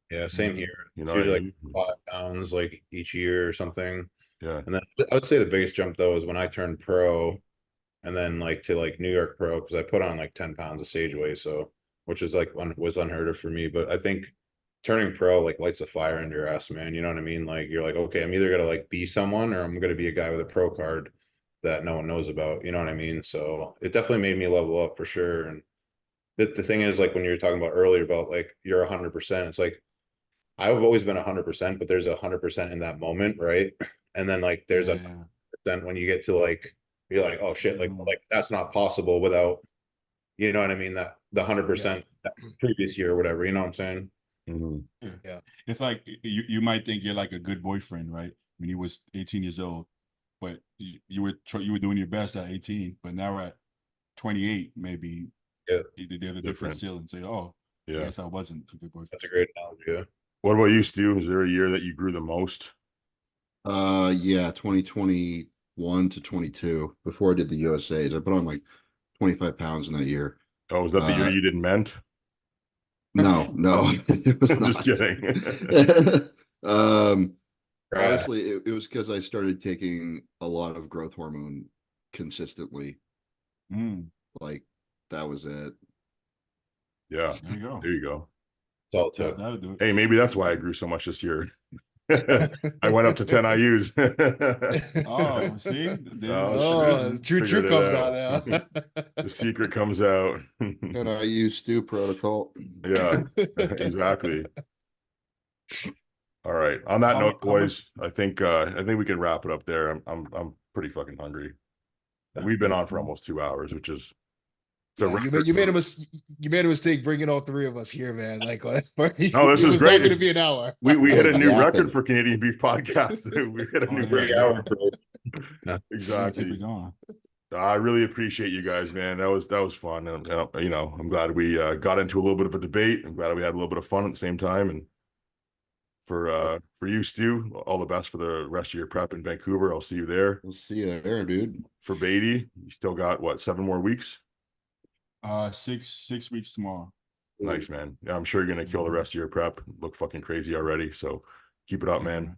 A: Yeah, same here.
C: You
A: It's
C: know what I
A: usually
C: mean?
A: like 5 pounds like each year or something.
C: Yeah.
A: And then I would say the biggest jump though is when I turned pro and then like to like New York pro because I put on like 10 pounds of stage weight. So which is like was unheard of for me. But I think turning pro like lights a fire under your ass, man. You know what I mean? Like you're like, okay, I'm either gonna like be someone or I'm gonna be a guy with a pro card that no one knows about. You know what I mean? So it definitely made me level up for sure. And the thing is like when you were talking about earlier about like you're 100%, it's like I've always been 100%, but there's 100% in that moment, right? And then like there's a
F: Yeah.
A: percent when you get to like you're like, oh shit, like that's not possible without, you know what I mean? That the 100% that previous year or whatever, you know what I'm saying?
C: Mhm.
B: Yeah.
F: It's like you might think you're like a good boyfriend, right? When you was 18 years old, but you were doing your best at 18, but now at 28, maybe
A: Yeah,
F: there's a different
C: Different.
F: ceiling. Say, oh, I
C: Yeah.
F: guess I wasn't a good boyfriend.
A: that's a great analogy. Yeah.
C: What about you, Stu? Is there a year that you grew the most?
D: Yeah, 2021 to 22. Before I did the USA's, I put on like 25 pounds in that year.
C: Oh, was that the year
D: Uh,
C: you didn't ment?
D: No, it was
C: I'm just
D: not.
C: kidding.
A: Right.
D: Honestly, it was because I started taking a lot of growth hormone consistently.
F: Mm,
D: Like that was it.
C: Yeah,
F: there you go.
C: there you go.
A: It's all it took.
F: That'll do it.
C: Hey, maybe that's why I grew so much this year. I went up to 10 IUs.
F: Oh, see?
C: Oh,
B: Oh,
C: shit.
B: true
C: Figured it
B: comes
C: out.
B: out now.
C: The secret comes out.
D: And I use STU protocol.
C: Yeah, exactly. All right. On that
F: How
C: note,
F: mu- how much-
C: boys, I think we can wrap it up there. I'm pretty fucking hungry. And we've been on for almost 2 hours, which is it's a
B: Yeah,
C: record
B: you made
C: for-
B: you made a mistake bringing all three of us here, man. Like,
C: No, this
B: it
C: is
B: was
C: great.
B: not going to be an hour.
C: we hit a new
D: Yapping.
C: record for Canadian Beef Podcast. We hit a
F: Oh,
C: new
F: yeah.
C: record.
A: Hour for-
F: Keep
C: Exactly.
F: it going.
C: I really appreciate you guys, man. That was fun, and you know, I'm glad we got into a little bit of a debate. I'm glad we had a little bit of fun at the same time. And for you, Stu, all the best for the rest of your prep in Vancouver. I'll see you there.
D: We'll see you there, dude.
C: For BAIDI, you still got what, 7 more weeks?
F: 6 weeks tomorrow.
C: Nice, man. Yeah, I'm sure you're gonna kill the rest of your prep. Look fucking crazy already. So keep it up, man.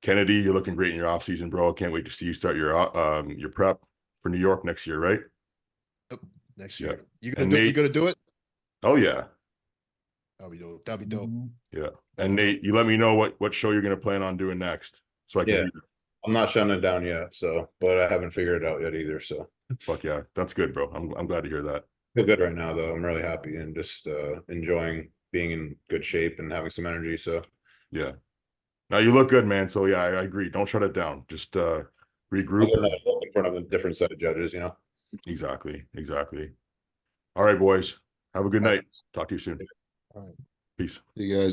C: Kennedy, you're looking great in your off season, bro. Can't wait to see you start your prep for New York next year, right?
B: Next
C: Yeah.
B: year, you
C: And
B: gonna do you
C: Nate-
B: gonna do it?
C: Oh yeah.
B: That'll be dope. That'll be dope.
F: Mhm.
C: Yeah. And Nate, you let me know what show you're gonna plan on doing next. So I can
A: Yeah.
C: be there.
A: I'm not shutting it down yet, so but I haven't figured it out yet either. So
C: Fuck yeah. That's good, bro. I'm glad to hear that.
A: feel good right now though. I'm really happy and just enjoying being in good shape and having some energy. So
C: Yeah. Now you look good, man. So yeah, I agree. Don't shut it down. Just
A: I'll
C: regroup.
A: get another look in front of a different set of judges, you know.
C: Exactly. All right, boys. Have a good night. Talk to you soon.
B: All right.
C: Peace.
D: See you guys.